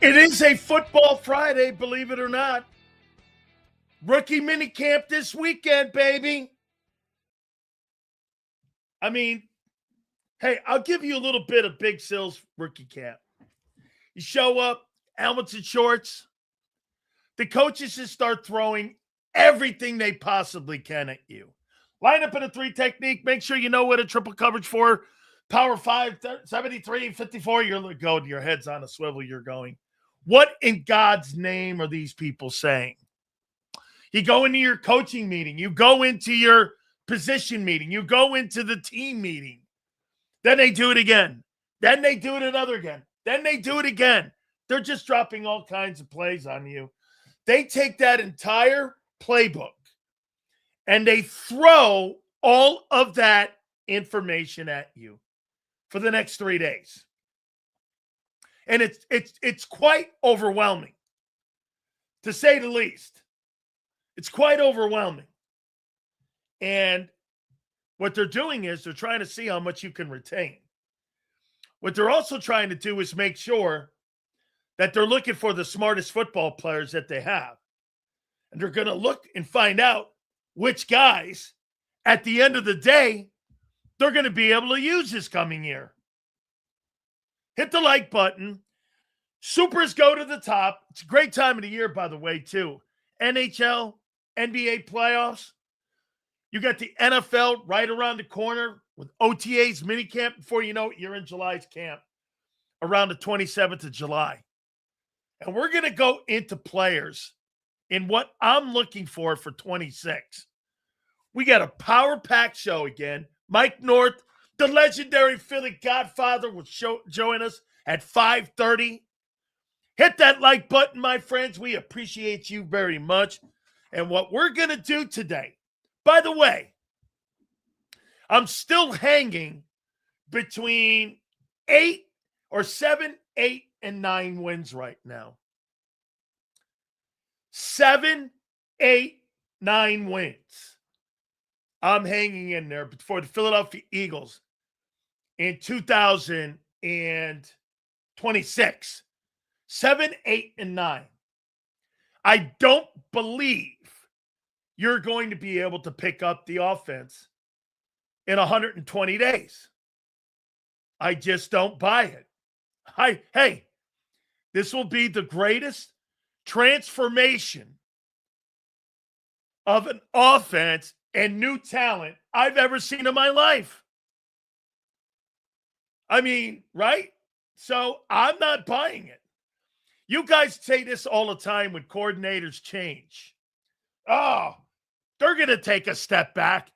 It is a football Friday, believe it or not. Rookie minicamp this weekend, baby. I mean, hey, I'll give you a little bit of Big Sil's rookie camp. You show up, helmets and shorts. The coaches just start throwing everything they possibly can at you. Line up in a 3 technique. Make sure you know what a triple coverage for. Power 5, 73, 54. You're going. Your head's on a swivel. You're going. What in God's name are these people saying? You go into your coaching meeting. You go into your position meeting. You go into the team meeting. Then they do it again. Then they do it another again. Then they do it again. They're just dropping all kinds of plays on you. They take that entire playbook and they throw all of that information at you for the next 3 days. And it's quite overwhelming, to say the least. It's quite overwhelming. And what they're doing is they're trying to see how much you can retain. What they're also trying to do is make sure that they're looking for the smartest football players that they have. And they're going to look and find out which guys, at the end of the day, they're going to be able to use this coming year. Hit the like button. Supers go to the top. It's a great time of the year, by the way, too. NHL, NBA playoffs. You got the NFL right around the corner with OTA's minicamp. Before you know it, you're in July's camp around the 27th of July. And we're going to go into players in what I'm looking for 26. We got a power-packed show again. Mike North, the legendary Philly Godfather, will join us at 5:30. Hit that like button, my friends. We appreciate you very much. And what we're going to do today, by the way, I'm still hanging between 7, 8, and 9 wins right now. 7, 8, 9 wins. I'm hanging in there for the Philadelphia Eagles in 2026. 7, 8, and 9. I don't believe you're going to be able to pick up the offense in 120 days. I just don't buy it. Hey, this will be the greatest transformation of an offense and new talent I've ever seen in my life. I mean, right? So I'm not buying it. You guys say this all the time when coordinators change. Oh, they're going to take a step back.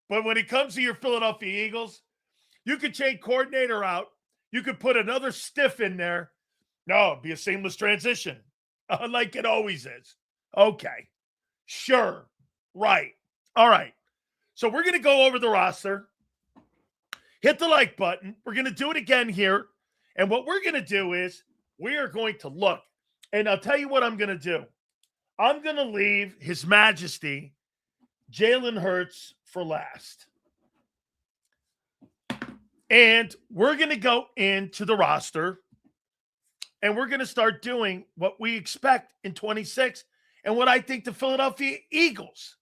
But when it comes to your Philadelphia Eagles, you could change coordinator out. You could put another stiff in there. No, it'd be a seamless transition, like it always is. Okay, sure, right. All right. So we're going to go over the roster. Hit the like button. We're going to do it again here. And what we're going to do is we are going to look. And I'll tell you what I'm going to do. I'm going to leave His Majesty Jalen Hurts for last. And we're going to go into the roster. And we're going to start doing what we expect in 26 and what I think the Philadelphia Eagles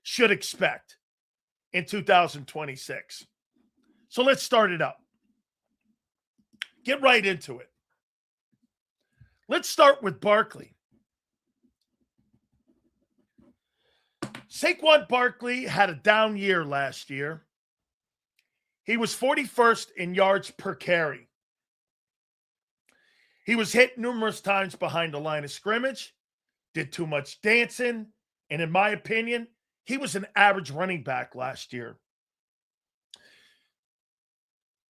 should expect in 2026. So let's start it up. Get right into it. Let's start with Barkley. Saquon Barkley had a down year last year. He was 41st in yards per carry. He was hit numerous times behind the line of scrimmage, did too much dancing, and in my opinion, he was an average running back last year.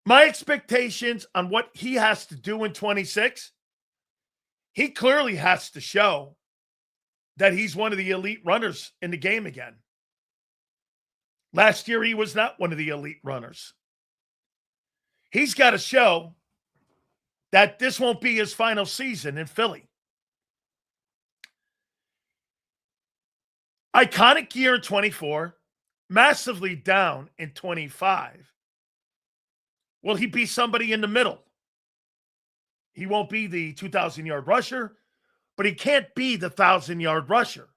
My expectations on what he has to do in 26, he clearly has to show that he's one of the elite runners in the game again. Last year, he was not one of the elite runners. He's got to show that this won't be his final season in Philly. Iconic year in 24, massively down in 25. Will he be somebody in the middle? He won't be the 2,000-yard rusher, but he can't be the 1,000-yard rusher.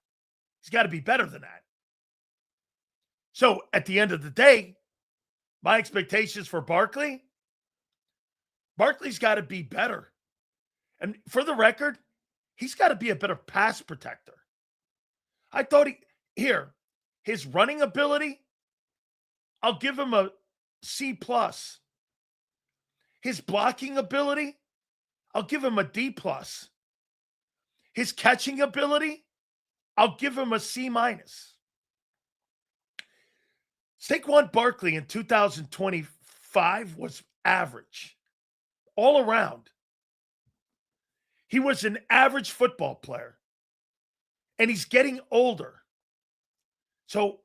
He's got to be better than that. So at the end of the day, my expectations for Barkley's got to be better. And for the record, he's got to be a better pass protector. I thought his running ability, I'll give him a C+. His blocking ability, I'll give him a D+. His catching ability, I'll give him a C-. Saquon Barkley in 2025 was average all around. He was an average football player, and he's getting older. So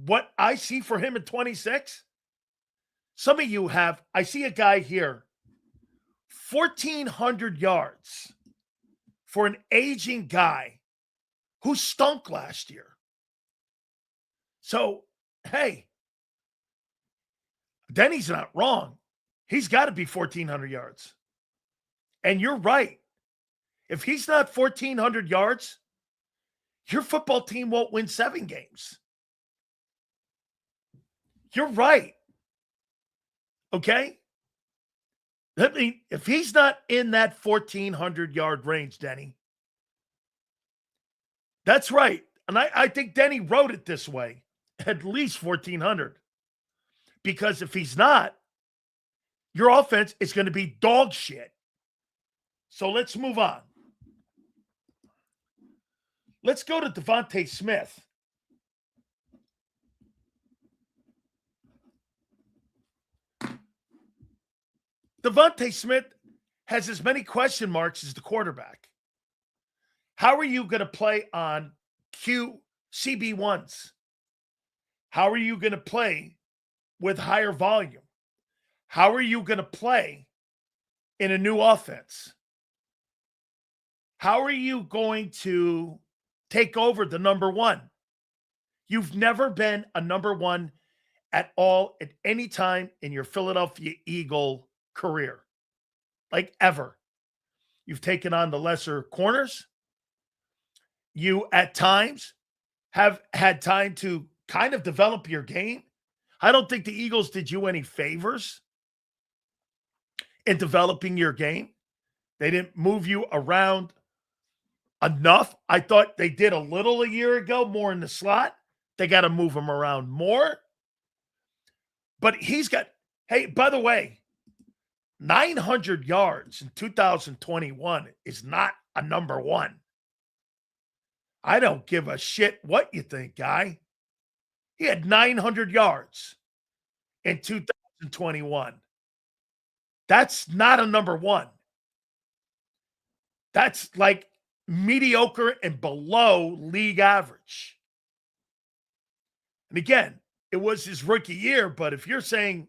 what I see for him at 26, some of you I see a guy here, 1,400 yards for an aging guy who stunk last year. So, hey, Denny's not wrong. He's got to be 1,400 yards. And you're right. If he's not 1,400 yards, your football team won't win 7 games. You're right. Okay? I mean, if he's not in that 1,400-yard range, Denny, that's right. And I think Denny wrote it this way, at least 1,400. Because if he's not, your offense is going to be dog shit. So let's move on. Let's go to Devontae Smith. Devontae Smith has as many question marks as the quarterback. How are you going to play on CB1s? How are you going to play with higher volume? How are you going to play in a new offense? How are you going to take over the number one? You've never been a number one at all at any time in your Philadelphia Eagle career, like ever. You've taken on the lesser corners. You, at times, have had time to kind of develop your game. I don't think the Eagles did you any favors in developing your game. They didn't move you around enough. I thought they did a little a year ago, more in the slot. They got to move him around more. But he's got, hey, by the way, 900 yards in 2021 is not a number one. I don't give a shit what you think, guy. He had 900 yards in 2021. That's not a number one. That's like mediocre and below league average. And again, it was his rookie year, but if you're saying,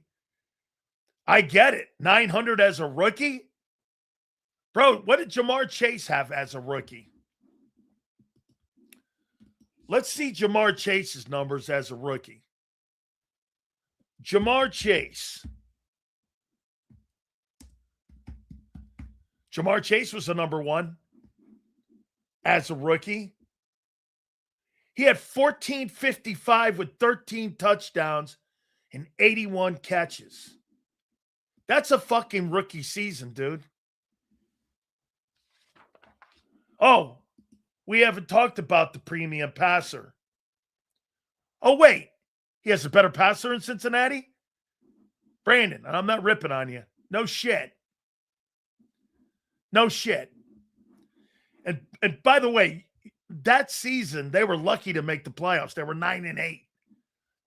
I get it, 900 as a rookie, bro, what did Jamar Chase have as a rookie? Let's see Jamar Chase's numbers as a rookie. Jamar Chase. Jamar Chase was the number one as a rookie. He had 1,455 with 13 touchdowns and 81 catches. That's a fucking rookie season, dude. Oh, we haven't talked about the premium passer. Oh, wait. He has a better passer in Cincinnati? Brandon, and I'm not ripping on you. No shit. No shit. And by the way, that season, they were lucky to make the playoffs. They were 9-8.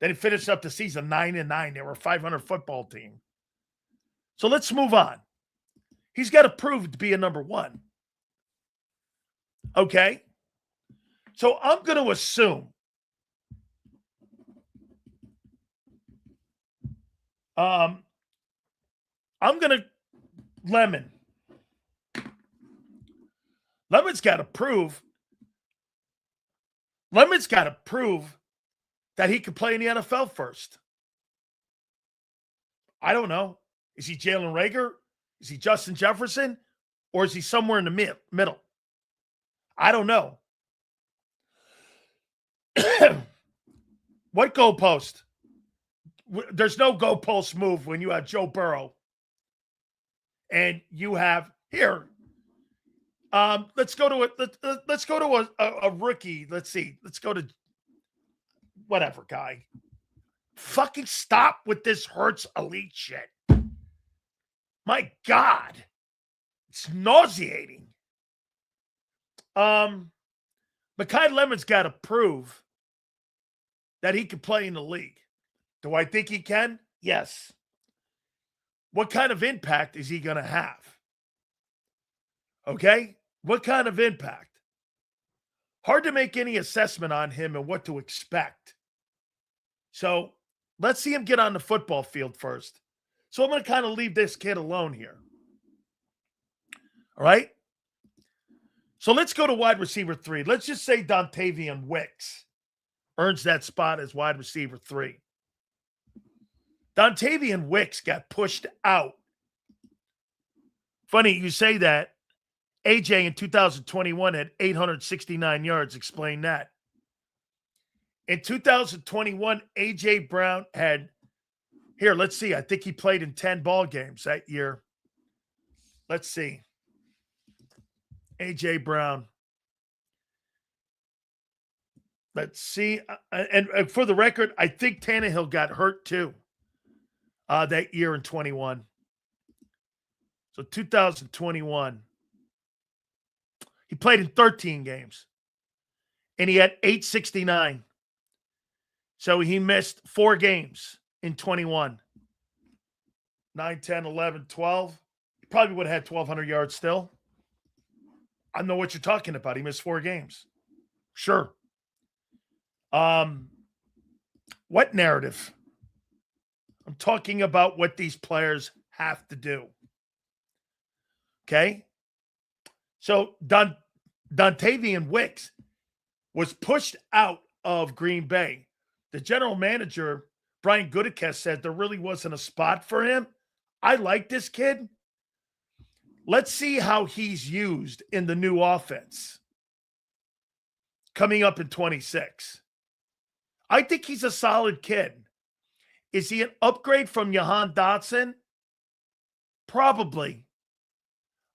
They finished up the season 9-9. They were a 500 football team. So let's move on. He's got to prove to be a number one. Okay? So I'm going to assume I'm going to Lemon's got to prove that he can play in the NFL first. I don't know. Is he Jalen Reagor? Is he Justin Jefferson? Or is he somewhere in the middle? I don't know. What goalpost? There's no goalpost move when you have Joe Burrow and you have here. Let's go to a rookie. Let's see. Let's go to whatever guy. Fucking stop with this Hurts elite shit. My God. It's nauseating. Mekhi Lemon's got to prove that he can play in the league. Do I think he can? Yes. What kind of impact is he going to have? Okay? What kind of impact? Hard to make any assessment on him and what to expect. So let's see him get on the football field first. So I'm going to kind of leave this kid alone here. All right? So let's go to wide receiver 3. Let's just say Dontavian Wicks earns that spot as wide receiver 3. Dontavian Wicks got pushed out. Funny you say that. AJ in 2021 had 869 yards. Explain that. In 2021, AJ Brown had, here, let's see. I think he played in 10 ball games that year. Let's see. AJ Brown. Let's see. And for the record, I think Tannehill got hurt too that year in 21. So 2021. He played in 13 games. And he had 869. So he missed 4 games in 21. 9, 10, 11, 12. He probably would have had 1,200 yards still. I know what you're talking about. He missed 4 games. Sure. What narrative? I'm talking about what these players have to do. Okay? So Dontavian Wicks was pushed out of Green Bay. The general manager, Brian Gutekunst, said there really wasn't a spot for him. I like this kid. Let's see how he's used in the new offense coming up in 26. I think he's a solid kid. Is he an upgrade from Jahan Dotson? Probably.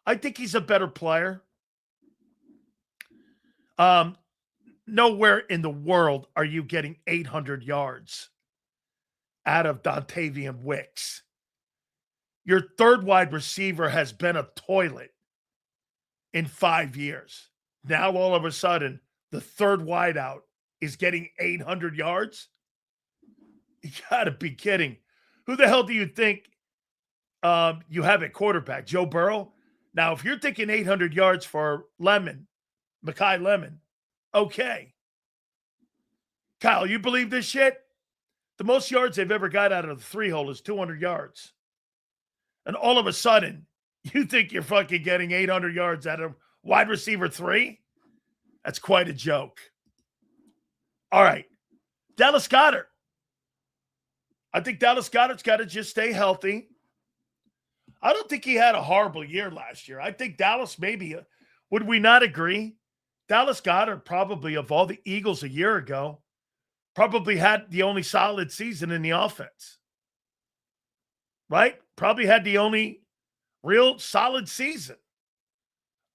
I think he's a better player. Nowhere in the world are you getting 800 yards out of Dontavian Wicks. Your third wide receiver has been a toilet in 5 years. Now, all of a sudden, the third wideout is getting 800 yards? You got to be kidding. Who the hell do you think you have at quarterback? Joe Burrow? Now, if you're thinking 800 yards for Mekhi Lemon, okay. Kyle, you believe this shit? The most yards they've ever got out of the 3-hole is 200 yards. And all of a sudden, you think you're fucking getting 800 yards out of wide receiver 3? That's quite a joke. All right. Dallas Goedert. I think Dallas Goedert's got to just stay healthy. I don't think he had a horrible year last year. I think Dallas maybe, would we not agree? Dallas Goedert probably, of all the Eagles a year ago, probably had the only solid season in the offense. Right? Probably had the only real solid season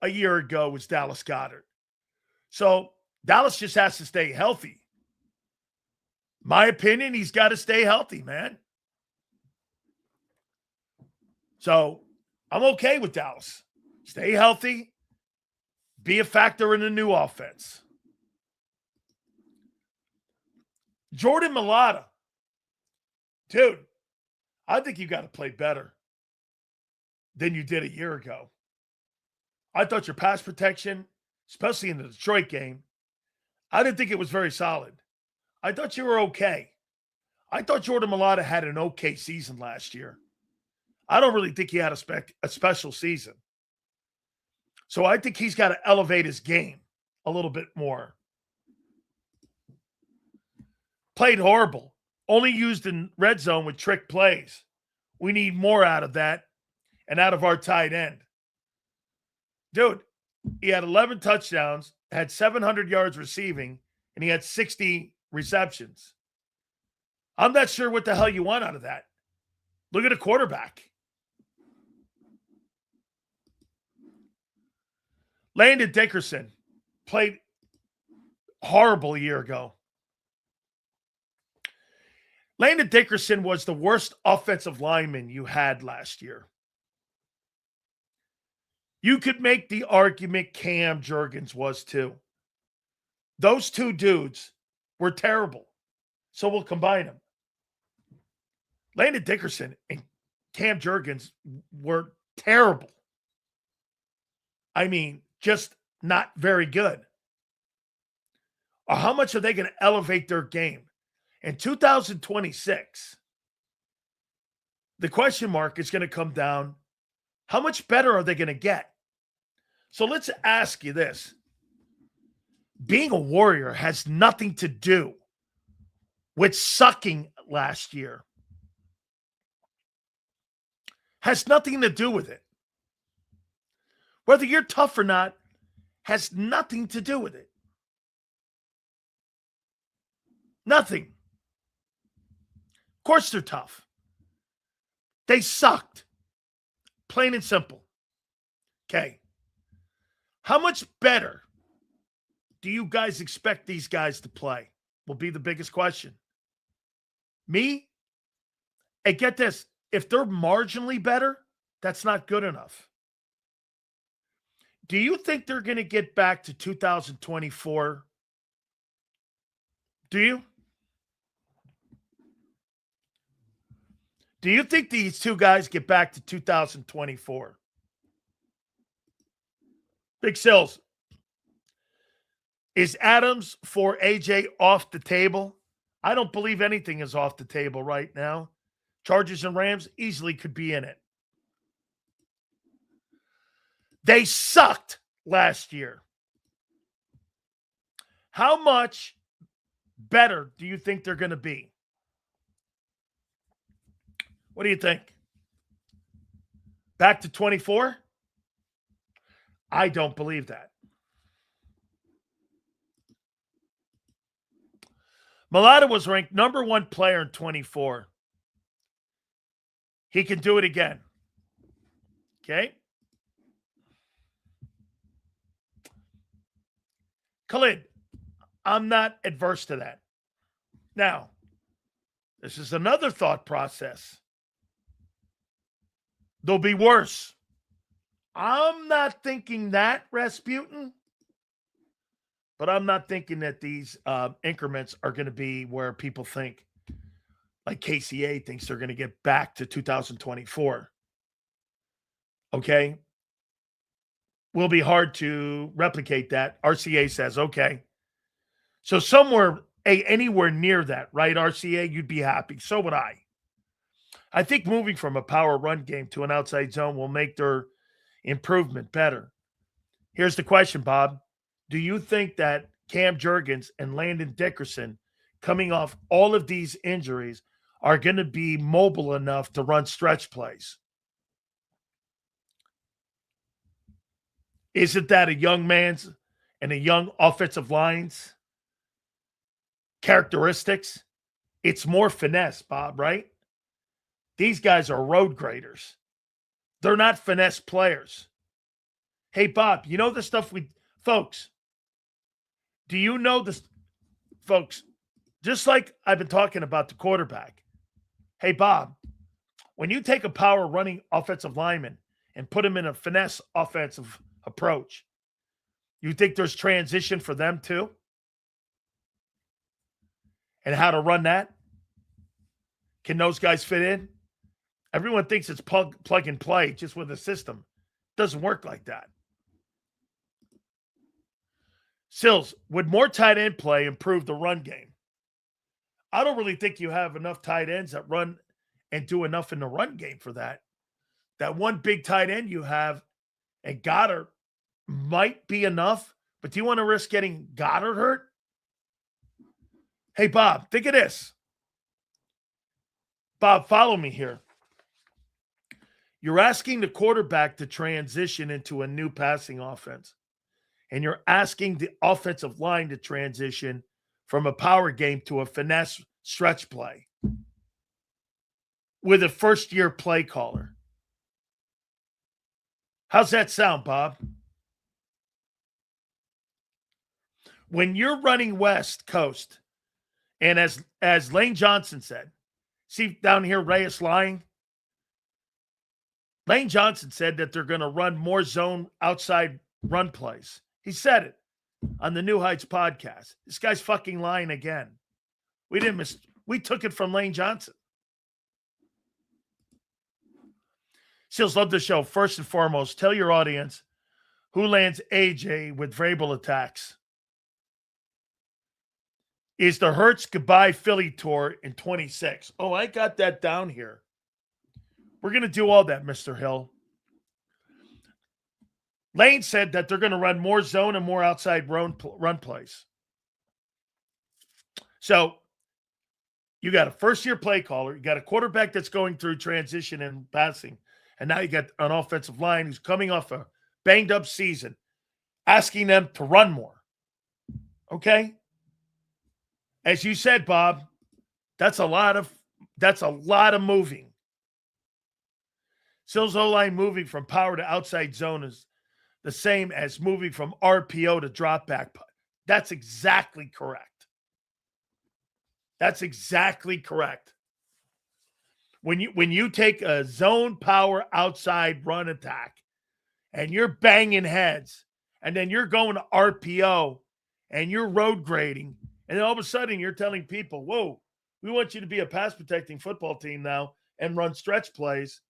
a year ago was Dallas Goedert. So Dallas just has to stay healthy. My opinion, he's got to stay healthy, man. So I'm okay with Dallas. Stay healthy. Be a factor in the new offense. Jordan Mailata. Dude, I think you got to play better than you did a year ago. I thought your pass protection, especially in the Detroit game, I didn't think it was very solid. I thought you were okay. I thought Jordan Mailata had an okay season last year. I don't really think he had a special season. So I think he's got to elevate his game a little bit more. Played horrible. Only used in red zone with trick plays. We need more out of that and out of our tight end. Dude, he had 11 touchdowns, had 700 yards receiving, and he had 60 receptions. I'm not sure what the hell you want out of that. Look at a quarterback. Landon Dickerson played horrible a year ago. Landon Dickerson was the worst offensive lineman you had last year. You could make the argument Cam Jurgens was too. Those two dudes were terrible. So we'll combine them. Landon Dickerson and Cam Jurgens were terrible. I mean, just not very good. Or how much are they going to elevate their game? In 2026, the question mark is going to come down, how much better are they going to get? So let's ask you this. Being a Warrior has nothing to do with sucking last year. Has nothing to do with it. Whether you're tough or not has nothing to do with it. Nothing. Of course they're tough. They sucked. Plain and simple. Okay. How much better do you guys expect these guys to play? Will be the biggest question. Me? And get this. If they're marginally better, that's not good enough. Do you think they're going to get back to 2024? Do you? Do you think these two guys get back to 2024? Big Sills. Is Adams for AJ off the table? I don't believe anything is off the table right now. Chargers and Rams easily could be in it. They sucked last year. How much better do you think they're going to be? What do you think? Back to 24? I don't believe that. Mulata was ranked number 1 player in 24. He can do it again. Okay? Khalid, I'm not adverse to that. Now, this is another thought process. They'll be worse. I'm not thinking that, Rasputin. But I'm not thinking that these increments are going to be where people think, like KCA thinks they're going to get back to 2024. Okay? Will be hard to replicate that. RCA says, okay. So somewhere, anywhere near that, right, RCA, you'd be happy. So would I. I think moving from a power run game to an outside zone will make their improvement better. Here's the question, Bob. Do you think that Cam Jurgens and Landon Dickerson, coming off all of these injuries, are going to be mobile enough to run stretch plays? Isn't that a young man's and a young offensive line's characteristics? It's more finesse, Bob, right? These guys are road graders. They're not finesse players. Hey, Bob, you know the stuff folks, do you know this? Folks, just like I've been talking about the quarterback. Hey, Bob, when you take a power running offensive lineman and put him in a finesse offensive approach, you think there's transition for them too? And how to run that? Can those guys fit in? Everyone thinks it's plug and play just with a system. It doesn't work like that. Sills, would more tight end play improve the run game? I don't really think you have enough tight ends that run and do enough in the run game for that. That one big tight end you have and Goddard might be enough, but do you want to risk getting Goddard hurt? Hey, Bob, think of this. Bob, follow me here. You're asking the quarterback to transition into a new passing offense, and you're asking the offensive line to transition from a power game to a finesse stretch play with a first-year play caller. How's that sound, Bob? When you're running West Coast, and as Lane Johnson said, see down here, Reyes lying? Lane Johnson said that they're going to run more zone outside run plays. He said it on the New Heights podcast. This guy's fucking lying again. We took it from Lane Johnson. Seals, love the show. First and foremost, tell your audience who lands AJ with Vrabel attacks. Is the Hurts Goodbye Philly tour in 26. Oh, I got that down here. We're going to do all that, Mr. Hill. Lane said that they're going to run more zone and more outside run plays. So you got a first-year play caller. You got a quarterback that's going through transition and passing. And now you got an offensive line who's coming off a banged-up season, asking them to run more. Okay? As you said, Bob, that's a lot of moving. Sills O-line moving from power to outside zone is the same as moving from RPO to drop back. That's exactly correct. That's exactly correct. When you take a zone power outside run attack and you're banging heads and then you're going to RPO and you're road grading, and then all of a sudden you're telling people, whoa, we want you to be a pass protecting football team now and run stretch plays.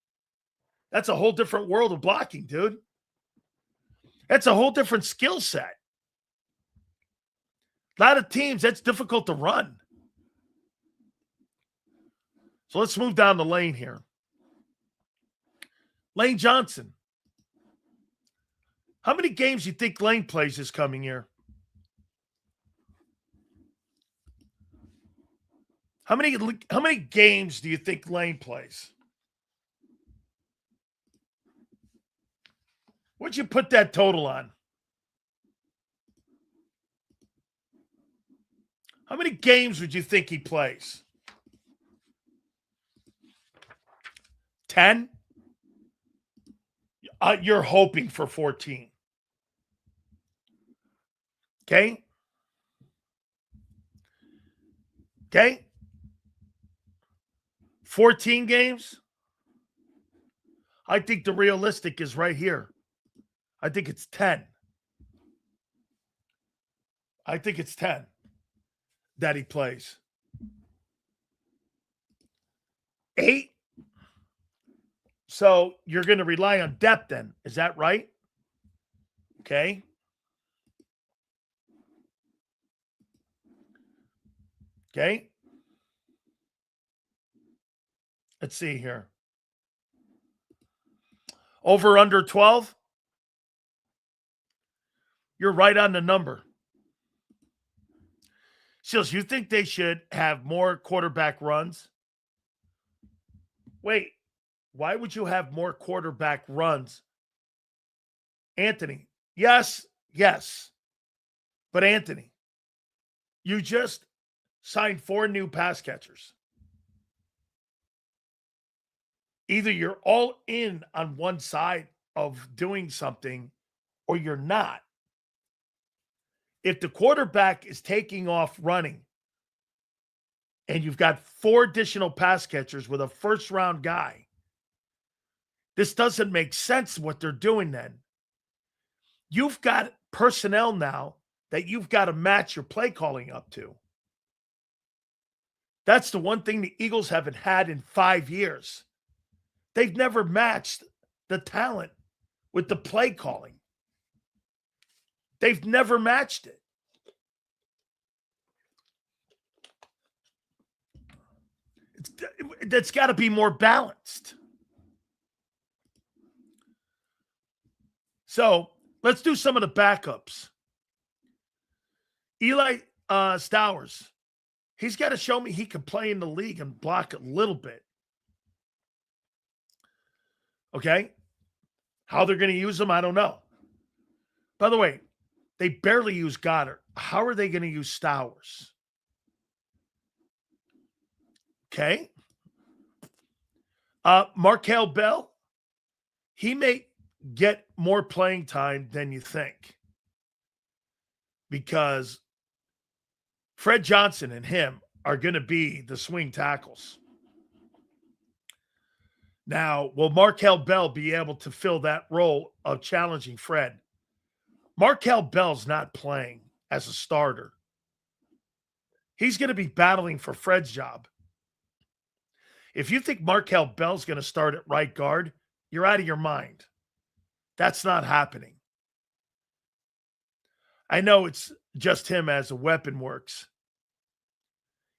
That's a whole different world of blocking, dude. That's a whole different skill set. A lot of teams, that's difficult to run. So let's move down the lane here. Lane Johnson. How many games do you think Lane plays this coming year? How many games do you think Lane plays? What'd you put that total on? How many games would you think he plays? 10? You're hoping for 14. Okay? Okay? 14 games? I think the realistic is right here. I think it's 10. I think it's 10 that he plays. 8? So you're going to rely on depth then. Is that right? Okay. Okay. Let's see here. Over under 12? You're right on the number. Seals, you think they should have more quarterback runs? Wait, why would you have more quarterback runs? Anthony, yes. But Anthony, you just signed 4 new pass catchers. Either you're all in on one side of doing something or you're not. If the quarterback is taking off running and you've got 4 additional pass catchers with a first-round guy, this doesn't make sense what they're doing then. You've got personnel now that you've got to match your play calling up to. That's the one thing the Eagles haven't had in 5 years. They've never matched the talent with the play calling. They've never matched it. That's got to be more balanced. So let's do some of the backups. Eli Stowers. He's got to show me he can play in the league and block a little bit. Okay? How they're going to use him, I don't know. By the way, they barely use Goddard. How are they going to use Stowers? Okay? Markel Bell, he may get more playing time than you think because Fred Johnson and him are going to be the swing tackles. Now, will Markel Bell be able to fill that role of challenging Fred? Markel Bell's not playing as a starter. He's going to be battling for Fred's job. If you think Markel Bell's going to start at right guard, you're out of your mind. That's not happening. I know it's just him as a weapon works.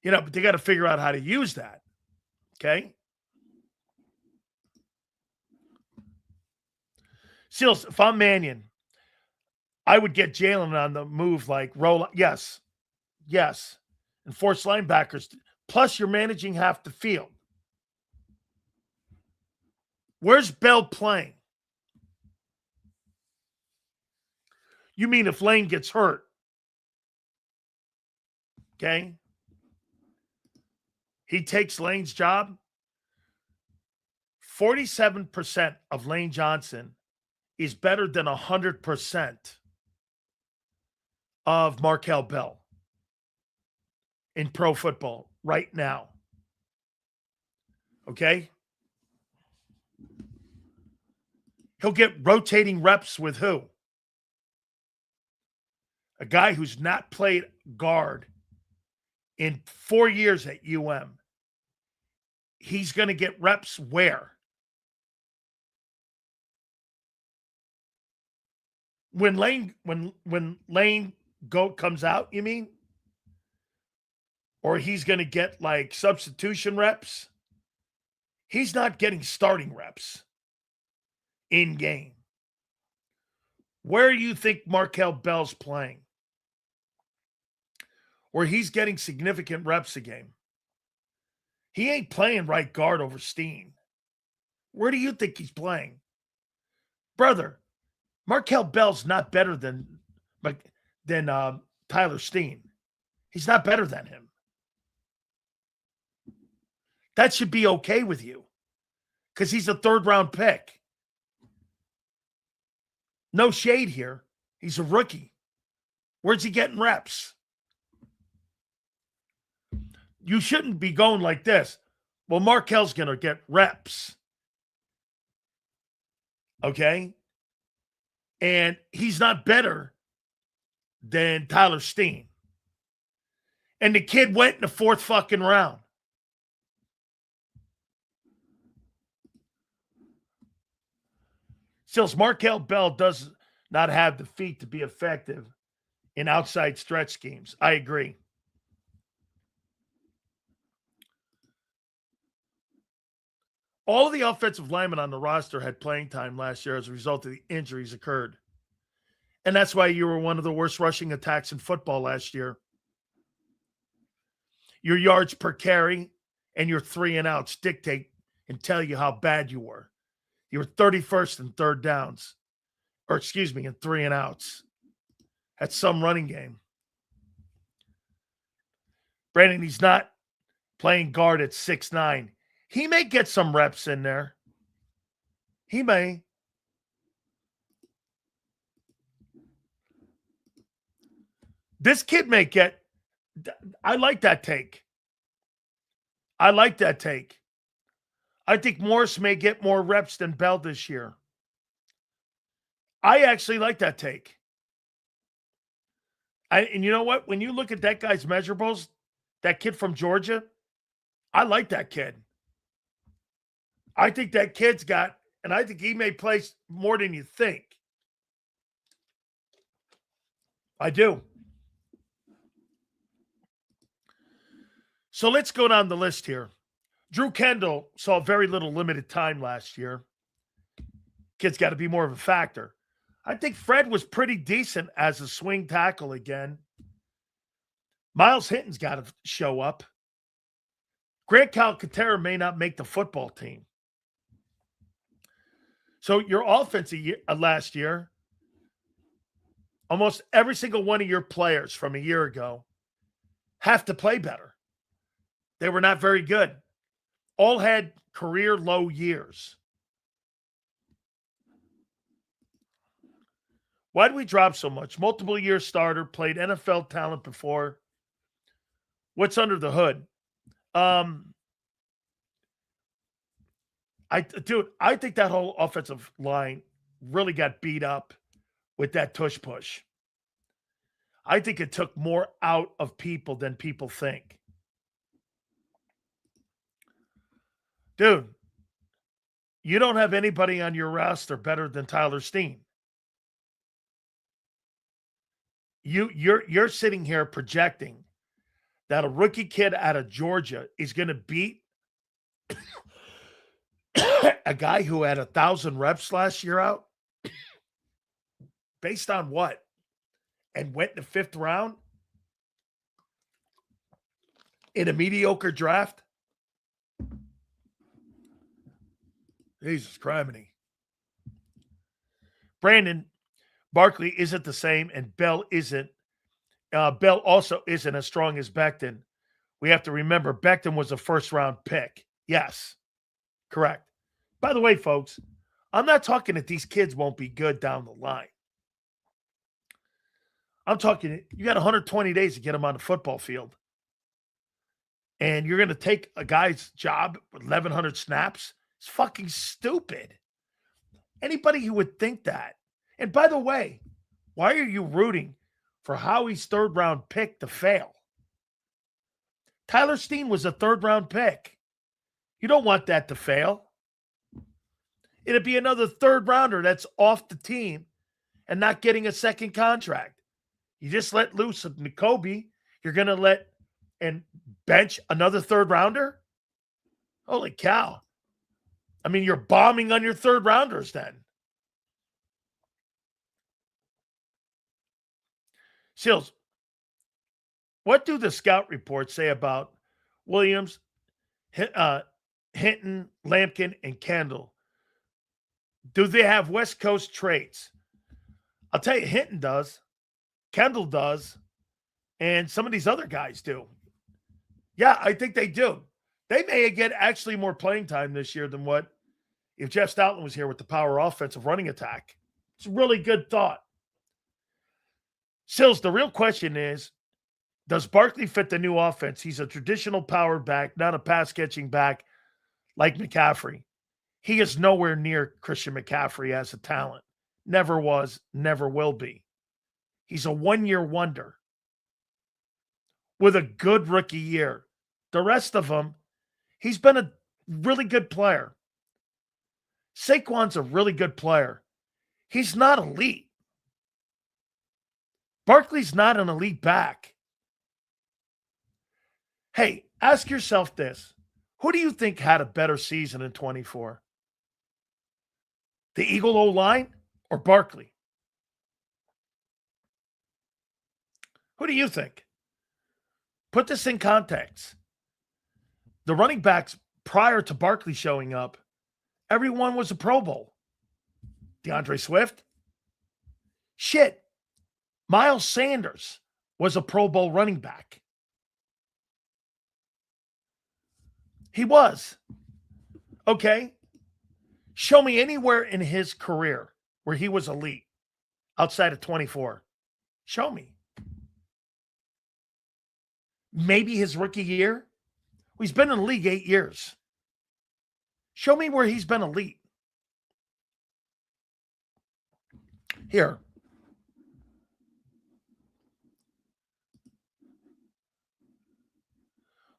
But they got to figure out how to use that. Okay? Seals, if I'm Mannion, I would get Jalen on the move, like roll. Yes. And force linebackers. Plus, you're managing half the field. Where's Bell playing? You mean if Lane gets hurt? Okay. He takes Lane's job. 47% of Lane Johnson is better than 100% of Markel Bell in pro football right now. Okay? He'll get rotating reps with who? A guy who's not played guard in 4 years at UM. He's going to get reps where? When Lane comes out, you mean? Or he's going to get like substitution reps? He's not getting starting reps in game. Where do you think Markel Bell's playing? Where he's getting significant reps a game. He ain't playing right guard over Steen. Where do you think he's playing? Brother, Markel Bell's not better than Tyler Steen. He's not better than him. That should be okay with you because he's a third-round pick. No shade here. He's a rookie. Where's he getting reps? You shouldn't be going like this. Well, Markel's going to get reps. Okay? And he's not better than Tyler Steen. And the kid went in the fourth fucking round. Still, Markel Bell does not have the feet to be effective in outside stretch schemes. I agree. All of the offensive linemen on the roster had playing time last year as a result of the injuries occurred. And that's why you were one of the worst rushing attacks in football last year. Your yards per carry and your 3 and outs dictate and tell you how bad you were. You were 31st in third downs. In 3 and outs. That's some running game. Brandon, he's not playing guard at 6'9". He may get some reps in there. He may. This kid may get. I like that take. I think Morris may get more reps than Bell this year. I actually like that take. And you know what? When you look at that guy's measurables, that kid from Georgia, I like that kid. I think that kid's got, and I think he may play more than you think. I do. So let's go down the list here. Drew Kendall saw very little limited time last year. Kid's got to be more of a factor. I think Fred was pretty decent as a swing tackle again. Miles Hinton's got to show up. Grant Calcaterra may not make the football team. So your offense last year, almost every single one of your players from a year ago have to play better. They were not very good. All had career low years. Why did we drop so much? Multiple year starter, played NFL talent before. What's under the hood? I think that whole offensive line really got beat up with that tush push. I think it took more out of people than people think. Dude, you don't have anybody on your roster better than Tyler Steen. You're sitting here projecting that a rookie kid out of Georgia is going to beat a guy who had 1,000 reps last year out? Based on what? And went in the 5th round in a mediocre draft? Jesus criminy. Brandon, Barkley isn't the same, and Bell isn't. Bell also isn't as strong as Becton. We have to remember Becton was a first-round pick. Yes, correct. By the way, folks, I'm not talking that these kids won't be good down the line. I'm talking you got 120 days to get them on the football field. And you're going to take a guy's job with 1,100 snaps? It's fucking stupid. Anybody who would think that. And by the way, why are you rooting for Howie's 3rd-round pick to fail? Tyler Steen was a 3rd-round pick. You don't want that to fail. It'd be another 3rd-rounder that's off the team and not getting a second contract. You just let loose of N'Kobe. You're going to let and bench another 3rd-rounder? Holy cow. I mean, you're bombing on your 3rd-rounders then. Seals, what do the scout reports say about Williams, Hinton, Lampkin, and Kendall? Do they have West Coast traits? I'll tell you, Hinton does. Kendall does. And some of these other guys do. Yeah, I think they do. They may get actually more playing time this year than what if Jeff Stoutland was here with the power offensive running attack. It's a really good thought. Sills, the real question is, does Barkley fit the new offense? He's a traditional power back, not a pass-catching back like McCaffrey. He is nowhere near Christian McCaffrey as a talent. Never was, never will be. He's a one-year wonder with a good rookie year. The rest of them, he's been a really good player. Saquon's a really good player. He's not elite. Barkley's not an elite back. Hey, ask yourself this. Who do you think had a better season in 24? The Eagle O-line or Barkley? Who do you think? Put this in context. The running backs prior to Barkley showing up, everyone was a Pro Bowl. DeAndre Swift? Shit. Miles Sanders was a Pro Bowl running back. He was. Okay. Show me anywhere in his career where he was elite outside of 24. Show me. Maybe his rookie year. Well, he's been in the league 8 years. Show me where he's been elite. Here.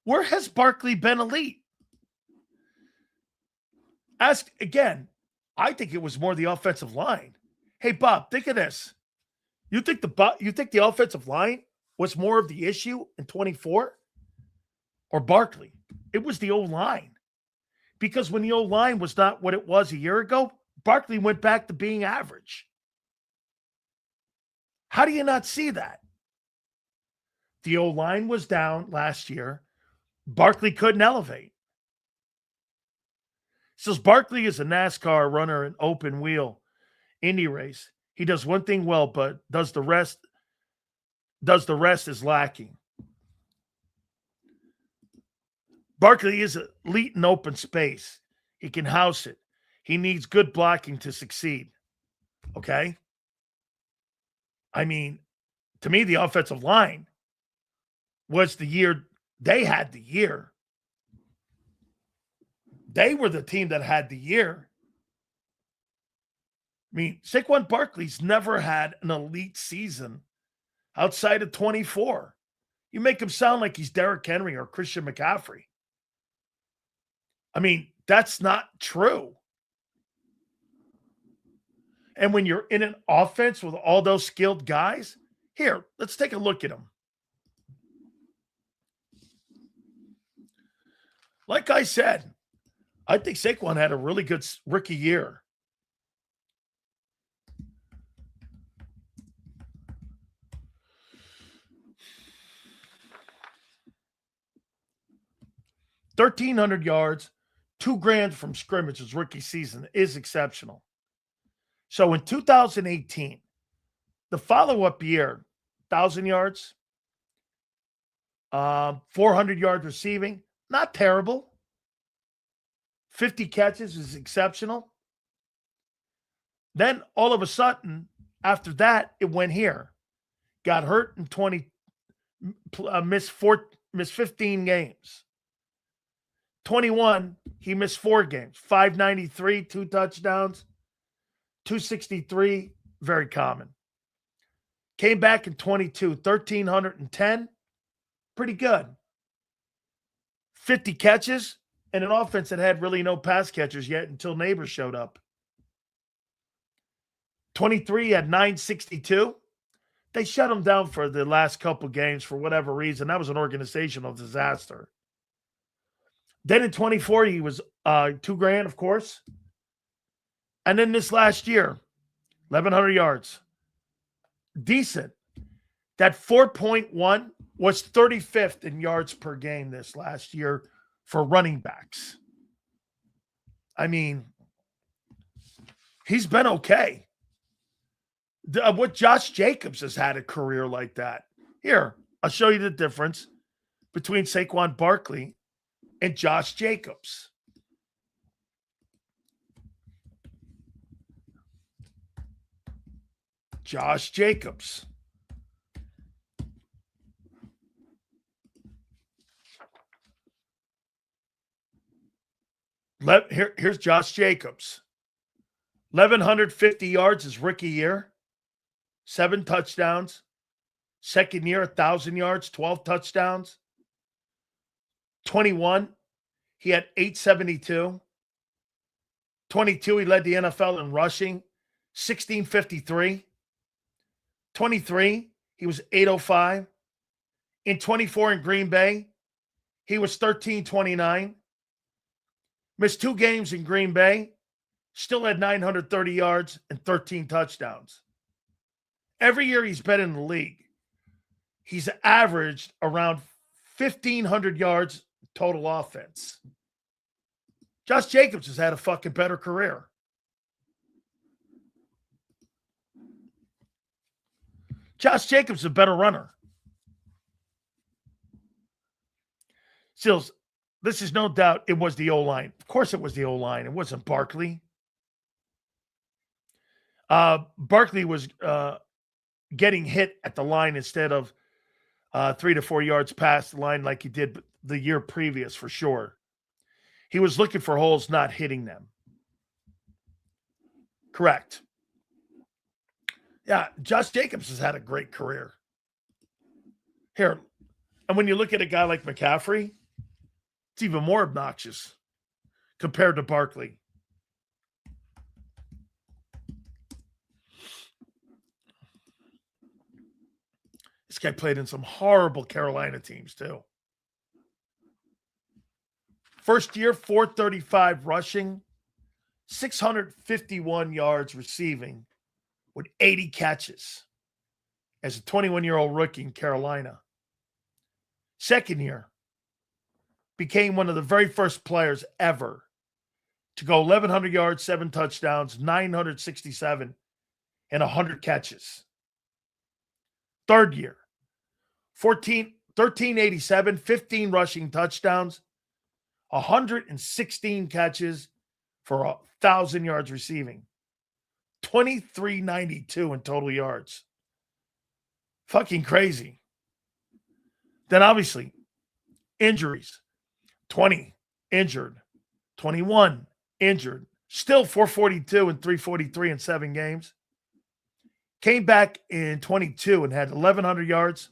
Where has Barkley been elite? Ask again. I think it was more the offensive line. Hey, Bob, think of this. You think the offensive line was more of the issue in 24? Or Barkley? It was the O-line. Because when the O-line was not what it was a year ago, Barkley went back to being average. How do you not see that? The O-line was down last year. Barkley couldn't elevate. Says Barkley is a NASCAR runner in open wheel Indy race. He does one thing well, but does the rest is lacking. Barkley is elite in open space. He can house it. He needs good blocking to succeed. Okay? I mean, to me, the offensive line was the year they had the year. They were the team that had the year. I mean, Saquon Barkley's never had an elite season outside of 24. You make him sound like he's Derrick Henry or Christian McCaffrey. I mean, that's not true. And when you're in an offense with all those skilled guys, here, let's take a look at them. Like I said, I think Saquon had a really good rookie year. $1,300 yards, $2,000 from scrimmage his rookie season is exceptional. So in 2018, the follow-up year, 1,000 yards, 400 yards receiving, not terrible. 50 catches is exceptional. Then all of a sudden, after that, it went here. Got hurt in 20, missed 15 games. 21, he missed 4 games. 593, 2 touchdowns. 263, very common. Came back in 22, 1,310, pretty good. 50 catches, and an offense that had really no pass catchers yet until Neighbors showed up. 23 had 962. They shut him down for the last couple games for whatever reason. That was an organizational disaster. Then in 24, he was $2,000, of course. And then this last year, 1,100 yards. Decent. That 4.1 was 35th in yards per game this last year for running backs. I mean, he's been okay. What Josh Jacobs has had a career like that. Here, I'll show you the difference between Saquon Barkley and Josh Jacobs. Josh Jacobs. Here's Josh Jacobs. 1,150 yards his rookie year. 7 touchdowns. Second year, 1,000 yards, 12 touchdowns. 21, he had 872. 22, he led the NFL in rushing. 1,653. 23, he was 805. In 24 in Green Bay, he was 1,329. Missed 2 games in Green Bay, still had 930 yards and 13 touchdowns. Every year he's been in the league, he's averaged around 1,500 yards total offense. Josh Jacobs has had a fucking better career. Josh Jacobs is a better runner. Sills, this is no doubt it was the O-line. Of course it was the O-line. It wasn't Barkley. Barkley was getting hit at the line instead of 3 to 4 yards past the line like he did the year previous for sure. He was looking for holes, not hitting them. Correct. Yeah, Josh Jacobs has had a great career. Here, and when you look at a guy like McCaffrey, it's even more obnoxious compared to Barkley. This guy played in some horrible Carolina teams too. First year, 435 rushing, 651 yards receiving with 80 catches as a 21-year-old rookie in Carolina. Second year, became one of the very first players ever to go 1,100 yards, 7 touchdowns, 967, and 100 catches. Third year, 1387, 15 rushing touchdowns, 116 catches for 1,000 yards receiving, 2392 in total yards. Fucking crazy. Then obviously, injuries. 20 injured, 21 injured, still 442 and 343 in 7 games. Came back in 22 and had 1,100 yards,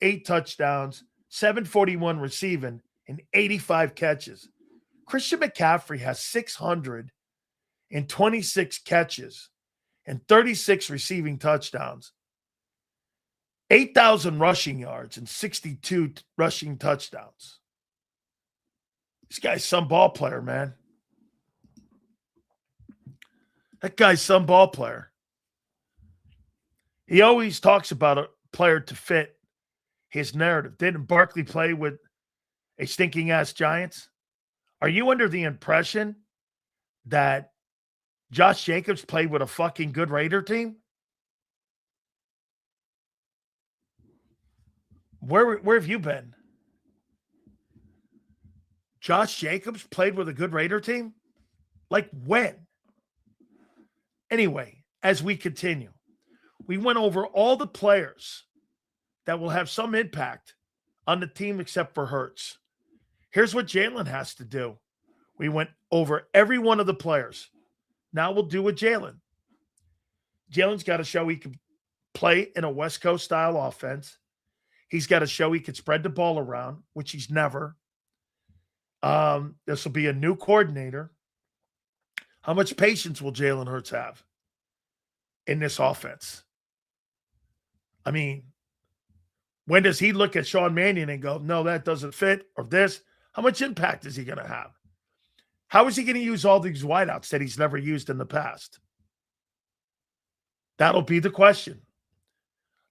8 touchdowns, 741 receiving, and 85 catches. Christian McCaffrey has 626 catches and 36 receiving touchdowns, 8,000 rushing yards, and 62 rushing touchdowns. This guy's some ball player, man. That guy's some ball player. He always talks about a player to fit his narrative. Didn't Barkley play with a stinking-ass Giants? Are you under the impression that Josh Jacobs played with a fucking good Raider team? Where have you been? Josh Jacobs played with a good Raider team? Like when? Anyway, as we continue, we went over all the players that will have some impact on the team except for Hurts. Here's what Jalen has to do. We went over every one of the players. Now we'll do with Jalen. Jalen's got to show he can play in a West Coast style offense. He's got to show he can spread the ball around, which he's never. This will be a new coordinator. How much patience will Jalen Hurts have in this offense? I mean, when does he look at Sean Mannion and go, no, that doesn't fit, or this? How much impact is he going to have? How is he going to use all these wideouts that he's never used in the past? That'll be the question.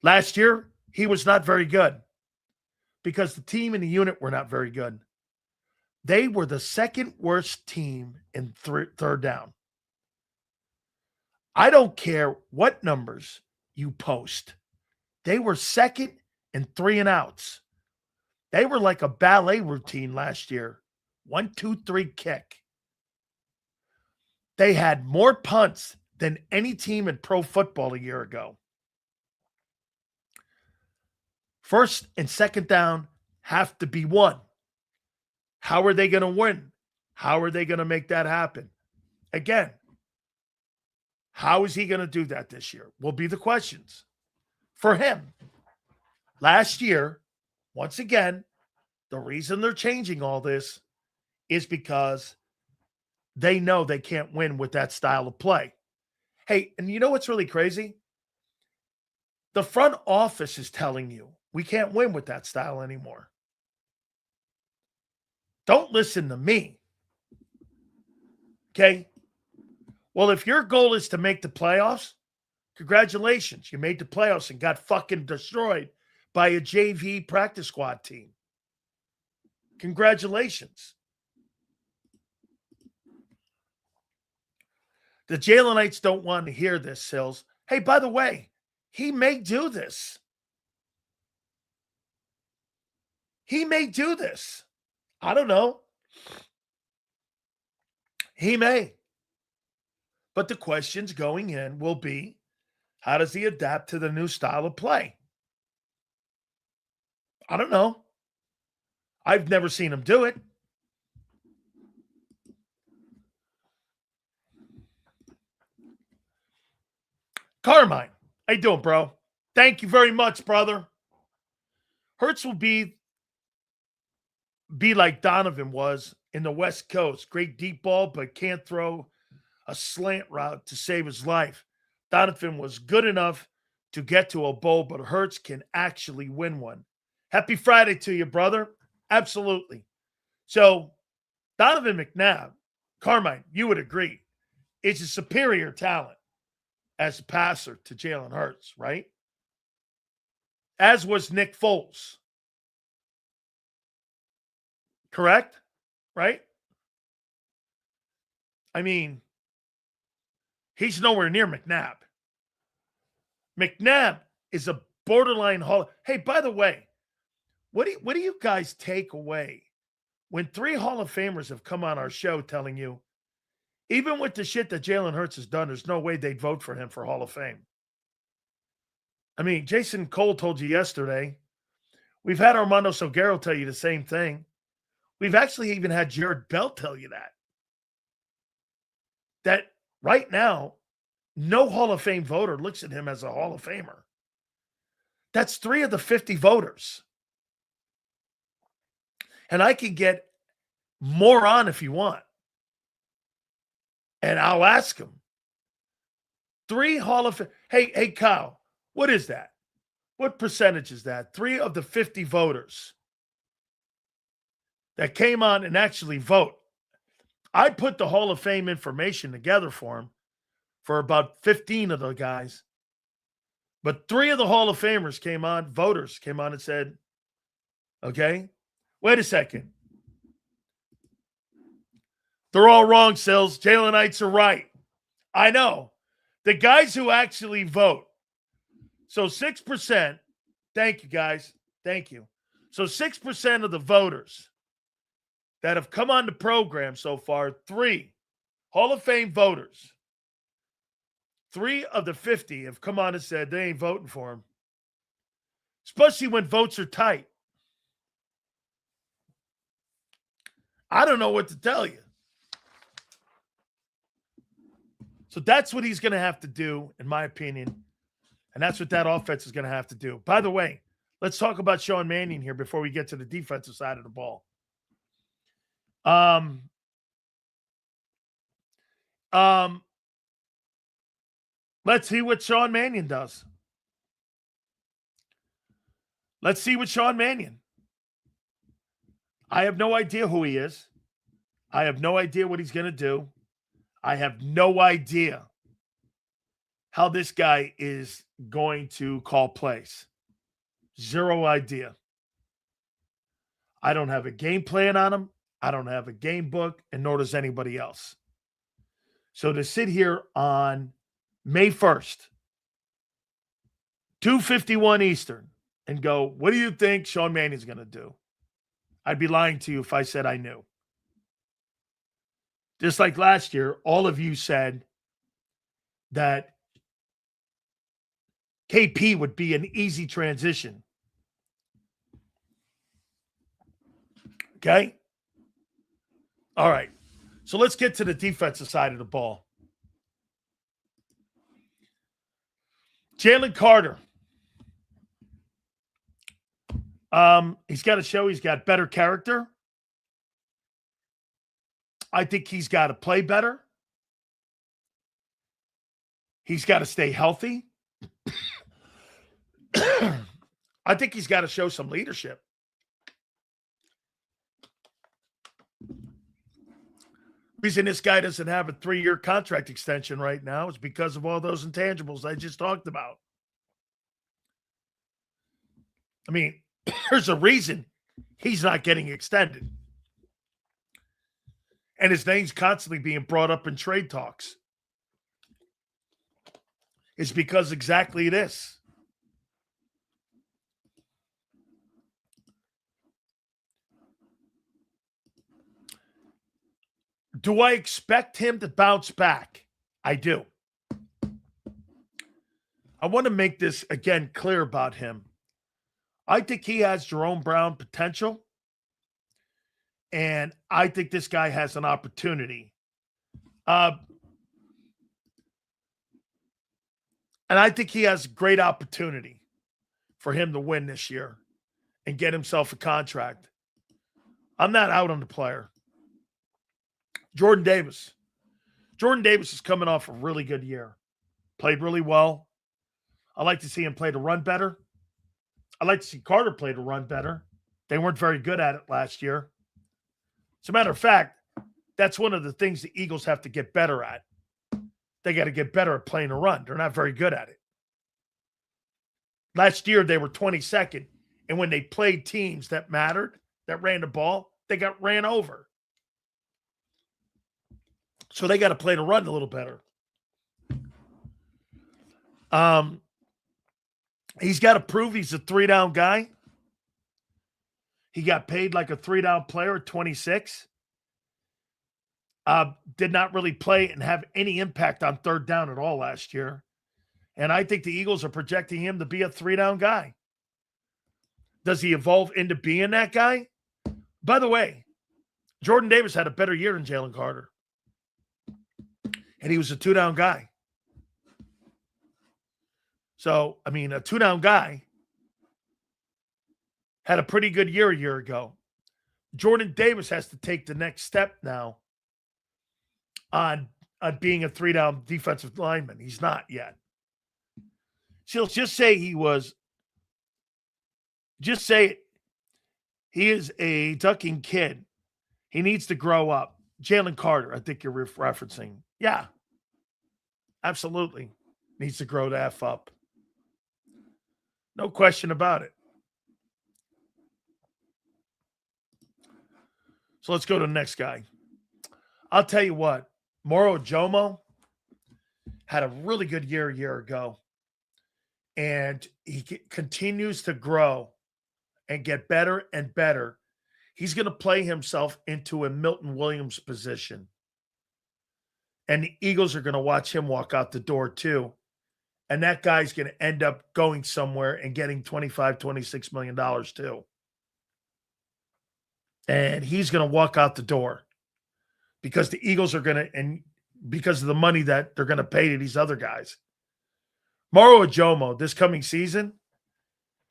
Last year, he was not very good because the team and the unit were not very good. They were the second worst team in third down. I don't care what numbers you post. They were second in 3 and outs. They were like a ballet routine last year. 1, 2, 3, kick. They had more punts than any team in pro football a year ago. First and second down have to be won. How are they going to win? How are they going to make that happen? Again, how is he going to do that this year? Will be the questions for him. Last year, once again, the reason they're changing all this is because they know they can't win with that style of play. Hey, and you know what's really crazy? The front office is telling you we can't win with that style anymore. Don't listen to me. Okay? Well, if your goal is to make the playoffs, congratulations. You made the playoffs and got fucking destroyed by a JV practice squad team. Congratulations. The Jalenites don't want to hear this, Sills. Hey, by the way, he may do this. He may do this. I don't know. He may. But the questions going in will be, how does he adapt to the new style of play? I don't know. I've never seen him do it. Carmine, how you doing, bro? Thank you very much, brother. Hurts will be like Donovan was in the West Coast. Great deep ball, but can't throw a slant route to save his life. Donovan was good enough to get to a bowl, but Hurts can actually win one. Happy Friday to you, brother. Absolutely. So, Donovan McNabb, Carmine, you would agree, is a superior talent as a passer to Jalen Hurts, right? As was Nick Foles. Correct? Right? I mean, he's nowhere near McNabb. McNabb is a borderline Hall. Hey, by the way, what do you guys take away when 3 Hall of Famers have come on our show telling you, even with the shit that Jalen Hurts has done, there's no way they'd vote for him for Hall of Fame? I mean, Jason Cole told you yesterday. We've had Armando Salguero tell you the same thing. We've actually even had Jared Bell tell you that. That right now, no Hall of Fame voter looks at him as a Hall of Famer. That's 3 of the 50 voters. And I can get more on if you want. And I'll ask him. 3 Hall of Fame. Hey, Kyle, what is that? What percentage is that? 3 of the 50 voters that came on and actually vote. I put the Hall of Fame information together for him for about 15 of the guys. But 3 of the Hall of Famers came on, voters came on and said, okay, wait a second. They're all wrong, Sills. Jalenites are right. I know. The guys who actually vote. So 6%, thank you, guys. Thank you. So 6% of the voters that have come on the program so far, 3 Hall of Fame voters, 3 of the 50 have come on and said they ain't voting for him, especially when votes are tight. I don't know what to tell you. So that's what he's going to have to do, in my opinion. And that's what that offense is going to have to do. By the way, let's talk about Sean Mannion here before we get to the defensive side of the ball. Let's see what Sean Mannion does. Let's see what Sean Mannion. I have no idea who he is. I have no idea what he's going to do. I have no idea how this guy is going to call plays. 0 idea. I don't have a game plan on him. I don't have a game book, and nor does anybody else. So to sit here on May 1st, 2:51 Eastern, and go, what do you think Sean Mannion's going to do? I'd be lying to you if I said I knew. Just like last year, all of you said that KP would be an easy transition. Okay? All right. So let's get to the defensive side of the ball. Jalen Carter. He's got to show he's got better character. I think he's got to play better. He's got to stay healthy. I think he's got to show some leadership. The reason this guy doesn't have a 3-year contract extension right now is because of all those intangibles I just talked about. I mean, there's a reason he's not getting extended. And his name's constantly being brought up in trade talks. It's because exactly this. Do I expect him to bounce back? I do. I want to make this, again, clear about him. I think he has Jerome Brown potential. And I think this guy has an opportunity. And I think he has a great opportunity for him to win this year and get himself a contract. I'm not out on the player. Jordan Davis. Jordan Davis is coming off a really good year. Played really well. I like to see him play to run better. I like to see Carter play to run better. They weren't very good at it last year. As a matter of fact, that's one of the things the Eagles have to get better at. They got to get better at playing a run. They're not very good at it. Last year, they were 22nd. And when they played teams that mattered, that ran the ball, they got ran over. So they got to play the run a little better. He's got to prove he's a 3-down guy. He got paid like a 3-down player at 26. Did not really play and have any impact on 3rd down at all last year. And I think the Eagles are projecting him to be a 3-down guy. Does he evolve into being that guy? By the way, Jordan Davis had a better year than Jalen Carter. And he was a 2-down guy. So, I mean, a 2-down guy had a pretty good year a year ago. Jordan Davis has to take the next step now on being a 3-down defensive lineman. He's not yet. So just say he is a ducking kid. He needs to grow up. Jalen Carter, I think you're referencing. Yeah, absolutely. Needs to grow the F up. No question about it. So let's go to the next guy. I'll tell you what, Moro Ojomo had a really good year a year ago. And he continues to grow and get better and better. He's going to play himself into a Milton Williams position. And the Eagles are going to watch him walk out the door too. And that guy's going to end up going somewhere and getting $25, $26 million too. And he's going to walk out the door because the Eagles are going to, and because of the money that they're going to pay to these other guys. Moro Ojomo this coming season.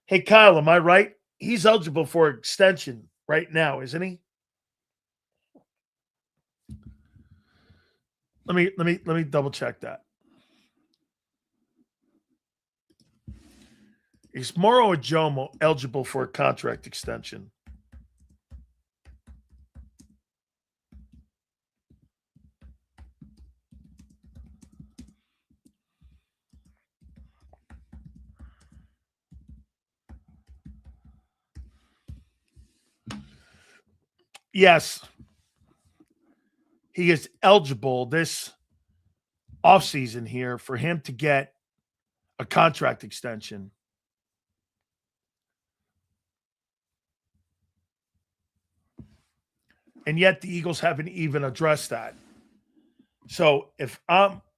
Hey, Kyle, am I right? He's eligible for extension right now, isn't he? Let me double check that. Is Moro Ojomo eligible for a contract extension? Yes. He is eligible this offseason here for him to get a contract extension. And yet the Eagles haven't even addressed that. So if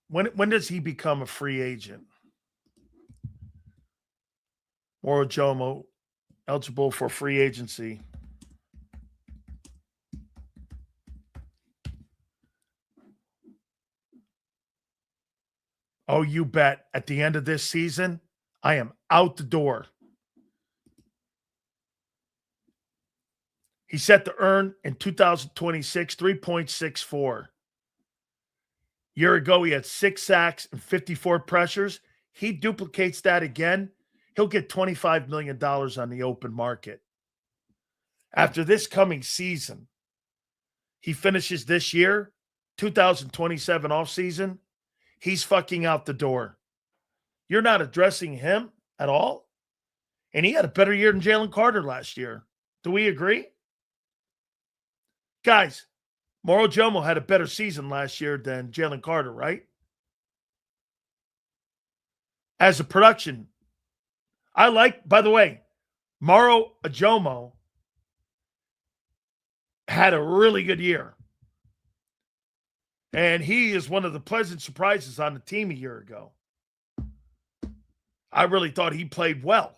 when does he become a free agent? Moro Ojomo eligible for free agency. Oh, you bet. At the end of this season, I am out the door. He's set to earn in 2026 3.64. Year ago, he had 6 sacks and 54 pressures. He duplicates that again, he'll get $25 million on the open market. After this coming season, he finishes this year, 2027 offseason, he's fucking out the door. You're not addressing him at all? And he had a better year than Jalen Carter last year. Do we agree? Guys, Moro Ojomo had a better season last year than Jalen Carter, right? As a production, I like, by the way, Moro Ojomo had a really good year. And he is one of the pleasant surprises on the team a year ago. I really thought he played well.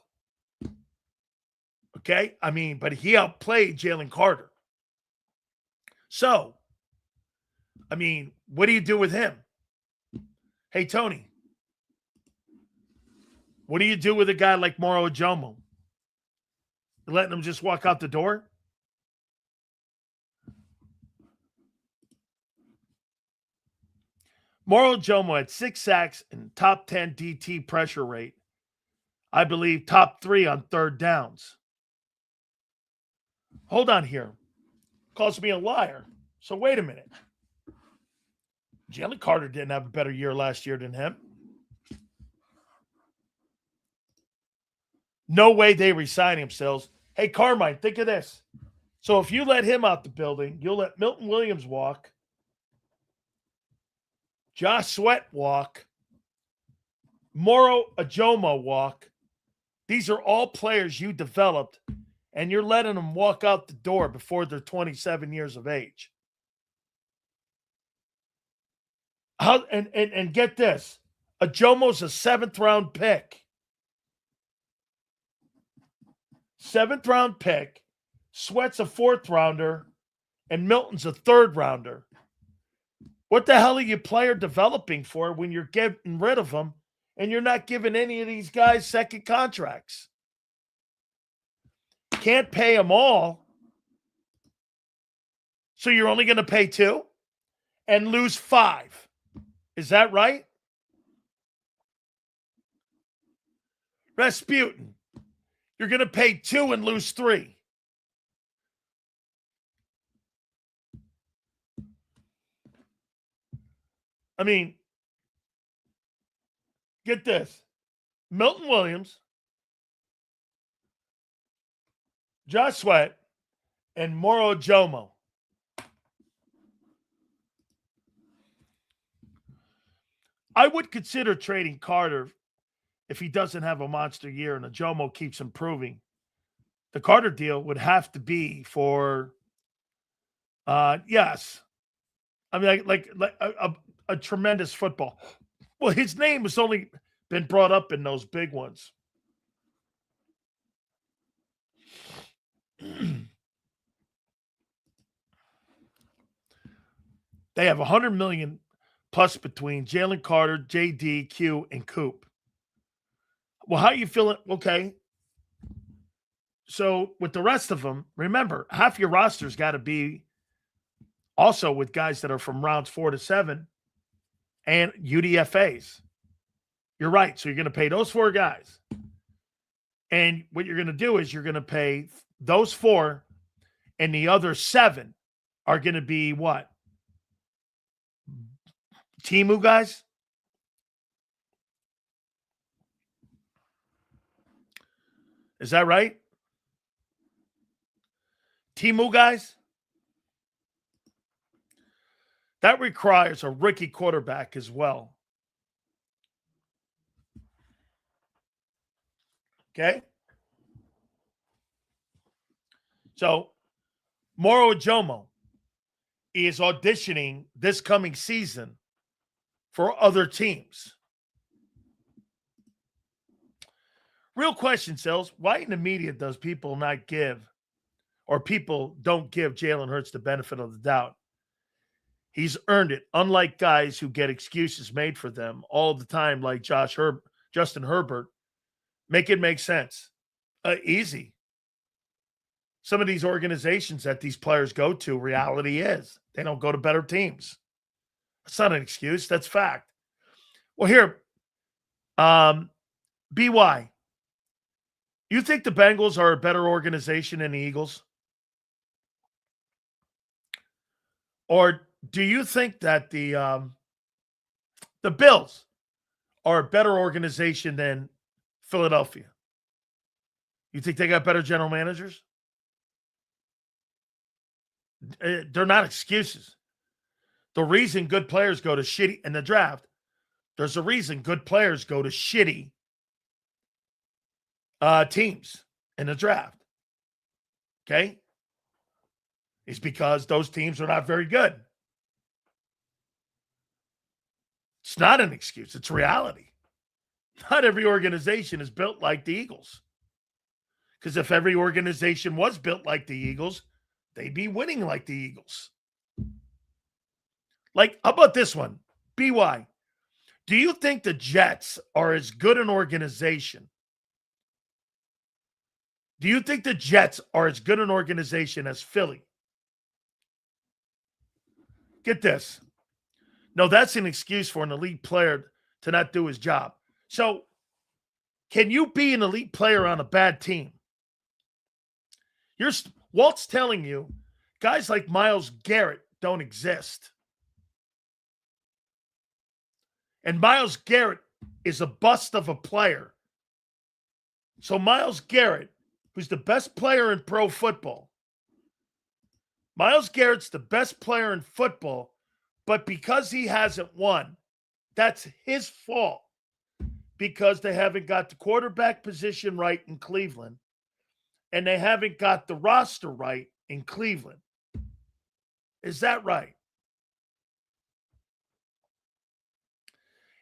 Okay? I mean, but he outplayed Jalen Carter. So, I mean, what do you do with him? Hey, Tony, what do you do with a guy like Moro Ojomo? You letting him just walk out the door? Moro Ojomo had 6 sacks and top 10 DT pressure rate. I believe top 3 on third downs. Hold on here. Calls me a liar. So wait a minute. Jalen Carter didn't have a better year last year than him. No way they resign themselves. Hey, Carmine, think of this. So if you let him out the building, you'll let Milton Williams walk. Josh Sweat walk, Moro Ajomo walk. These are all players you developed, and you're letting them walk out the door before they're 27 years of age. And get this, Ajomo's a 7th-round pick. 7th-round pick. Sweat's a 4th-rounder, and Milton's a 3rd-rounder. What the hell are you player developing for when you're getting rid of them and you're not giving any of these guys second contracts? Can't pay them all, so you're only going to pay 2 and lose 5. Is that right? Rasputin, you're going to pay 2 and lose 3. I mean, get this. Milton Williams, Josh Sweat, and Moro Jomo. I would consider trading Carter if he doesn't have a monster year and Ajomo keeps improving. The Carter deal would have to be for, yes. I mean, like a tremendous football. Well, his name has only been brought up in those big ones. They have $100 million plus between Jalen Carter, JD, Q, and Coop. Well, how are you feeling? Okay. So with the rest of them, remember, half your roster's got to be also with guys that are from rounds 4 to 7 and UDFAs. You're right. So you're going to pay those 4 guys. And what you're going to do is you're going to pay those 4, and the other 7 are going to be what? Timu guys? Is that right? Timu guys? That requires a rookie quarterback as well. Okay? So, Moro Ajomo is auditioning this coming season for other teams. Real question, Sills. Why in the media does people not give, or people don't give Jalen Hurts the benefit of the doubt? He's earned it, unlike guys who get excuses made for them all the time, like Justin Herbert. Make it make sense. Easy. Some of these organizations that these players go to, reality is they don't go to better teams. That's not an excuse. That's fact. Well, here, BY, you think the Bengals are a better organization than the Eagles? Or do you think that the Bills are a better organization than Philadelphia? You think they got better general managers? They're not excuses. The reason good players go to shitty in the draft, there's a reason good players go to shitty teams in the draft. Okay? It's because those teams are not very good. It's not an excuse. It's reality. Not every organization is built like the Eagles. Because if every organization was built like the Eagles, they'd be winning like the Eagles. Like, how about this one? BY, do you think the Jets are as good an organization? Do you think the Jets are as good an organization as Philly? Get this. No, that's an excuse for an elite player to not do his job. So, can you be an elite player on a bad team? Walt's telling you guys like Myles Garrett don't exist. And Myles Garrett is a bust of a player. So Myles Garrett, who's the best player in pro football, Myles Garrett's the best player in football, but because he hasn't won, That's his fault because they haven't got the quarterback position right in Cleveland and they haven't got the roster right in Cleveland. Is that right?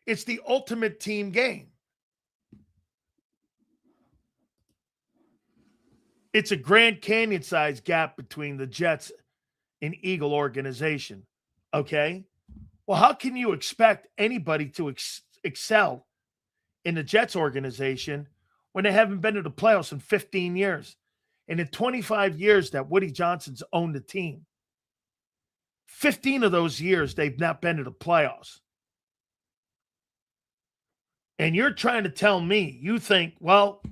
It's the ultimate team game. It's a Grand Canyon size gap between the Jets and Eagle organization. Okay. Well, how can you expect anybody to excel in the Jets organization when they haven't been to the playoffs in 15 years? And in 25 years that Woody Johnson's owned the team, 15 of those years they've not been to the playoffs. And you're trying to tell me you think, well,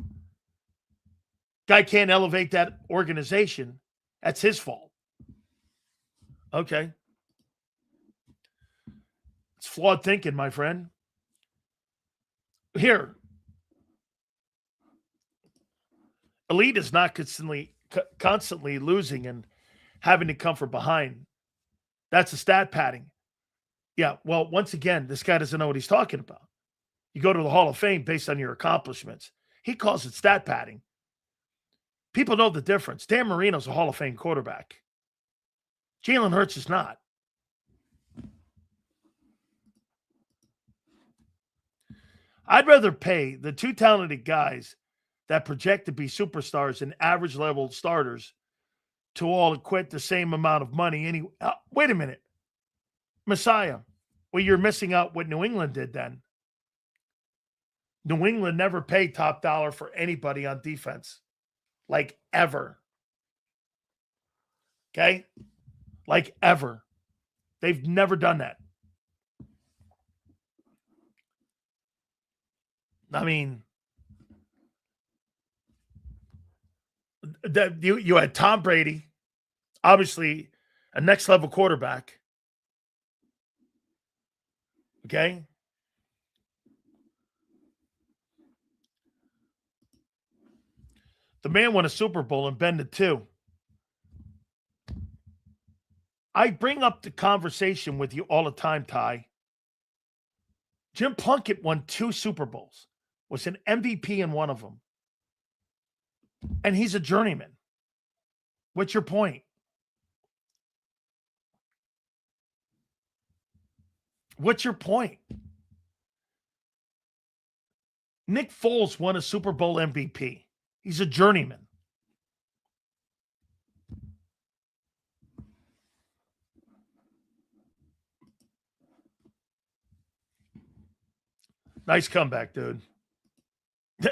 guy can't elevate that organization. That's his fault. Okay. It's flawed thinking, my friend. Here, Elite is not constantly losing and having to come from behind. That's a stat padding. Yeah, well, once again, this guy doesn't know what he's talking about. You go to the Hall of Fame based on your accomplishments. He calls it stat padding. People know the difference. Dan Marino's a Hall of Fame quarterback. Jalen Hurts is not. I'd rather pay the two talented guys that project to be superstars and average level starters to all quit the same amount of money. Wait a minute. Messiah. Well, you're missing out what New England did then. New England never paid top dollar for anybody on defense. Like ever. Okay? Like ever. They've never done that. I mean, you had Tom Brady, obviously a next level quarterback. Okay? The man won a Super Bowl and been to two. I bring up the conversation with you all the time, Ty. Jim Plunkett won 2 Super Bowls, was an MVP in one of them. And he's a journeyman. What's your point? What's your point? Nick Foles won a Super Bowl MVP. He's a journeyman. Nice comeback, dude.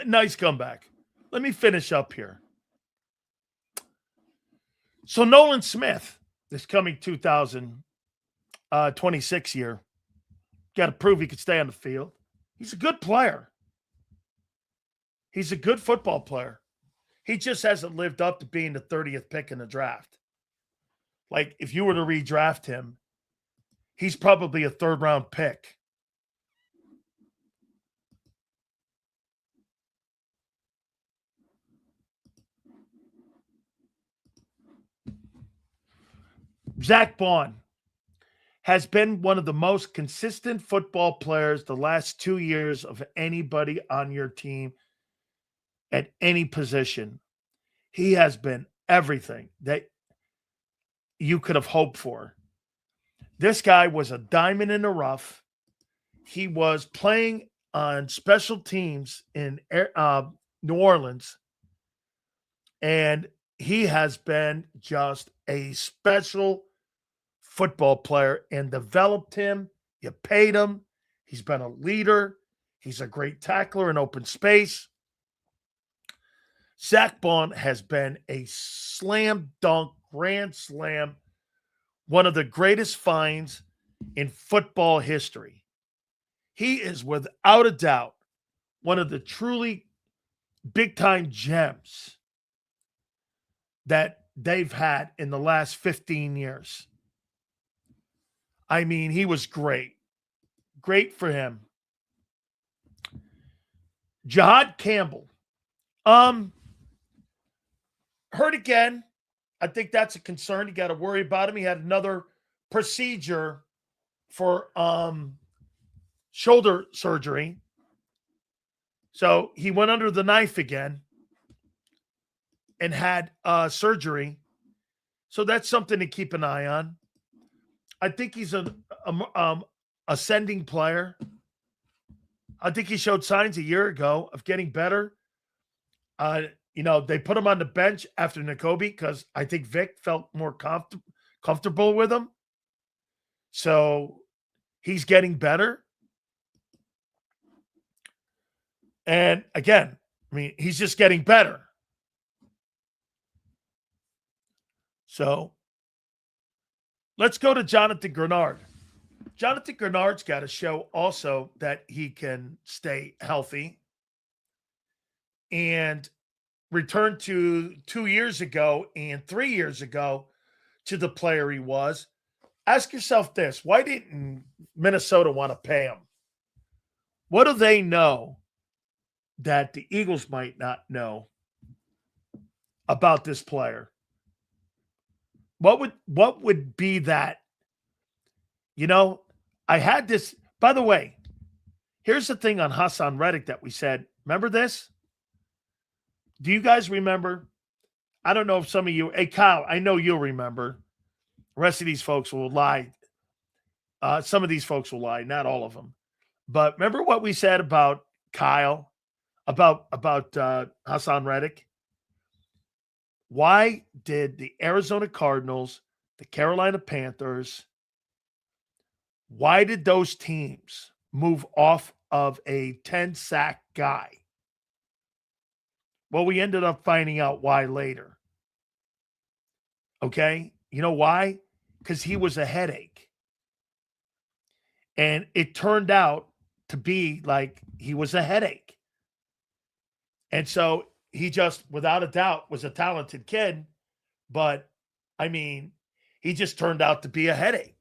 Nice comeback. Let me finish up here. So Nolan Smith, this coming 2026 year, got to prove he could stay on the field. He's a good player. He's a good football player. He just hasn't lived up to being the 30th pick in the draft. Like, if you were to redraft him, he's probably a 3rd-round pick. Zach Bond has been one of the most consistent football players the last 2 years of anybody on your team at any position. He has been everything that you could have hoped for. This guy was a diamond in the rough. He was playing on special teams in New Orleans, and he has been just a special football player and developed him. You paid him. He's been a leader. He's a great tackler in open space. Zach Bond has been a slam dunk, grand slam, one of the greatest finds in football history. He is without a doubt one of the truly big-time gems that they've had in the last 15 years. I mean, he was great. Great for him. Jahad Campbell. Hurt again. I think that's a concern. You got to worry about him. He had another procedure for shoulder surgery. So he went under the knife again and had surgery. So that's something to keep an eye on. I think he's an ascending player. I think he showed signs a year ago of getting better. They put him on the bench after Nakobe because I think Vic felt more comfortable with him. So he's getting better. And again, I mean, he's just getting better. So let's go to Jonathan Grenard. Jonathan Grenard's got to show also that he can stay healthy and return to 2 years ago and 3 years ago to the player he was. Ask yourself this: why didn't Minnesota want to pay him? What do they know that the Eagles might not know about this player? What would be that? I had this, by the way, here's the thing on Hassan Reddick that we said. Remember this? Do you guys remember? I don't know if some of you, hey, Kyle, I know you'll remember. The rest of these folks will lie. Some of these folks will lie, not all of them. But remember what we said about Kyle, about Hassan Reddick? Why did the Arizona Cardinals, the Carolina Panthers, why did those teams move off of a 10-sack guy? Well, we ended up finding out why later. Okay? You know why? Because he was a headache. And it turned out to be like he was a headache. And so he just, without a doubt, was a talented kid. But, I mean, he just turned out to be a headache.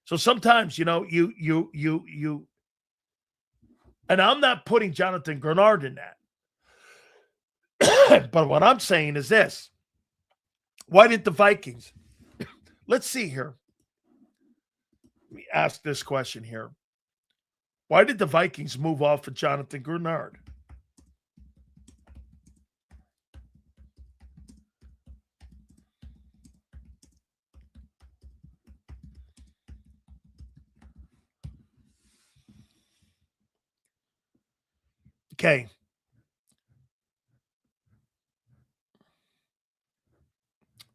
So sometimes, and I'm not putting Jonathan Grenard in that. But what I'm saying is this. Why didn't the Vikings? Let's see here. Let me ask this question here. Why did the Vikings move off of Jonathan Grenard? Okay.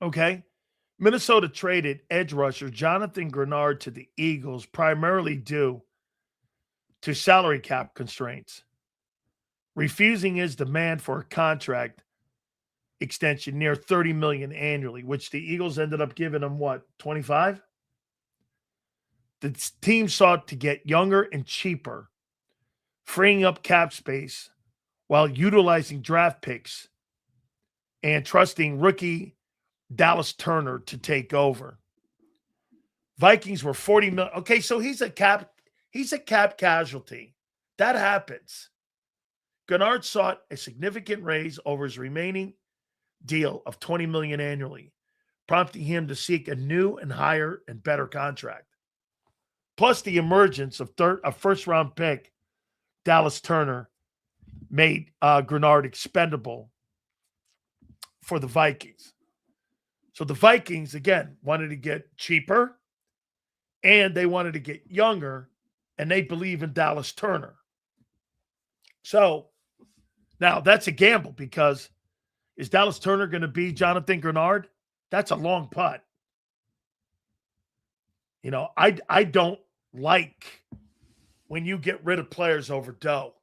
Okay. Minnesota traded edge rusher Jonathan Grenard to the Eagles primarily due to salary cap constraints, refusing his demand for a contract extension near $30 million annually, which the Eagles ended up giving him what, 25? The team sought to get younger and cheaper, freeing up cap space while utilizing draft picks and trusting rookie Dallas Turner to take over. Vikings were $40 million. Okay, so he's a cap casualty. That happens. Grenard sought a significant raise over his remaining deal of $20 million annually, prompting him to seek a new and higher and better contract. Plus, the emergence of a first-round pick, Dallas Turner, made Grenard expendable for the Vikings. So the Vikings, again, wanted to get cheaper, and they wanted to get younger, and they believe in Dallas Turner. So now that's a gamble because is Dallas Turner going to be Jonathan Grenard? That's a long putt. I don't like when you get rid of players over dough,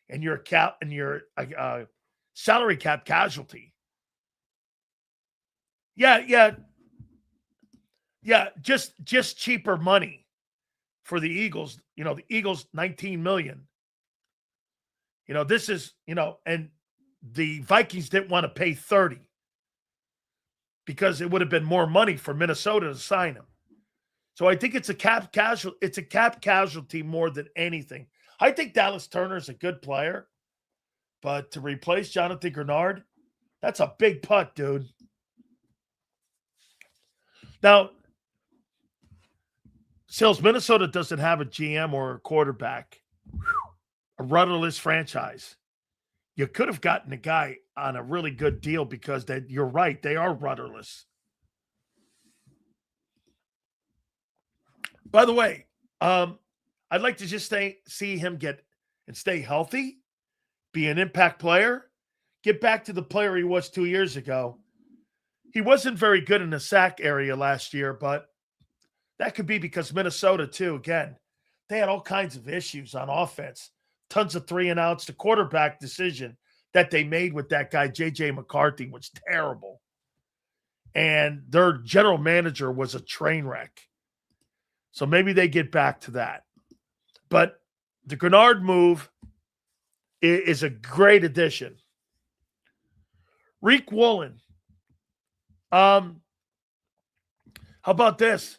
and you're a salary cap casualty. Yeah. Just cheaper money for the Eagles. The Eagles, $19 million. This is, and the Vikings didn't want to pay 30 because it would have been more money for Minnesota to sign him. So I think it's a cap casualty more than anything. I think Dallas Turner is a good player, but to replace Jonathan Grenard, that's a big putt, dude. Now, Sales, Minnesota doesn't have a GM or a quarterback, a rudderless franchise. You could have gotten a guy on a really good deal because you're right, they are rudderless. By the way, I'd like to just see him get and stay healthy, be an impact player, get back to the player he was 2 years ago. He wasn't very good in the sack area last year, but that could be because Minnesota, too, again, they had all kinds of issues on offense. Tons of 3-and-outs. The quarterback decision that they made with that guy, J.J. McCarthy, was terrible. And their general manager was a train wreck. So maybe they get back to that. But the Grenard move is a great addition. Reek Woolen. How about this?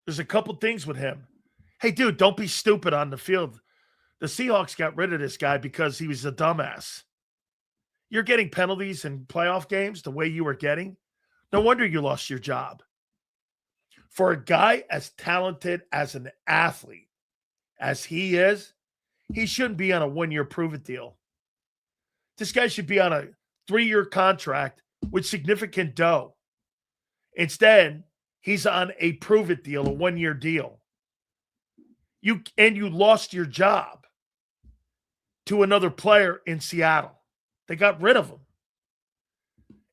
There's a couple things with him. Hey, dude, don't be stupid on the field. The Seahawks got rid of this guy because he was a dumbass. You're getting penalties in playoff games the way you were getting. No wonder you lost your job. For a guy as talented as an athlete as he is, he shouldn't be on a 1-year prove-it deal. This guy should be on a 3-year contract with significant dough. Instead, he's on a prove-it deal, a 1-year deal. You lost your job to another player in Seattle. They got rid of him.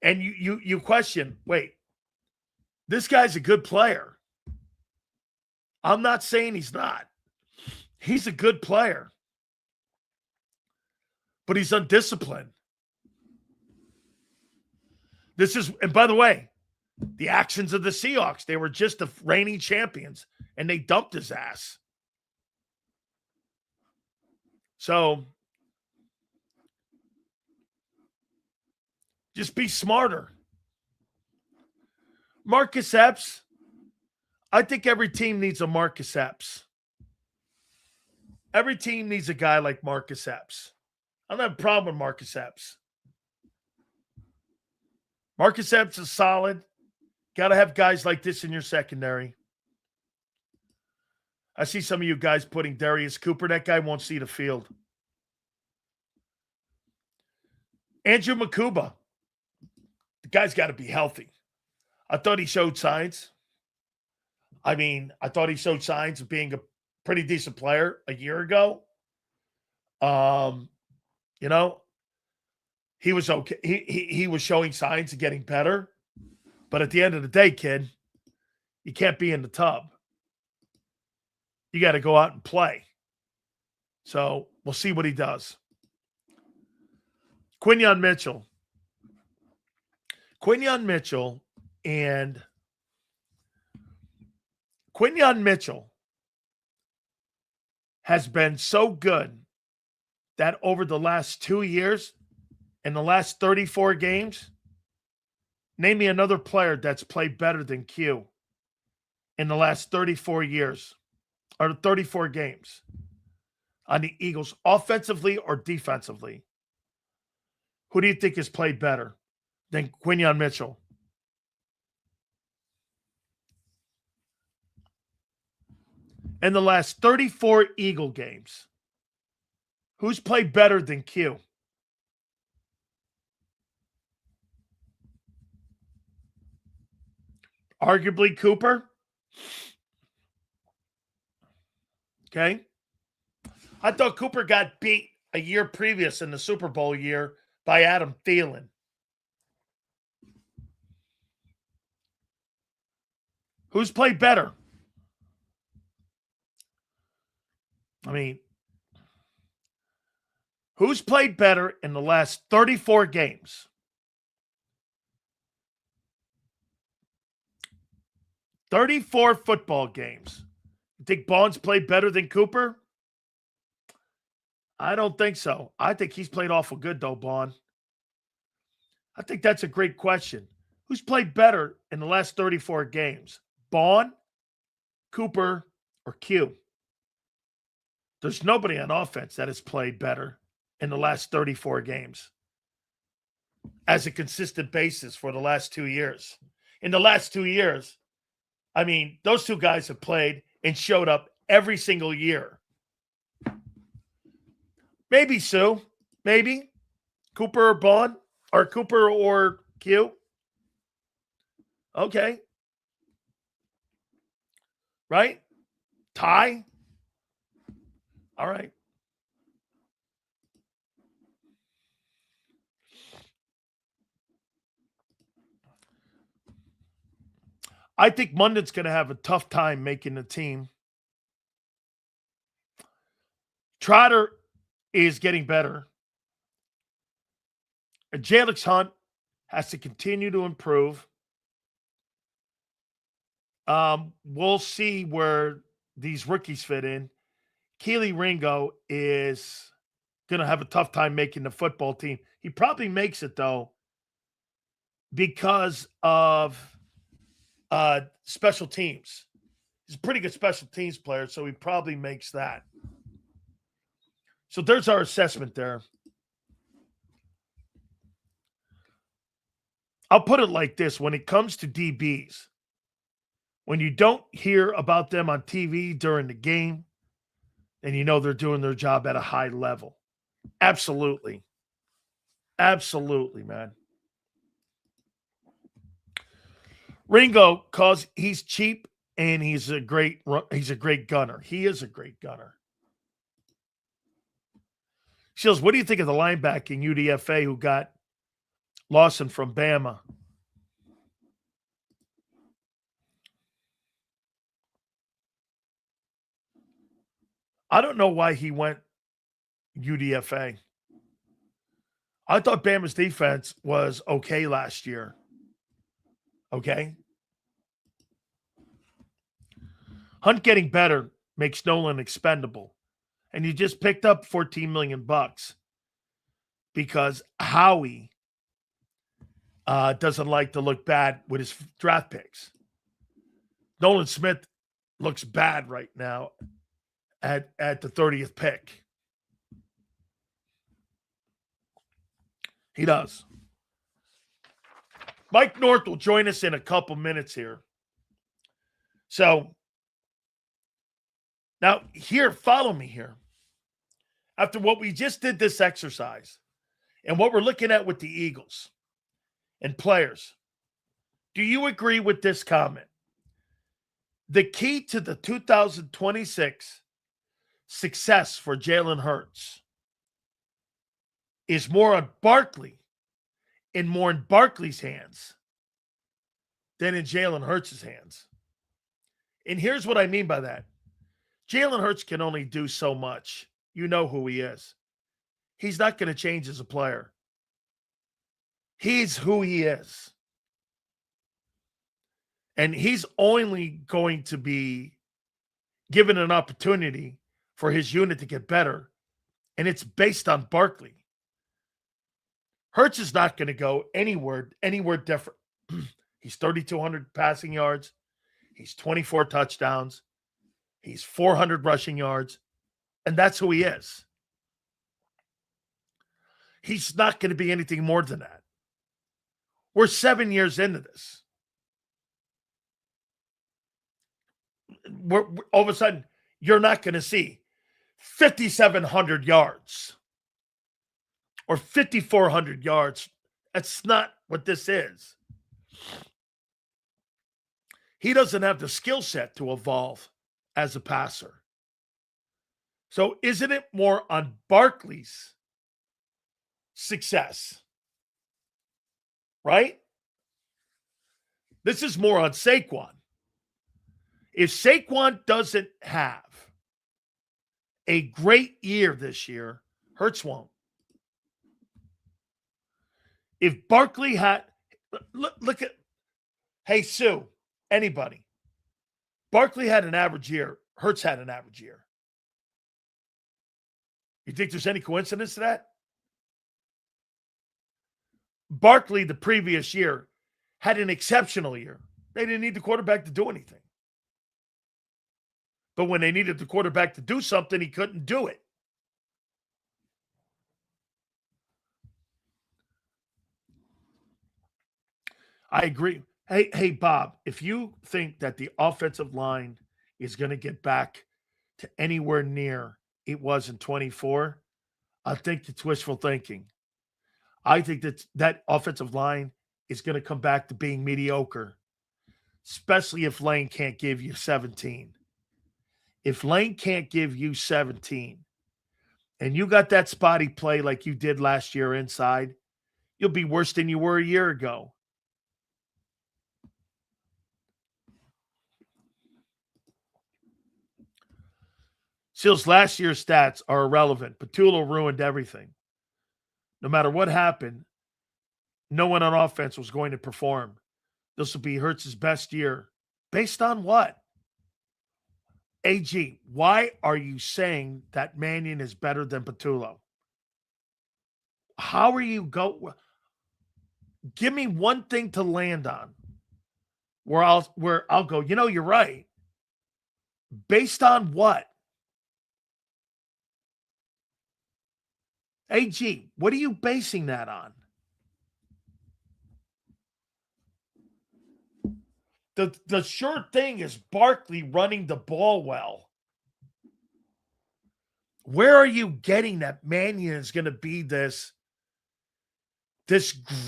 And you question, wait, this guy's a good player. I'm not saying he's not. He's a good player. But he's undisciplined. And by the way, the actions of the Seahawks, they were just the reigning champions, and they dumped his ass. So, just be smarter. Marcus Epps, I think every team needs a Marcus Epps. Every team needs a guy like Marcus Epps. I don't have a problem with Marcus Epps. Marcus Epps is solid. Got to have guys like this in your secondary. I see some of you guys putting Darius Cooper. That guy won't see the field. Andrew Makuba. The guy's got to be healthy. I thought he showed signs. I thought he showed signs of being a pretty decent player a year ago. He was okay. He was showing signs of getting better. But at the end of the day, kid, you can't be in the tub. You got to go out and play. So we'll see what he does. Quinyon Mitchell. Quinyon Mitchell has been so good that over the last 2 years, in the last 34 games, name me another player that's played better than Q in the last 34 years or 34 games on the Eagles, offensively or defensively. Who do you think has played better than Quinyon Mitchell? In the last 34 Eagle games, who's played better than Q? Arguably Cooper. Okay. I thought Cooper got beat a year previous in the Super Bowl year by Adam Thielen. Who's played better? Who's played better in the last 34 games? $34 football games. You think Bond's played better than Cooper? I don't think so. I think he's played awful good, though, Bond. I think that's a great question. Who's played better in the last 34 games? Bond, Cooper, or Q? There's nobody on offense that has played better in the last 34 games as a consistent basis for the last 2 years. In the last 2 years, those two guys have played and showed up every single year. Maybe Sue. Maybe. Cooper or Bond. Or Cooper or Q. Okay. Right? Ty. All right. I think Munden's going to have a tough time making the team. Trotter is getting better. And Jalix Hunt has to continue to improve. We'll see where these rookies fit in. Keely Ringo is going to have a tough time making the football team. He probably makes it, though, because of special teams. He's a pretty good special teams player, so he probably makes that. So there's our assessment there. I'll put it like this. When it comes to DBs, when you don't hear about them on TV during the game, then you know they're doing their job at a high level. Absolutely. Absolutely, man. Ringo, cause he's cheap and he's a great gunner. He is a great gunner. Shields, what do you think of the linebacker in UDFA who got Lawson from Bama? I don't know why he went UDFA. I thought Bama's defense was okay last year. Okay. Hunt getting better makes Nolan expendable. And you just picked up $14 million because Howie doesn't like to look bad with his draft picks. Nolan Smith looks bad right now at the 30th pick. He does. Mike North will join us in a couple minutes here. So now here, follow me here. After what we just did this exercise and what we're looking at with the Eagles and players, do you agree with this comment? The key to the 2026 success for Jalen Hurts is more on Barkley and more in Barkley's hands than in Jalen Hurts' hands. And here's what I mean by that. Jalen Hurts can only do so much. You know who he is. He's not going to change as a player. He's who he is. And he's only going to be given an opportunity for his unit to get better. And it's based on Barkley. Hurts is not going to go anywhere different. He's 3,200 passing yards. He's 24 touchdowns. He's 400 rushing yards. And that's who he is. He's not going to be anything more than that. We're 7 years into this. We're all of a sudden, you're not going to see 5,700 yards or 5,400 yards. That's not what this is. He doesn't have the skill set to evolve as a passer. So isn't it more on Barkley's success? Right? This is more on Saquon. If Saquon doesn't have a great year this year, Hurts won't. If Barkley had, look at, hey, Sue, anybody. Barkley had an average year. Hurts had an average year. You think there's any coincidence to that? Barkley, the previous year, had an exceptional year. They didn't need the quarterback to do anything. But when they needed the quarterback to do something, he couldn't do it. I agree. Hey, Bob, if you think that the offensive line is going to get back to anywhere near it was in 24, I think it's wishful thinking. I think that offensive line is going to come back to being mediocre, especially if Lane can't give you 17. If Lane can't give you 17 and you got that spotty play like you did last year inside, you'll be worse than you were a year ago. Seals, last year's stats are irrelevant. Petula ruined everything. No matter what happened, no one on offense was going to perform. This will be Hurts' best year. Based on what? AG, why are you saying that Mannion is better than Petula? How are you give me one thing to land on where I'll go, you're right. Based on what? AG, what are you basing that on? The sure thing is Barkley running the ball well. Where are you getting that Mannion is going to be this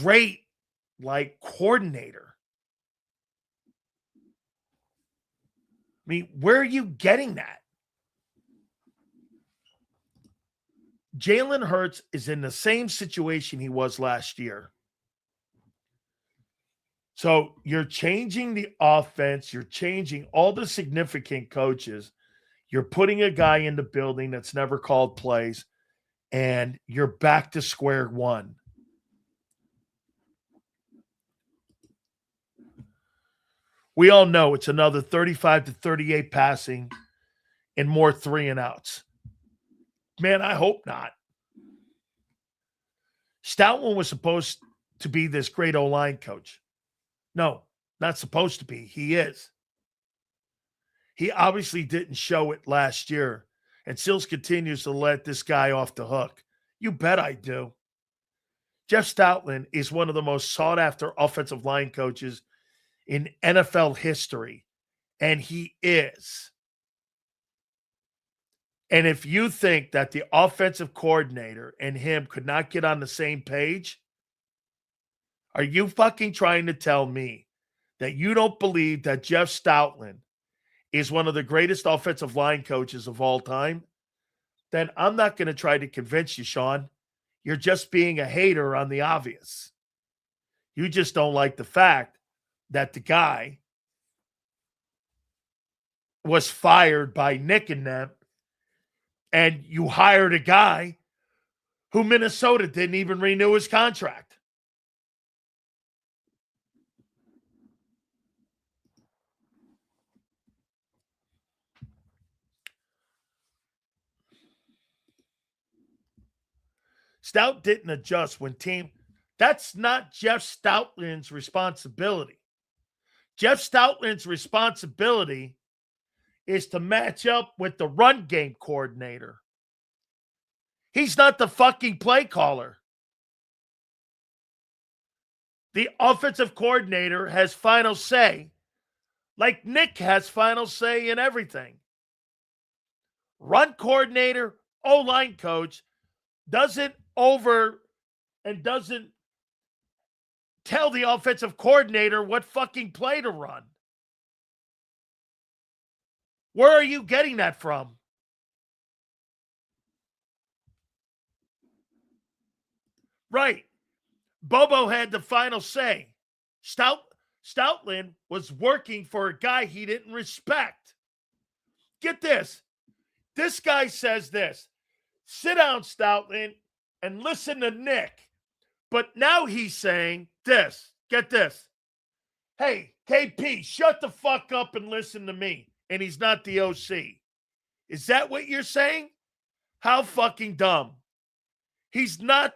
great coordinator? I mean, where are you getting that? Jalen Hurts is in the same situation he was last year. So you're changing the offense. You're changing all the significant coaches. You're putting a guy in the building that's never called plays, and you're back to square one. We all know it's another 35 to 38 passing and more 3-and-outs. Man, I hope not. Stoutland was supposed to be this great O-line coach. No, not supposed to be. He is. He obviously didn't show it last year, and Sills continues to let this guy off the hook. You bet I do. Jeff Stoutland is one of the most sought-after offensive line coaches in NFL history, and he is. And if you think that the offensive coordinator and him could not get on the same page, are you fucking trying to tell me that you don't believe that Jeff Stoutland is one of the greatest offensive line coaches of all time? Then I'm not going to try to convince you, Sean. You're just being a hater on the obvious. You just don't like the fact that the guy was fired by Nick and them, and you hired a guy who Minnesota didn't even renew his contract. Stout didn't adjust when that's not Jeff Stoutland's responsibility. Jeff Stoutland's responsibility is to match up with the run game coordinator. He's not the fucking play caller. The offensive coordinator has final say, like Nick has final say in everything. Run coordinator, O-line coach doesn't tell the offensive coordinator what fucking play to run. Where are you getting that from? Right. Bobo had the final say. Stoutland was working for a guy he didn't respect. Get this. This guy says this. Sit down, Stoutland, and listen to Nick. But now he's saying this. Get this. Hey, KP, shut the fuck up and listen to me. And he's not the OC. Is that what you're saying? How fucking dumb. He's not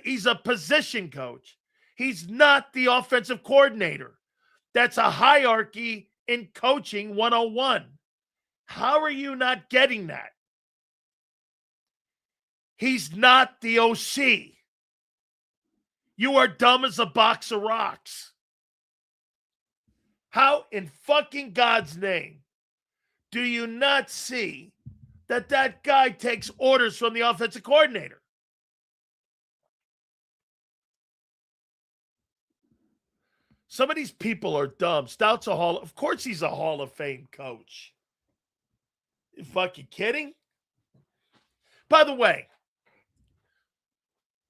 he's a position coach. He's not the offensive coordinator. That's a hierarchy in coaching 101. How are you not getting that? He's not the OC. You are dumb as a box of rocks. How in fucking God's name Do you not see that that guy takes orders from the offensive coordinator? Some of these people are dumb. Stout's of course he's a Hall of Fame coach. You fucking kidding? By the way,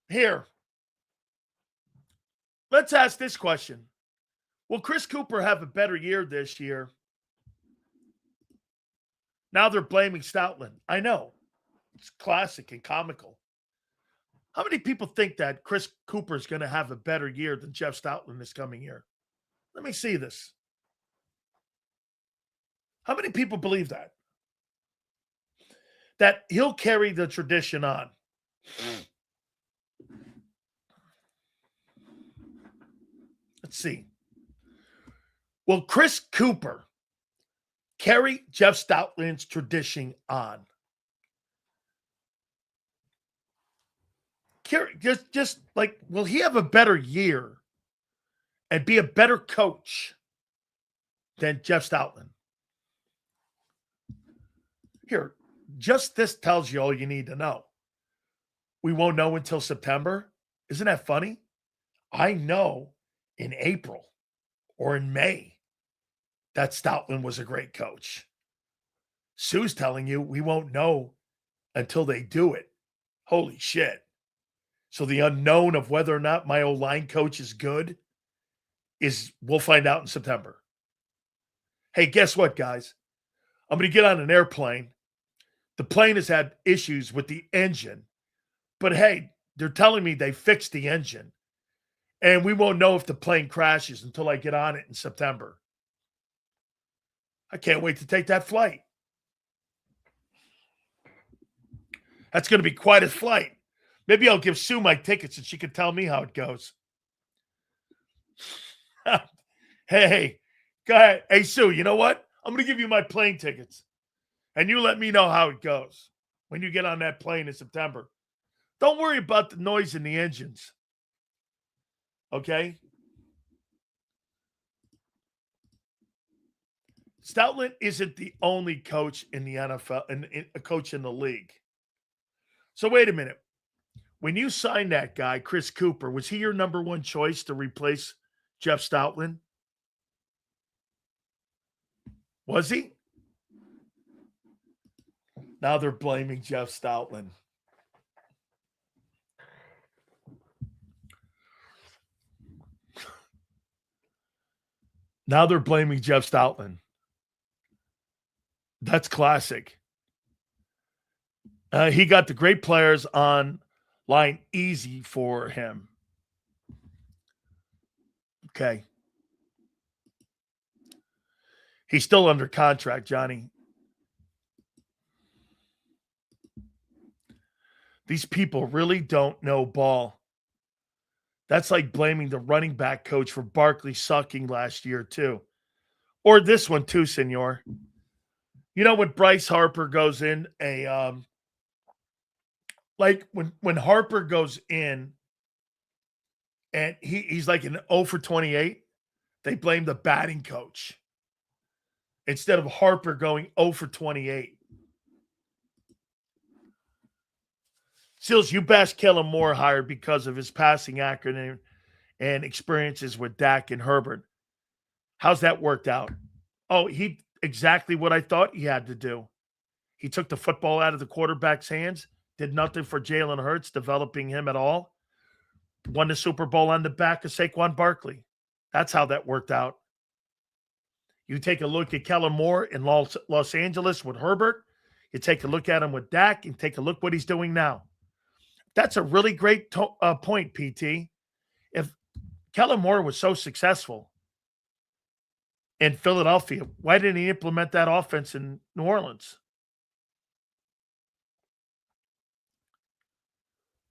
here, let's ask this question. Will Chris Cooper have a better year this year? Now they're blaming Stoutland. I know. It's classic and comical. How many people think that Chris Cooper is going to have a better year than Jeff Stoutland this coming year? Let me see this. How many people believe that? That he'll carry the tradition on. Let's see. Will Chris Cooper carry Jeff Stoutland's tradition on? Just like, will he have a better year and be a better coach than Jeff Stoutland? Here, just this tells you all you need to know. We won't know until September. Isn't that funny? I know in April or in May that Stoutland was a great coach. Sue's telling you we won't know until they do it. Holy shit. So the unknown of whether or not my old line coach is good we'll find out in September. Hey, guess what, guys? I'm going to get on an airplane. The plane has had issues with the engine. But hey, they're telling me they fixed the engine. And we won't know if the plane crashes until I get on it in September. I can't wait to take that flight. That's going to be quite a flight. Maybe I'll give Sue my tickets and she can tell me how it goes. Hey, go ahead. Hey, Sue, you know what? I'm going to give you my plane tickets. And you let me know how it goes when you get on that plane in September. Don't worry about the noise in the engines. Okay? Stoutland isn't the only coach in the NFL and a coach in the league. So wait a minute. When you signed that guy, Chris Cooper, was he your number one choice to replace Jeff Stoutland? Was he? Now they're blaming Jeff Stoutland. Now they're blaming Jeff Stoutland. That's classic. He got the great players on line easy for him. Okay. He's still under contract, Johnny. These people really don't know ball. That's like blaming the running back coach for Barkley sucking last year, too. Or this one, too, senor. You know, when Bryce Harper goes in like when Harper goes in and he's like an 0 for 28, they blame the batting coach instead of Harper going 0 for 28. Seals, you best Kellen Moore hired because of his passing acronym and experiences with Dak and Herbert. How's that worked out? Oh, he exactly what I thought he had to do. He took the football out of the quarterback's hands, did nothing for Jalen Hurts, developing him at all. Won the Super Bowl on the back of Saquon Barkley. That's how that worked out. You take a look at Kellen Moore in Los Angeles with Herbert. You take a look at him with Dak and take a look what he's doing now. That's a really great point, PT. If Kellen Moore was so successful in Philadelphia, why didn't he implement that offense in New Orleans?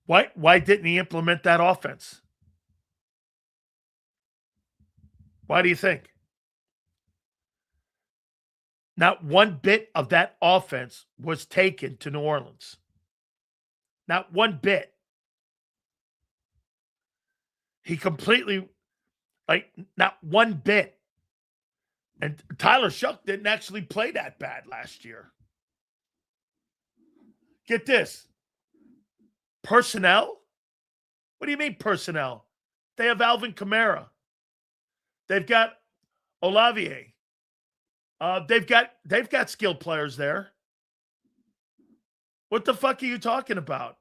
Why didn't he implement that offense? Why do you think? Not one bit of that offense was taken to New Orleans. Not one bit. He completely, not one bit. And Tyler Shuck didn't actually play that bad last year. Get this. Personnel? What do you mean personnel? They have Alvin Kamara. They've got Olavier. They've got skilled players there. What the fuck are you talking about?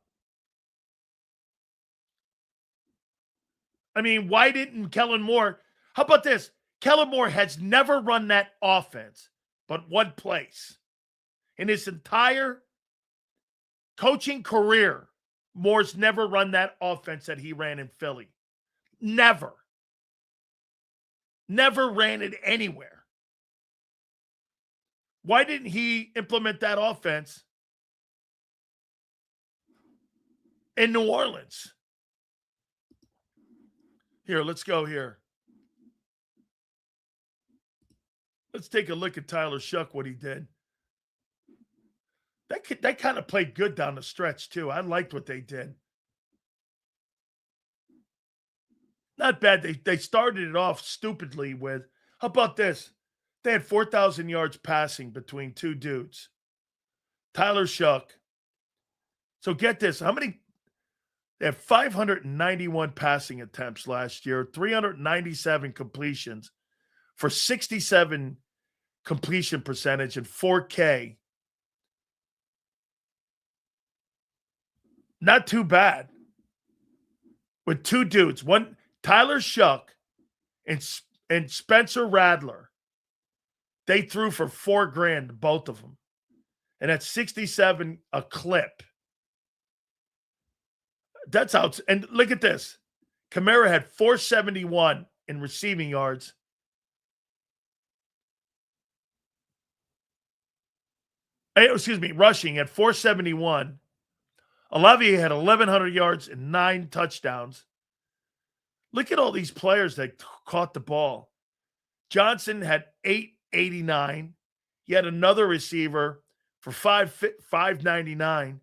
I mean, why didn't Kellen Moore? How about this? Kellen Moore has never run that offense but one place. In his entire coaching career, Moore's never run that offense that he ran in Philly. Never. Never ran it anywhere. Why didn't he implement that offense in New Orleans? Here, let's go here. Let's take a look at Tyler Shuck, what he did. That kind of played good down the stretch, too. I liked what they did. Not bad. They started it off stupidly with, how about this? They had 4,000 yards passing between two dudes. Tyler Shuck. So get this. They had 591 passing attempts last year, 397 completions for 67 completion percentage and 4K. Not too bad. With two dudes, one Tyler Shuck and Spencer Radler. They threw for $4,000, both of them. And that's 67 a clip. That's out. And look at this. Kamara had 471 in receiving yards. Rushing at 471. Olavier had 1,100 yards and 9 touchdowns. Look at all these players that caught the ball. Johnson had 889. You had another receiver for 599.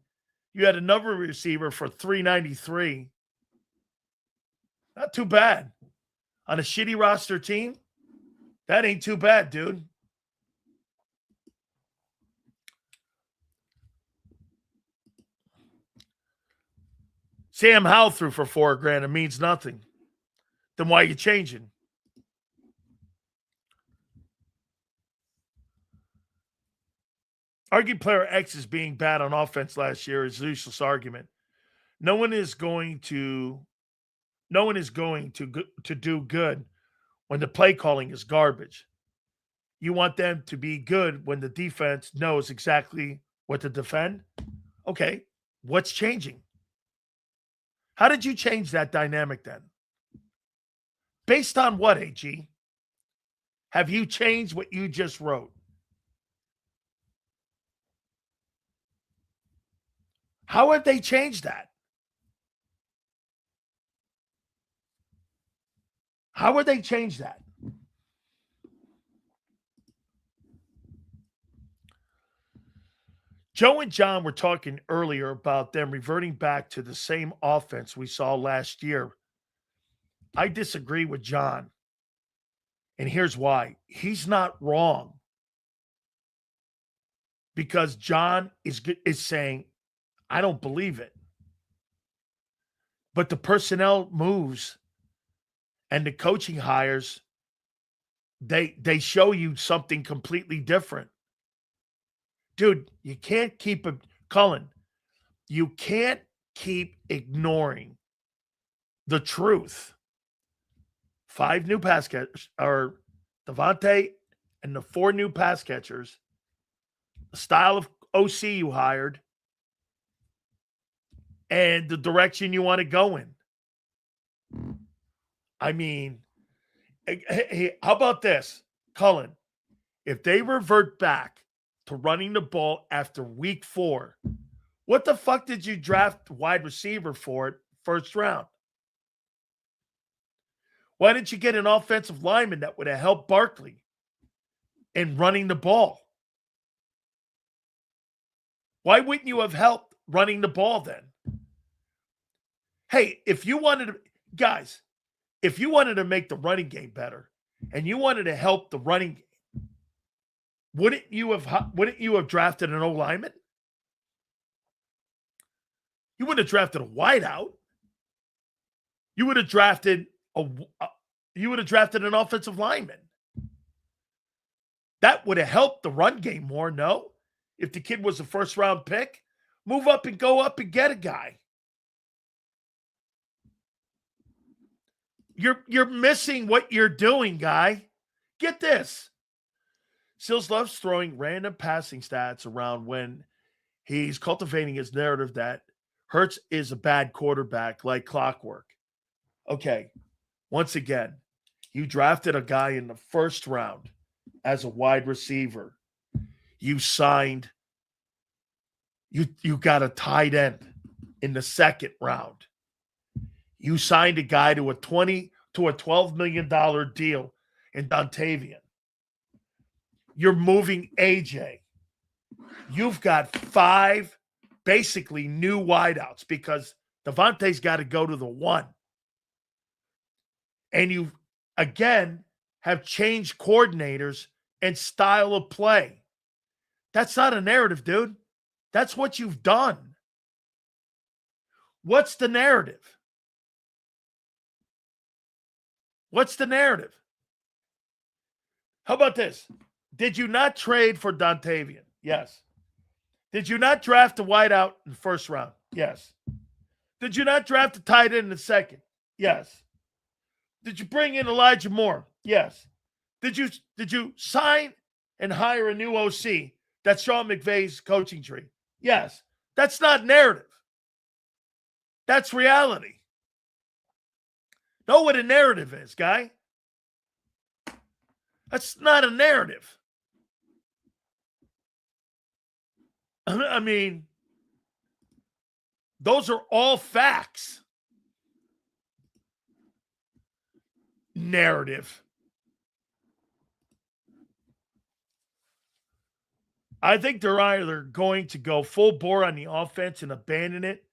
You had another receiver for 393. Not too bad. On a shitty roster team, that ain't too bad, dude. Sam Howell threw for $4,000. It means nothing. Then why are you changing? Arguing player X is being bad on offense last year is a useless argument. No one is going to do good when the play calling is garbage. You want them to be good when the defense knows exactly what to defend? Okay, what's changing? How did you change that dynamic then? Based on what, AG? Have you changed what you just wrote? How have they changed that? How would they change that? Joe and John were talking earlier about them reverting back to the same offense we saw last year. I disagree with John. And here's why. He's not wrong. Because John is saying, I don't believe it. But the personnel moves and the coaching hires, they show you something completely different. Dude, you can't keep Cullen, you can't keep ignoring the truth. 5 new pass catchers, or Devontae and the 4 new pass catchers, the style of OC you hired, and the direction you want to go in. I mean, hey, how about this, Cullen? If they revert back to running the ball after week 4, what the fuck did you draft wide receiver for it first round? Why didn't you get an offensive lineman that would have helped Barkley in running the ball? Why wouldn't you have helped running the ball then? Hey, if you wanted to make the running game better and you wanted to help the running game, Wouldn't you have drafted an O lineman? You wouldn't have drafted a wideout. You would have drafted an offensive lineman. That would have helped the run game more, no? If the kid was a first-round pick, move up and go up and get a guy. You're missing what you're doing, guy. Get this. Sills loves throwing random passing stats around when he's cultivating his narrative that Hurts is a bad quarterback like clockwork. Okay, once again, you drafted a guy in the first round as a wide receiver. You signed, you got a tight end in the second round. You signed a guy to a $12 million deal in Dontavian. You're moving AJ. You've got 5 basically new wideouts because Devontae's got to go to the 1. And you, again, have changed coordinators and style of play. That's not a narrative, dude. That's what you've done. What's the narrative? What's the narrative? How about this? Did you not trade for Dontavian? Yes. Did you not draft a wideout in the first round? Yes. Did you not draft a tight end in the second? Yes. Did you bring in Elijah Moore? Yes. Did you sign and hire a new OC? That's Sean McVay's coaching tree. Yes. That's not narrative. That's reality. Know what a narrative is, guy. That's not a narrative. I mean, those are all facts. Narrative. I think they're either going to go full bore on the offense and abandon it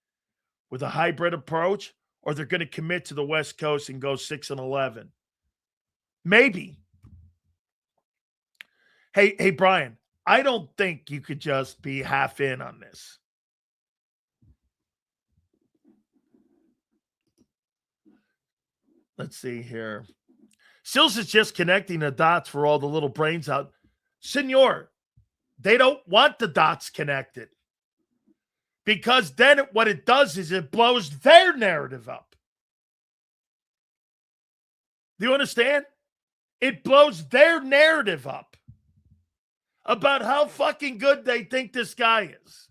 with a hybrid approach, or they're going to commit to the West Coast and go 6-11. Maybe. Hey, Brian, I don't think you could just be half in on this. Let's see here. Sills is just connecting the dots for all the little brains out. Senor, they don't want the dots connected. Because then what it does is it blows their narrative up. Do you understand? It blows their narrative up about how fucking good they think this guy is.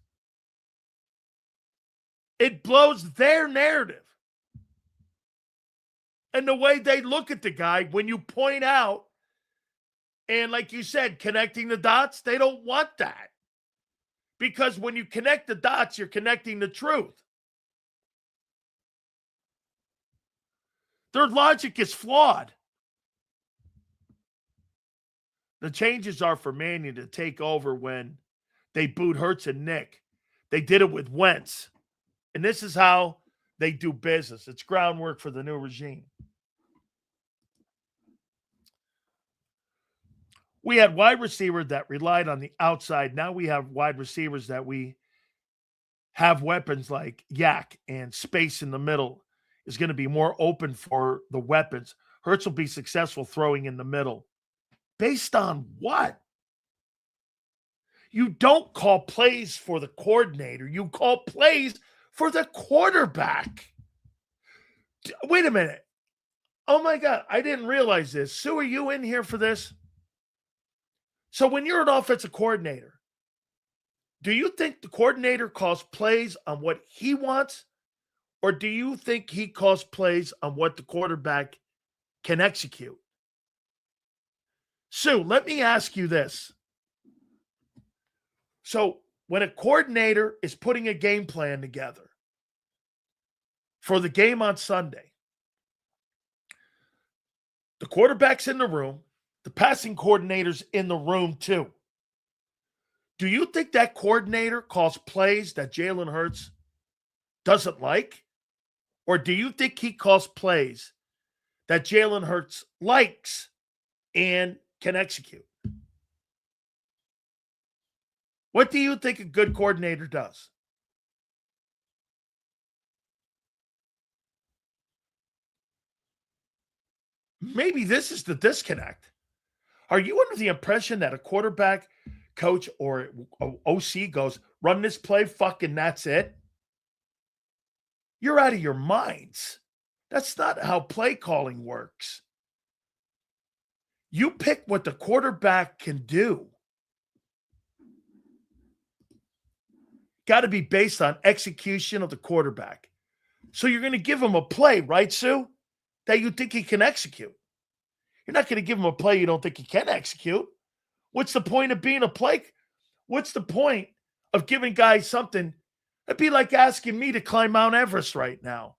It blows their narrative. And the way they look at the guy when you point out, and like you said, connecting the dots, they don't want that. Because when you connect the dots, you're connecting the truth. Their logic is flawed. The changes are for Mannion to take over when they booed Hurts and Nick. They did it with Wentz. And this is how they do business. It's groundwork for the new regime. We had wide receivers that relied on the outside. Now we have wide receivers that we have weapons like Yak, and space in the middle is going to be more open for the weapons. Hurts will be successful throwing in the middle. Based on what? You don't call plays for the coordinator. You call plays for the quarterback. Wait a minute. Oh, my God. I didn't realize this. Sue, are you in here for this? So when you're an offensive coordinator, do you think the coordinator calls plays on what he wants, or do you think he calls plays on what the quarterback can execute? Sue, let me ask you this. So when a coordinator is putting a game plan together for the game on Sunday, the quarterback's in the room, the passing coordinator's in the room too. Do you think that coordinator calls plays that Jalen Hurts doesn't like? Or do you think he calls plays that Jalen Hurts likes and can execute? What do you think a good coordinator does? Maybe this is the disconnect. Are you under the impression that a quarterback coach or OC goes, run this play, fucking that's it? You're out of your minds. That's not how play calling works. You pick what the quarterback can do. Got to be based on execution of the quarterback. So you're going to give him a play, right, Sue, that you think he can execute. You're not going to give him a play you don't think he can execute. What's the point of being a play? What's the point of giving guys something? It'd be like asking me to climb Mount Everest right now.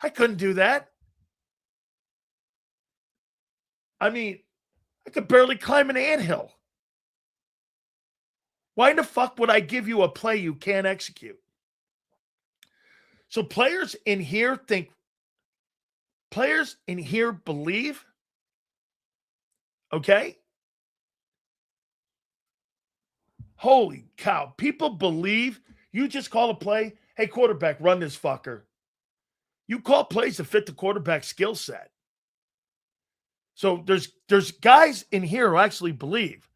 I couldn't do that. I mean, I could barely climb an anthill. Why in the fuck would I give you a play you can't execute? So players in here believe, okay? Holy cow. People believe you just call a play, hey, quarterback, run this fucker. You call plays that fit the quarterback skill set. So there's guys in here who actually believe,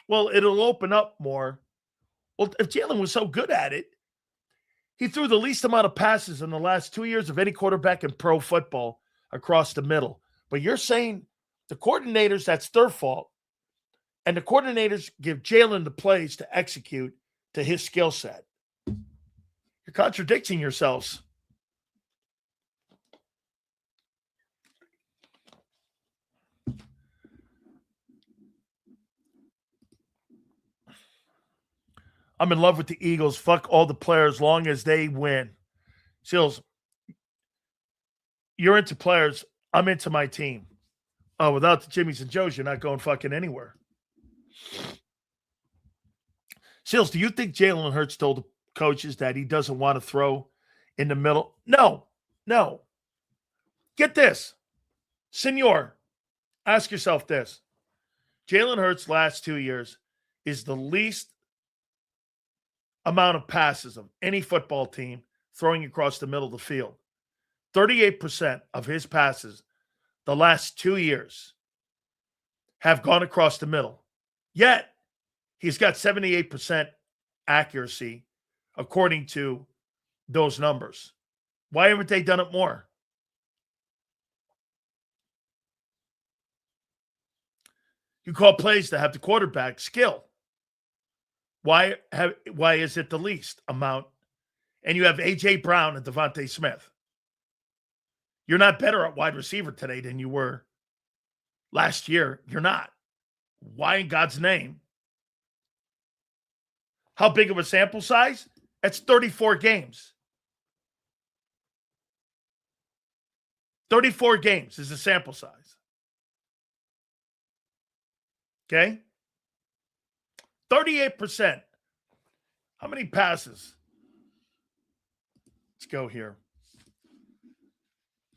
well, it'll open up more. Well, if Jalen was so good at it, he threw the least amount of passes in the last 2 years of any quarterback in pro football across the middle. But you're saying the coordinators, that's their fault. And the coordinators give Jalen the plays to execute to his skill set. You're contradicting yourselves. I'm in love with the Eagles. Fuck all the players long as they win. Seals, you're into players. I'm into my team. Oh, without the Jimmies and Joes, you're not going fucking anywhere. Seals, do you think Jalen Hurts told the coaches that he doesn't want to throw in the middle? No. Get this. Senor, ask yourself this. Jalen Hurts' last 2 years is the least amount of passes of any football team throwing across the middle of the field. 38% of his passes the last 2 years have gone across the middle. Yet, he's got 78% accuracy according to those numbers. Why haven't they done it more? You call plays that have the quarterback skill. Why is it the least amount? And you have A.J. Brown and Devontae Smith. You're not better at wide receiver today than you were last year. You're not. Why in God's name? How big of a sample size? That's 34 games. 34 games is the sample size. Okay? 38%. How many passes? Let's go here.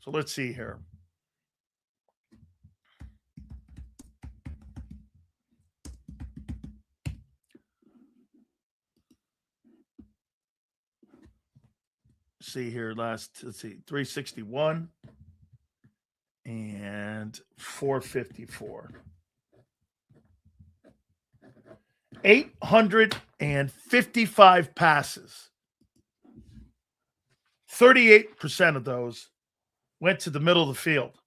So let's see here. See here, let's see, 361 and 454. 855 passes. 38% of those went to the middle of the field.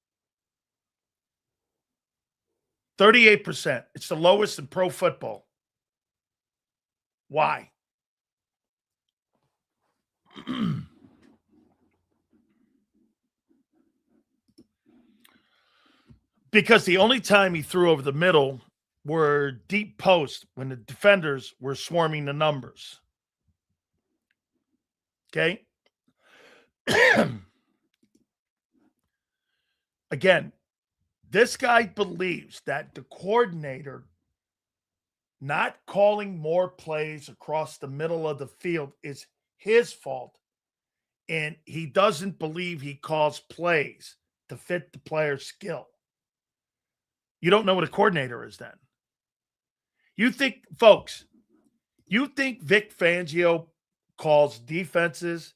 38%. It's the lowest in pro football. Why? Because the only time he threw over the middle were deep posts when the defenders were swarming the numbers. Okay? Again, this guy believes that the coordinator not calling more plays across the middle of the field is his fault. And he doesn't believe he calls plays to fit the player's skill. You don't know what a coordinator is then. You think, folks, You think Vic Fangio calls defenses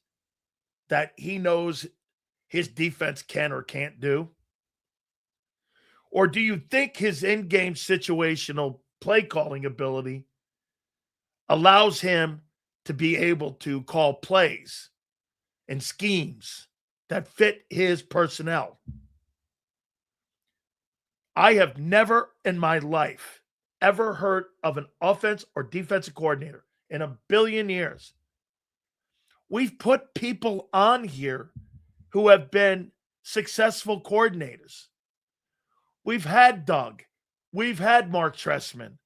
that he knows his defense can or can't do? Or do you think his in-game situational play calling ability allows him to be able to call plays and schemes that fit his personnel? I have never in my life ever heard of an offense or defensive coordinator in a billion years. We've put people on here who have been successful coordinators. We've had Doug. We've had Mark Trestman.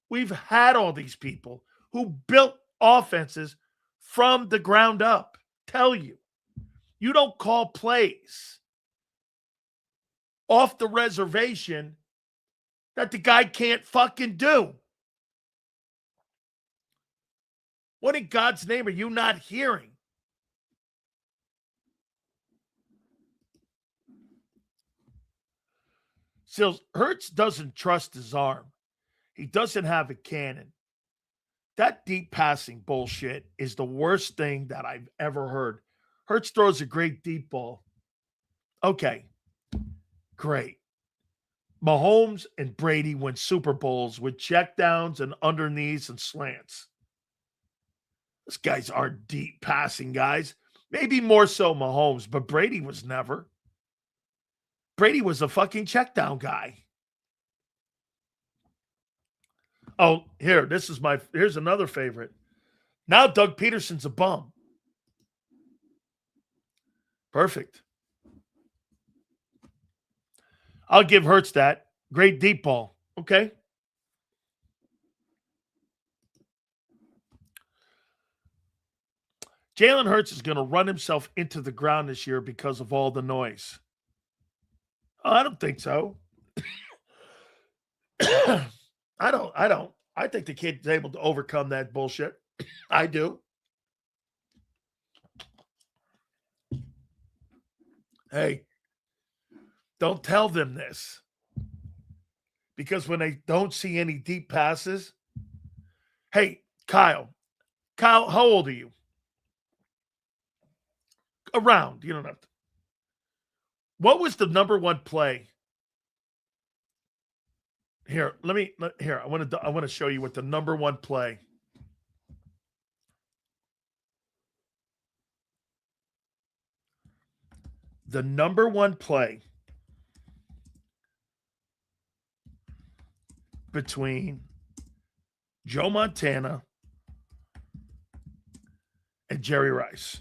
We've had all these people who built offenses from the ground up. Tell you, you don't call plays off the reservation that the guy can't fucking do. What in God's name are you not hearing? Sills, Hurts doesn't trust his arm. He doesn't have a cannon. That deep passing bullshit is the worst thing that I've ever heard. Hurts throws a great deep ball. Okay, great. Mahomes and Brady win Super Bowls with checkdowns and underneaths and slants. These guys aren't deep passing guys. Maybe more so Mahomes, but Brady was never. Brady was a fucking checkdown guy. Oh, here's another favorite. Now Doug Peterson's a bum. Perfect. I'll give Hurts that. Great deep ball. Okay. Jalen Hurts is going to run himself into the ground this year because of all the noise. Oh, I don't think so. I don't. I think the kid's able to overcome that bullshit. I do. Hey, don't tell them this. Because when they don't see any deep passes, hey, Kyle, how old are you? Around. You don't have to. What was the number one play? Here, I want to show you what the number one play. The number one play between Joe Montana and Jerry Rice.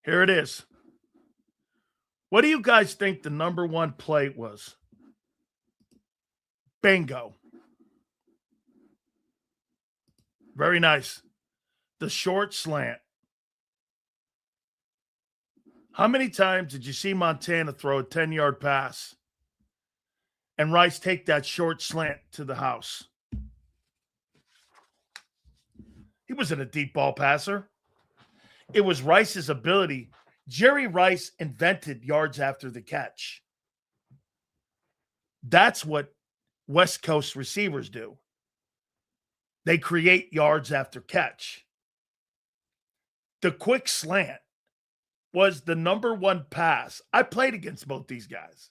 Here it is. What do you guys think the number one play was? Bingo. Very nice. The short slant. How many times did you see Montana throw a 10-yard pass and Rice take that short slant to the house? He wasn't a deep ball passer. It was Rice's ability. Jerry Rice invented yards after the catch. That's what West Coast receivers do. They create yards after catch. The quick slant was the number one pass. I played against both these guys.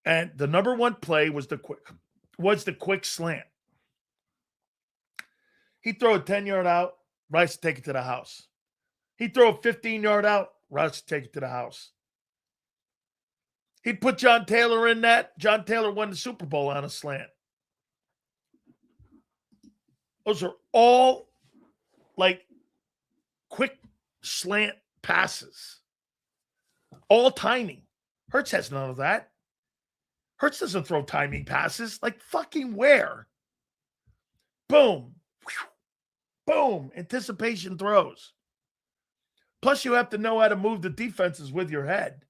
And the number one play was the quick slant. He'd throw a 10-yard out, Rice would take it to the house. He'd throw a 15-yard out, Rice would take it to the house. He'd put John Taylor in that. John Taylor won the Super Bowl on a slant. Those are all like quick slant passes. All timing. Hurts has none of that. Hurts doesn't throw timing passes. Like fucking where? Boom. Boom. Anticipation throws. Plus, you have to know how to move the defenses with your head.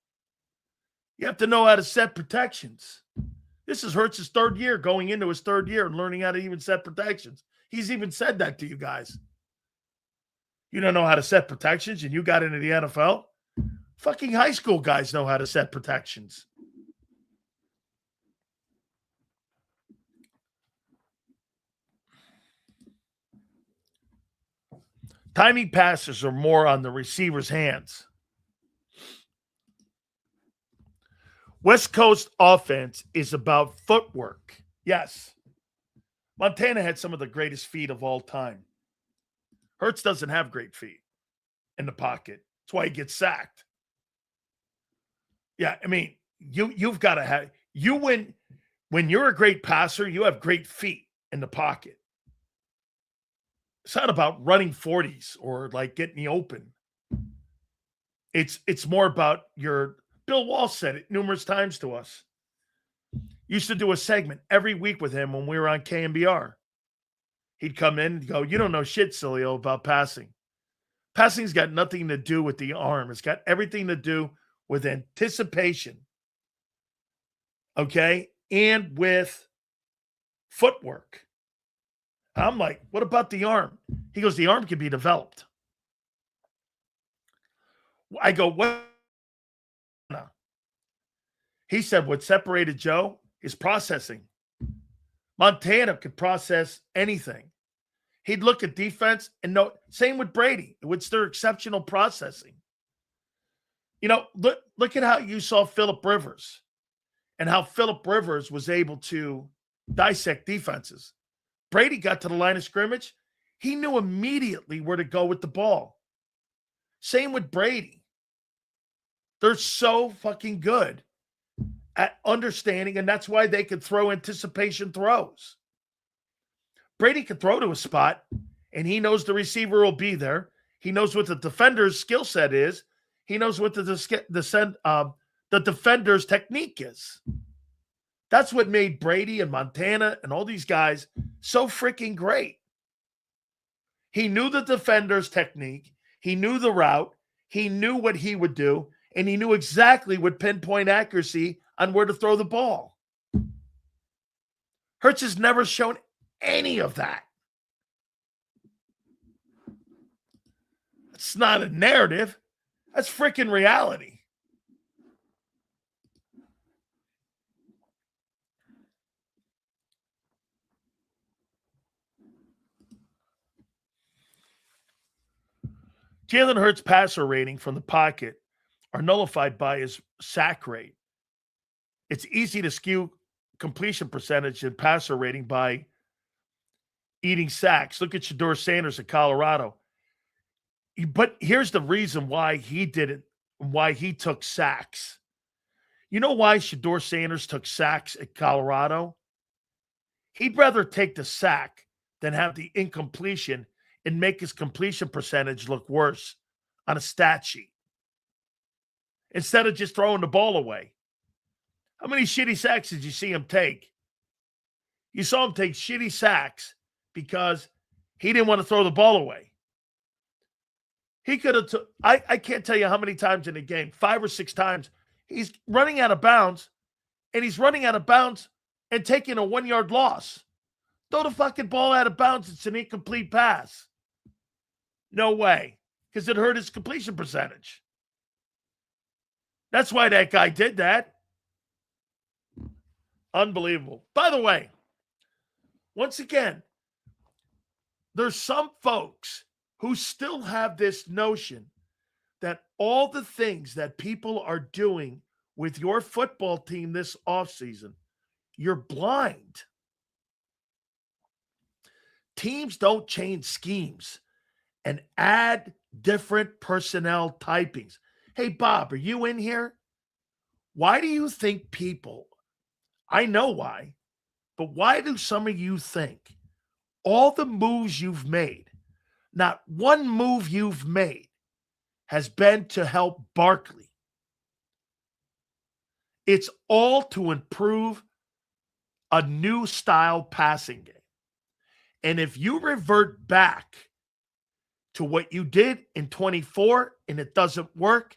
You have to know how to set protections. This is Hurts' third year, going into his third year and learning how to even set protections. He's even said that to you guys. You don't know how to set protections and you got into the NFL? Fucking high school guys know how to set protections. Timing passes are more on the receiver's hands. West Coast offense is about footwork. Yes. Montana had some of the greatest feet of all time. Hurts doesn't have great feet in the pocket. That's why he gets sacked. Yeah, I mean, you've got to have when you're a great passer, you have great feet in the pocket. It's not about running 40s or like getting the open. It's more about your Bill Walsh said it numerous times to us. Used to do a segment every week with him when we were on KMBR. He'd come in and go, "You don't know shit, Sileo, about passing. Passing's got nothing to do with the arm. It's got everything to do with anticipation, okay, and with footwork." I'm like, "What about the arm?" He goes, "The arm can be developed." I go, "What?" No. He said what separated Joe is processing. Montana could process anything. He'd look at defense and know. Same with Brady. It's their exceptional processing. You know, look at how you saw Phillip Rivers and how Phillip Rivers was able to dissect defenses. Brady got to the line of scrimmage. He knew immediately where to go with the ball. Same with Brady. They're so fucking good at understanding, and that's why they could throw anticipation throws. Brady could throw to a spot, and he knows the receiver will be there. He knows what the defender's skill set is. He knows what the defender's technique is. That's what made Brady and Montana and all these guys so freaking great. He knew the defender's technique. He knew the route. He knew what he would do, and he knew exactly with pinpoint accuracy on where to throw the ball. Hurts has never shown any of that. It's not a narrative. That's freaking reality. Jalen Hurts' passer rating from the pocket are nullified by his sack rate. It's easy to skew completion percentage and passer rating by eating sacks. Look at Shedeur Sanders at Colorado. But here's the reason why he did it, why he took sacks. You know why Shedeur Sanders took sacks at Colorado? He'd rather take the sack than have the incompletion and make his completion percentage look worse on a stat sheet instead of just throwing the ball away. How many shitty sacks did you see him take? You saw him take shitty sacks because he didn't want to throw the ball away. He could have I can't tell you how many times in a game, 5 or 6 times, he's running out of bounds, and he's running out of bounds and taking a 1-yard loss. Throw the fucking ball out of bounds. It's an incomplete pass. No way, because it hurt his completion percentage. That's why that guy did that. Unbelievable. By the way, once again, there's some folks who still have this notion that all the things that people are doing with your football team this offseason, you're blind. Teams don't change schemes and add different personnel typings. Hey, Bob, are you in here? Why do you think people, I know why, but why do some of you think all the moves you've made, not one move you've made has been to help Barkley? It's all to improve a new style passing game. And if you revert back to what you did in 24 and it doesn't work,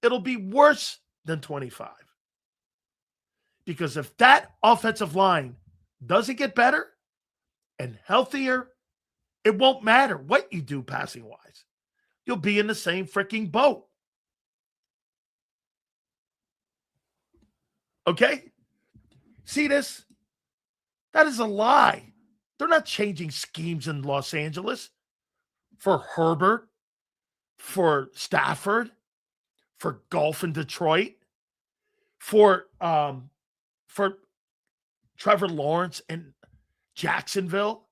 it'll be worse than 25. Because if that offensive line doesn't get better and healthier, it won't matter what you do passing-wise. You'll be in the same freaking boat. Okay? See this? That is a lie. They're not changing schemes in Los Angeles for Herbert, for Stafford, for Golf in Detroit, for Trevor Lawrence in Jacksonville,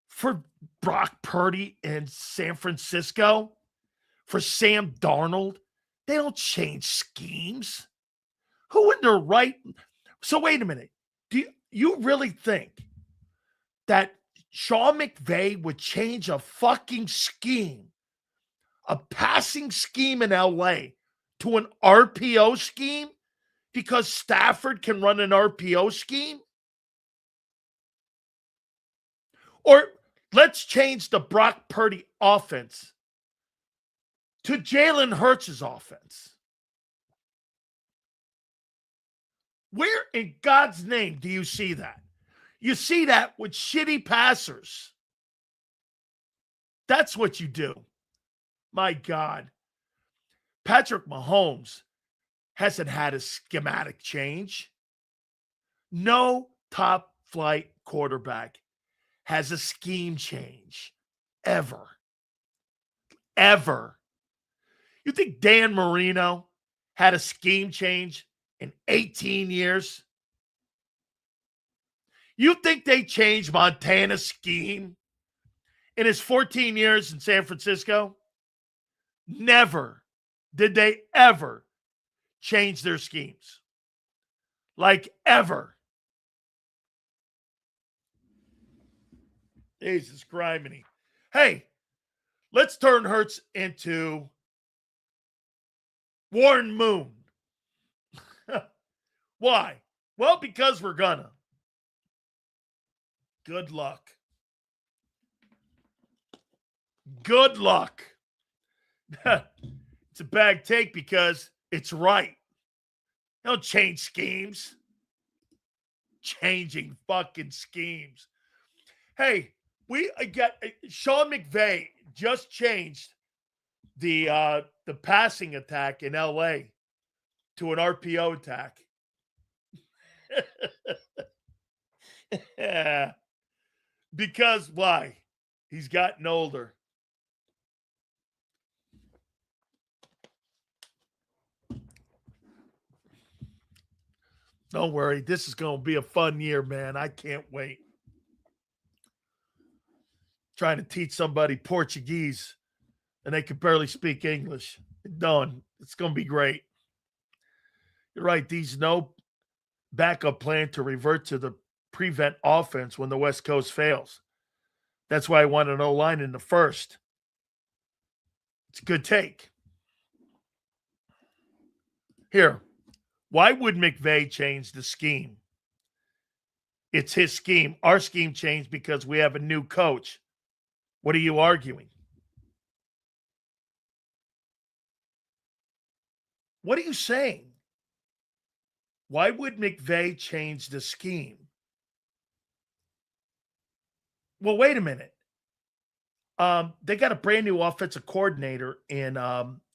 for Brock Purdy in San Francisco, for Sam Darnold. They don't change schemes. Who in their right? So wait a minute. Do you really think that Sean McVay would change a fucking scheme, a passing scheme in LA to an RPO scheme because Stafford can run an RPO scheme? Or let's change the Brock Purdy offense to Jalen Hurts' offense. Where in God's name do you see that? You see that with shitty passers. That's what you do. My God. Patrick Mahomes hasn't had a schematic change. No top flight quarterback has a scheme change. Ever. Ever. You think Dan Marino had a scheme change in 18 years? You think they changed Montana's scheme in his 14 years in San Francisco? Never did they ever change their schemes. Like ever. Jesus criminy. Hey, let's turn Hurts into Warren Moon. Why? Well, because we're gonna. Good luck. Good luck. It's a bad take because it's right. Don't change schemes. Changing fucking schemes. Hey, we got Sean McVay just changed the passing attack in LA to an RPO attack. Yeah. Because why? He's gotten older. Don't worry. This is going to be a fun year, man. I can't wait. Trying to teach somebody Portuguese and they can barely speak English. Done. It's going to be great. You're right. These no backup plan to revert to the prevent offense when the West Coast fails. That's why I wanted an O-line in the first. It's a good take. Here, why would McVay change the scheme? It's his scheme. Our scheme changed because we have a new coach. What are you arguing? What are you saying? Why would McVay change the scheme? Well, wait a minute. They got a brand new offensive coordinator in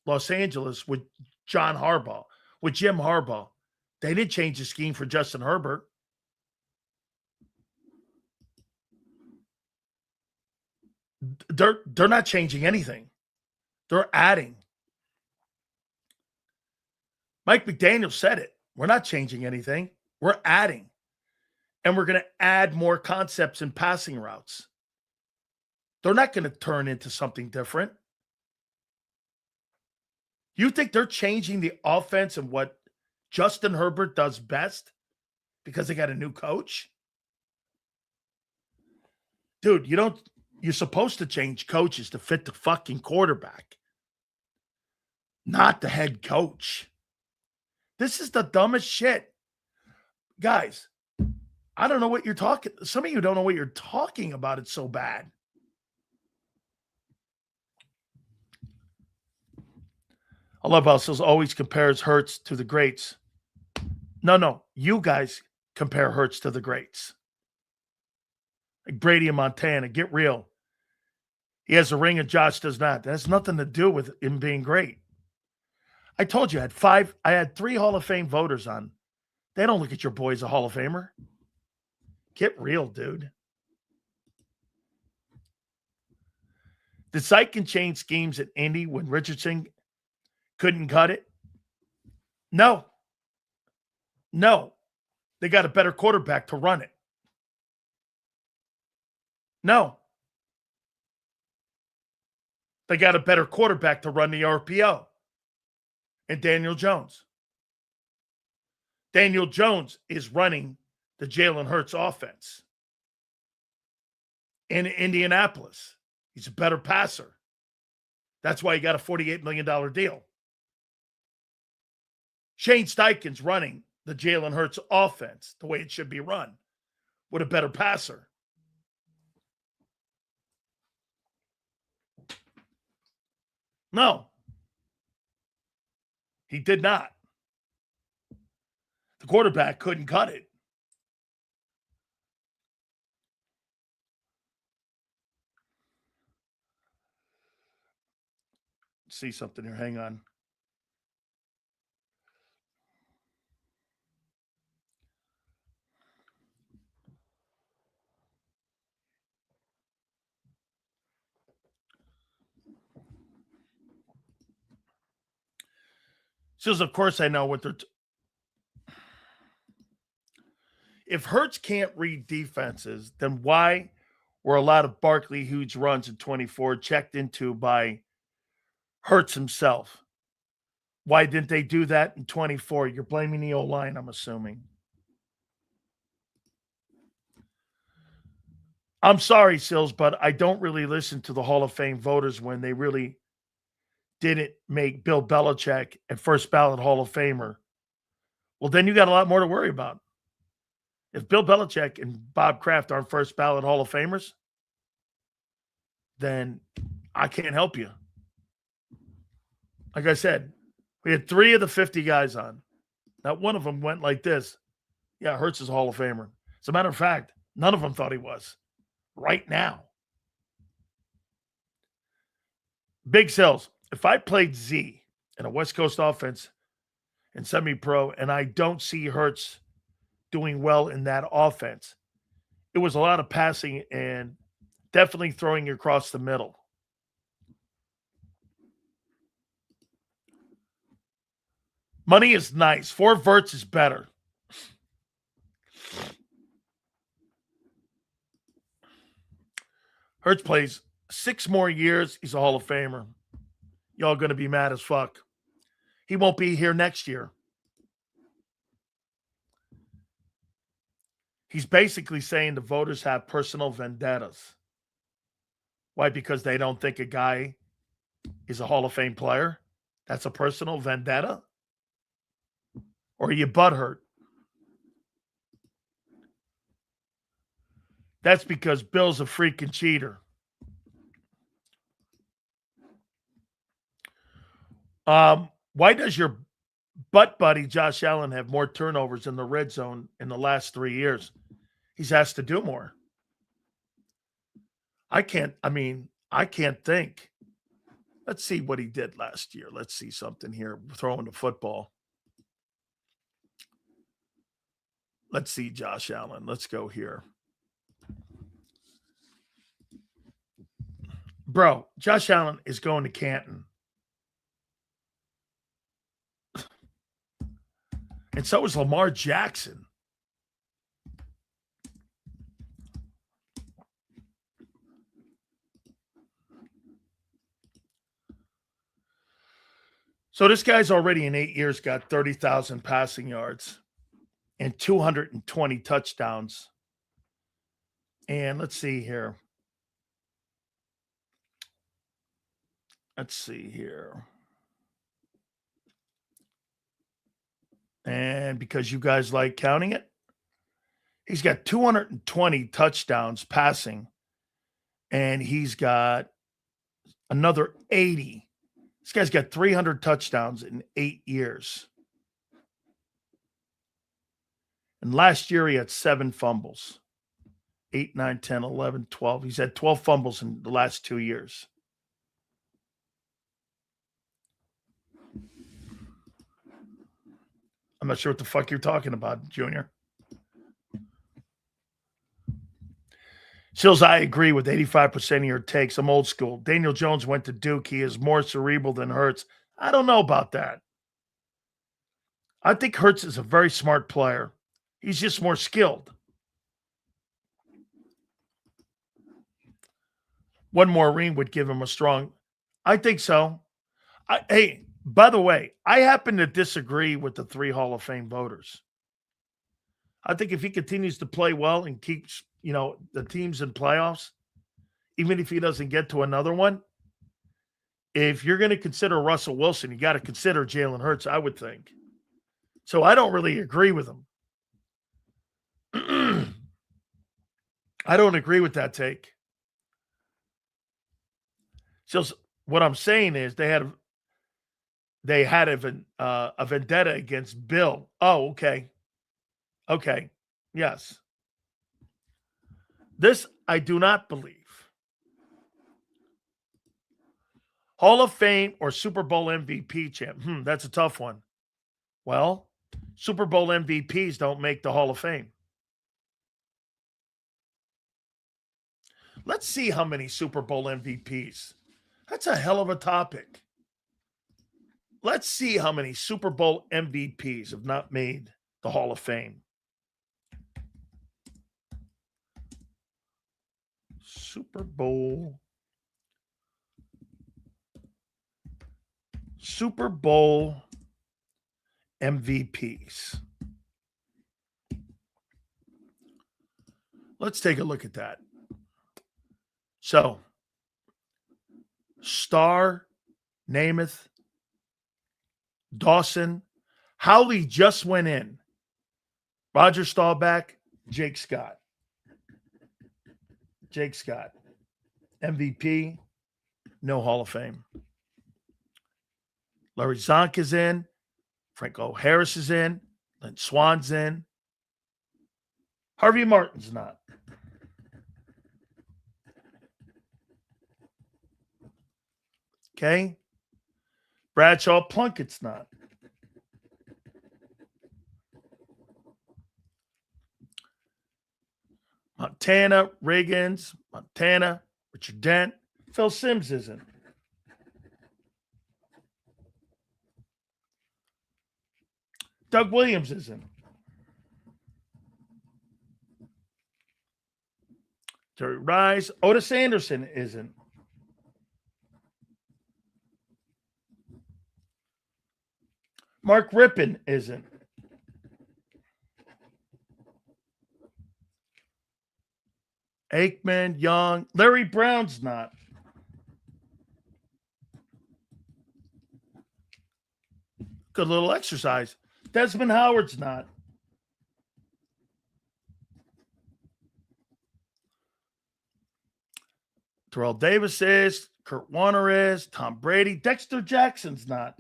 Los Angeles with Jim Harbaugh. They didn't change the scheme for Justin Herbert. They're not changing anything. They're adding. Mike McDaniel said it. We're not changing anything. We're adding. And we're going to add more concepts in passing routes. They're not going to turn into something different. You think they're changing the offense and what Justin Herbert does best because they got a new coach? Dude, you're supposed to change coaches to fit the fucking quarterback, not the head coach. This is the dumbest shit. Guys, I don't know what you're talking. Some of you don't know what you're talking about. It's so bad. I love how Sills always compares Hurts to the greats. No. You guys compare Hurts to the greats. Like Brady and Montana, get real. He has a ring and Josh does not. That has nothing to do with him being great. I told you I had 3 Hall of Fame voters on. They don't look at your boy as a Hall of Famer. Get real, dude. Did Sykin change schemes at Indy when Richardson couldn't cut it? No. They got a better quarterback to run it. No. They got a better quarterback to run the RPO. And Daniel Jones. Daniel Jones is running the Jalen Hurts offense in Indianapolis. He's a better passer. That's why he got a $48 million deal. Shane Steichen's running the Jalen Hurts offense the way it should be run with a better passer. No. He did not. The quarterback couldn't cut it. See something here. Hang on. Says, of course, I know what they're. If Hurts can't read defenses, then why were a lot of Barkley huge runs in 24 checked into by Hurts himself? Why didn't they do that in 24? You're blaming the O-line, I'm assuming. I'm sorry, Sills, but I don't really listen to the Hall of Fame voters when they really didn't make Bill Belichick a first ballot Hall of Famer. Well, then you got a lot more to worry about. If Bill Belichick and Bob Kraft aren't first ballot Hall of Famers, then I can't help you. Like I said, we had 3 of the 50 guys on. Not one of them went like this. Yeah, Hurts is a Hall of Famer. As a matter of fact, none of them thought he was. Right now. Big Cells. If I played Z in a West Coast offense and semi-pro and I don't see Hurts doing well in that offense, it was a lot of passing and definitely throwing across the middle. Money is nice. 4 verts is better. Hurts plays 6 more years. He's a Hall of Famer. Y'all going to be mad as fuck. He won't be here next year. He's basically saying the voters have personal vendettas. Why? Because they don't think a guy is a Hall of Fame player? That's a personal vendetta? Or are you butthurt? That's because Bill's a freaking cheater. Why does your butt buddy Josh Allen have more turnovers in the red zone in the last 3 years? He's asked to do more. I can't think. Let's see what he did last year. Let's see something here. Throwing the football. Let's see Josh Allen. Let's go here. Bro, Josh Allen is going to Canton. And so is Lamar Jackson. So this guy's already in 8 years got 30,000 passing yards and 220 touchdowns. And let's see here. And because you guys like counting it, he's got 220 touchdowns passing. And he's got another 80. This guy's got 300 touchdowns in 8 years. And last year he had 7 fumbles. 8, 9, 10, 11, 12. He's had 12 fumbles in the last 2 years. I'm not sure what the fuck you're talking about, Junior. Sills, I agree with 85% of your takes. I'm old school. Daniel Jones went to Duke. He is more cerebral than Hurts. I don't know about that. I think Hurts is a very smart player. He's just more skilled. One more ring would give him a strong. I think so. Hey, by the way, I happen to disagree with the 3 Hall of Fame voters. I think if he continues to play well and keeps, the teams in playoffs, even if he doesn't get to another one, if you're going to consider Russell Wilson, you got to consider Jalen Hurts, I would think. So I don't really agree with him. I don't agree with that take. So what I'm saying is they had a vendetta against Bill. Oh, okay. Okay. Yes. This I do not believe. Hall of Fame or Super Bowl MVP champ? That's a tough one. Well, Super Bowl MVPs don't make the Hall of Fame. Let's see how many Super Bowl MVPs. That's a hell of a topic. Let's see how many Super Bowl MVPs have not made the Hall of Fame. Super Bowl MVPs. Let's take a look at that. So, Starr, Namath, Dawson, Howley just went in. Roger Staubach, Jake Scott. Jake Scott. MVP, no Hall of Fame. Larry Zonk is in. Franco Harris is in. Lynn Swan's in. Harvey Martin's not. Okay. Bradshaw Plunkett's not. Montana, Riggins, Montana, Richard Dent. Phil Simms isn't. Doug Williams isn't. Jerry Rice. Otis Anderson isn't. Mark Rippon isn't. Aikman, Young. Larry Brown's not. Good little exercise. Desmond Howard's not. Terrell Davis is. Kurt Warner is. Tom Brady. Dexter Jackson's not.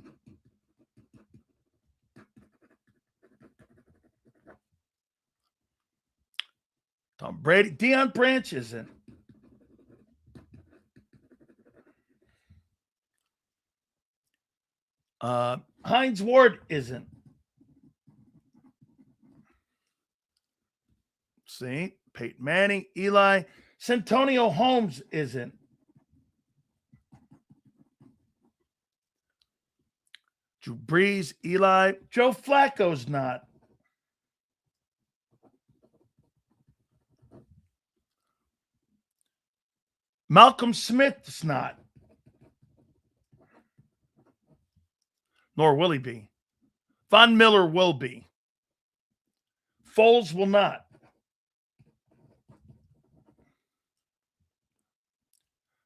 Tom Brady. Deion Branch isn't. Hines Ward isn't. See? Peyton Manning, Eli. Santonio Holmes isn't. Drew Brees, Eli. Joe Flacco's not. Malcolm Smith's not. Nor will he be. Von Miller will be. Foles will not.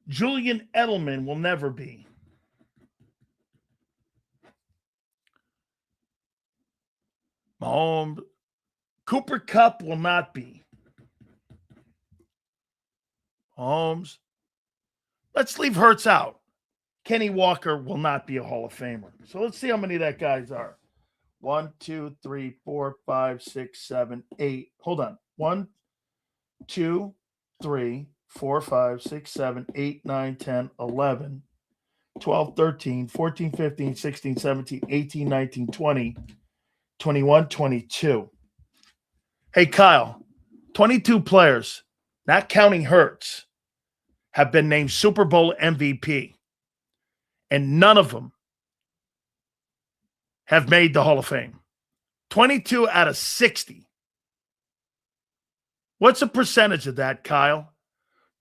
Julian Edelman will never be. Mahomes. Cooper Kupp will not be. Mahomes. Let's leave Hurts out. Kenny Walker will not be a Hall of Famer. So let's see how many of that guys are. 1, 2, 3, 4, 5, 6, 7, 8. Hold on. 1, 2, 3, 4, 5, 6, 7, 8, 9, 10, 11, 12, 13, 14, 15, 16, 17, 18, 19, 20, 21, 22. Hey, Kyle, 22 players, not counting Hurts, have been named Super Bowl MVP, and none of them have made the Hall of Fame. 22 out of 60. What's the percentage of that, Kyle?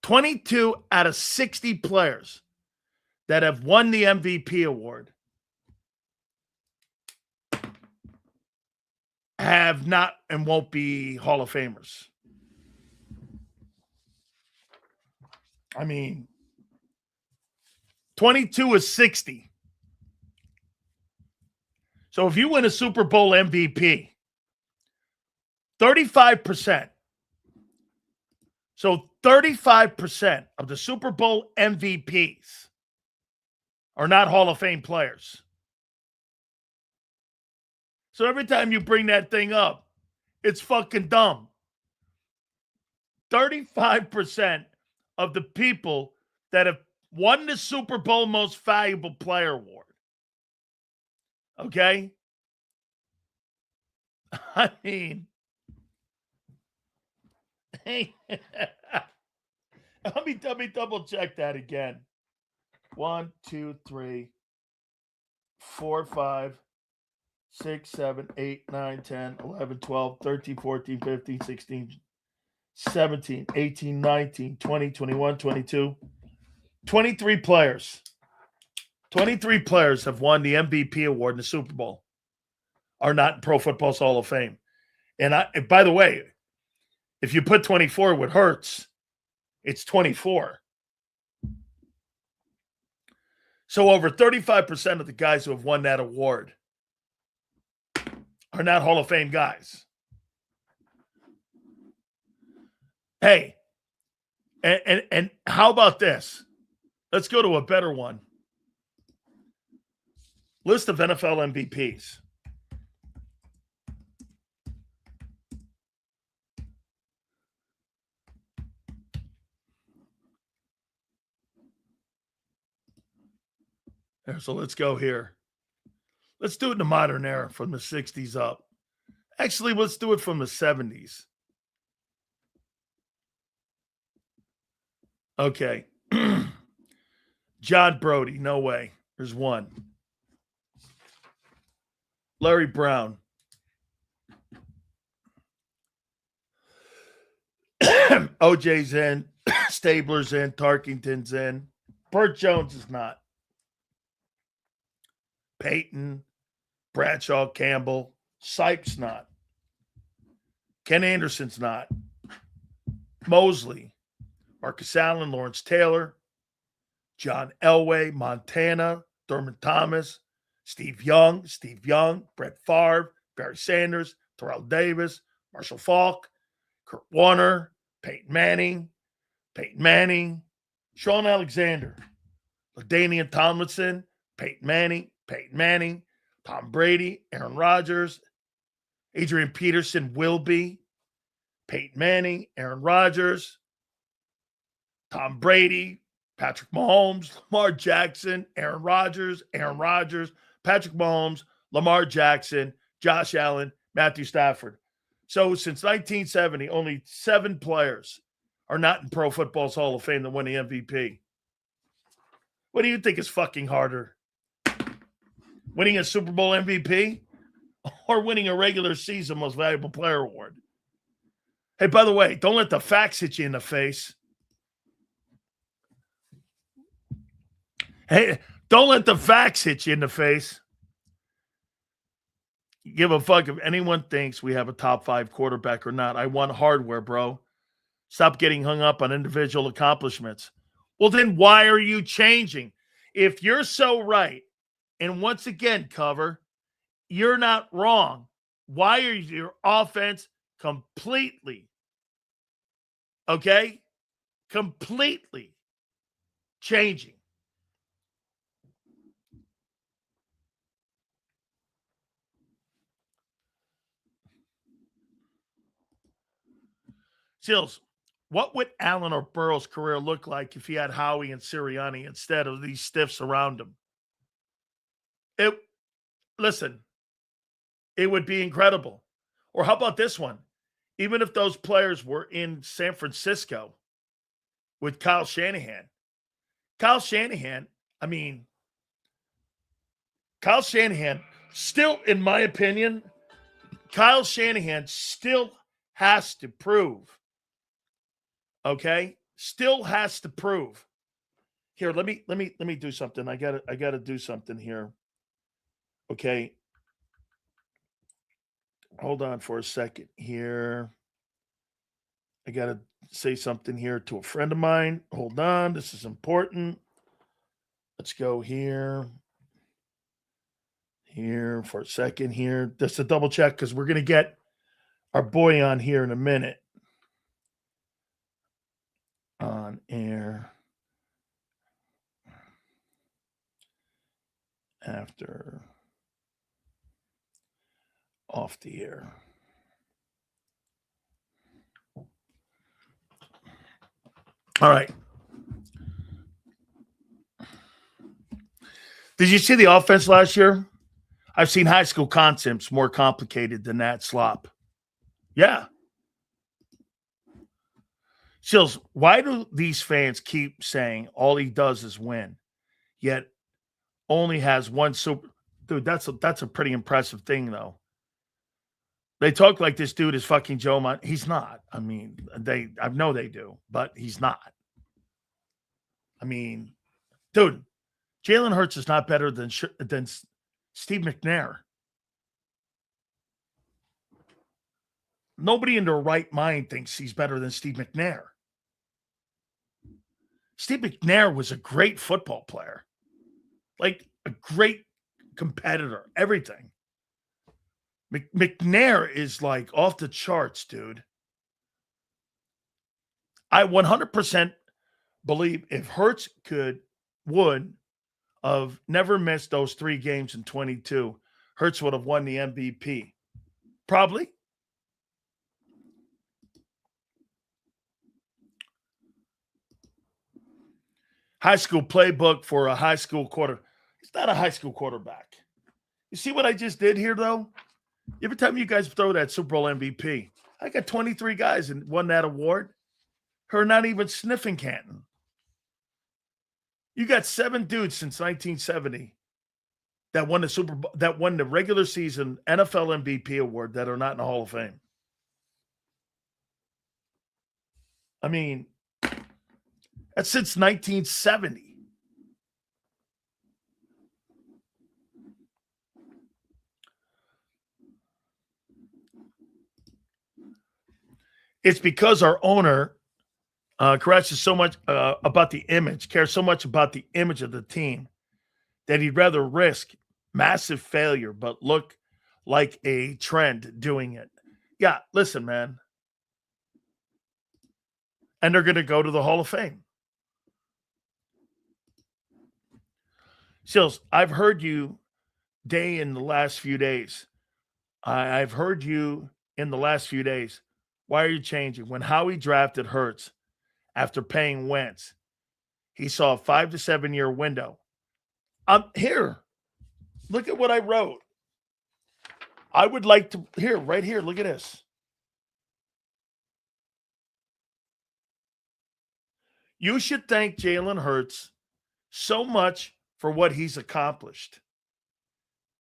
22 out of 60 players that have won the MVP award have not and won't be Hall of Famers. I mean, 22 is 60. So if you win a Super Bowl MVP, 35%. So 35% of the Super Bowl MVPs are not Hall of Fame players. So every time you bring that thing up, it's fucking dumb. 35% of the people that have won the Super Bowl Most Valuable Player Award. Okay? I mean, hey, let me double check that again. 1, 2, 3, 4, 5, 6, 7, 8, 9, 10, 11, 12, 13, 14, 15, 16, 17, 18, 19, 20, 21, 22. 23 players. 23 players have won the MVP award in the Super Bowl. Are not in Pro Football Hall of Fame. And by the way, if you put 24 with Hurts, it's 24. So over 35% of the guys who have won that award are not Hall of Fame guys. Hey, and how about this? Let's go to a better one. List of NFL MVPs. So let's go here. Let's do it in the modern era from the 60s up. Actually, let's do it from the 70s. Okay. John Brody, no way. There's one. Larry Brown. OJ's in. Stabler's in. Tarkington's in. Burt Jones is not. Peyton, Bradshaw, Campbell, Sipes not. Ken Anderson's not. Mosley, Marcus Allen, Lawrence Taylor, John Elway, Montana, Thurman Thomas, Steve Young, Brett Favre, Barry Sanders, Terrell Davis, Marshall Faulk, Kurt Warner, Peyton Manning, Sean Alexander, LaDainian Tomlinson, Peyton Manning, Tom Brady, Aaron Rodgers, Adrian Peterson, Wilby, Peyton Manning, Aaron Rodgers, Tom Brady, Patrick Mahomes, Lamar Jackson, Aaron Rodgers, Patrick Mahomes, Lamar Jackson, Josh Allen, Matthew Stafford. So since 1970, only 7 players are not in Pro Football's Hall of Fame that won the MVP. What do you think is fucking harder? Winning a Super Bowl MVP or winning a regular season Most Valuable Player Award? Hey, by the way, don't let the facts hit you in the face. Hey, don't let the facts hit you in the face. Give a fuck if anyone thinks we have a top 5 quarterback or not. I want hardware, bro. Stop getting hung up on individual accomplishments. Well, then why are you changing? If you're so right, and once again, Cover, you're not wrong. Why are your offense completely changing? Seals, what would Allen or Burrow's career look like if he had Howie and Sirianni instead of these stiffs around him? It Listen, it would be incredible. Or how about this one? Even if those players were in San Francisco with Kyle Shanahan, I mean, Kyle Shanahan still, in my opinion, Kyle Shanahan still has to prove. Okay? Still has to prove. Here, let me do something. I gotta do something here. Okay. Hold on for a second here. I gotta say something here to a friend of mine. Hold on. This is important. Let's go here. Here for a second here. Just to double check because we're gonna get our boy on here in a minute. On air. After off the air. All right. Did you see the offense last year? I've seen high school concepts more complicated than that slop. Yeah. Sills, why do these fans keep saying all he does is win, yet only has one super? Dude, that's a pretty impressive thing, though. They talk like this dude is fucking Joe Montana. He's not. I mean, I know they do, but he's not. I mean, dude, Jalen Hurts is not better than Steve McNair. Nobody in their right mind thinks he's better than Steve McNair. Steve McNair was a great football player, like a great competitor, everything. McNair is like off the charts, dude. I 100% believe if Hurts would have never missed those 3 games in 22, Hurts would have won the MVP. Probably. High school playbook for a high school quarter. He's not a high school quarterback. You see what I just did here, though? Every time you guys throw that Super Bowl MVP, I got 23 guys and won that award who are not even sniffing Canton. You got 7 dudes since 1970 that won the Super Bowl, that won the regular season NFL MVP award that are not in the Hall of Fame. I mean, that's since 1970. It's because our owner, Krause, so much about the image, cares so much about the image of the team that he'd rather risk massive failure but look like a trend doing it. Yeah, listen, man. And they're going to go to the Hall of Fame. Sills, I've heard you in the last few days. I've heard you in the last few days. Why are you changing? When Howie drafted Hurts after paying Wentz, he saw a 5 to 7 year window. Here, look at what I wrote. I would like to, right here, look at this. You should thank Jalen Hurts so much for what he's accomplished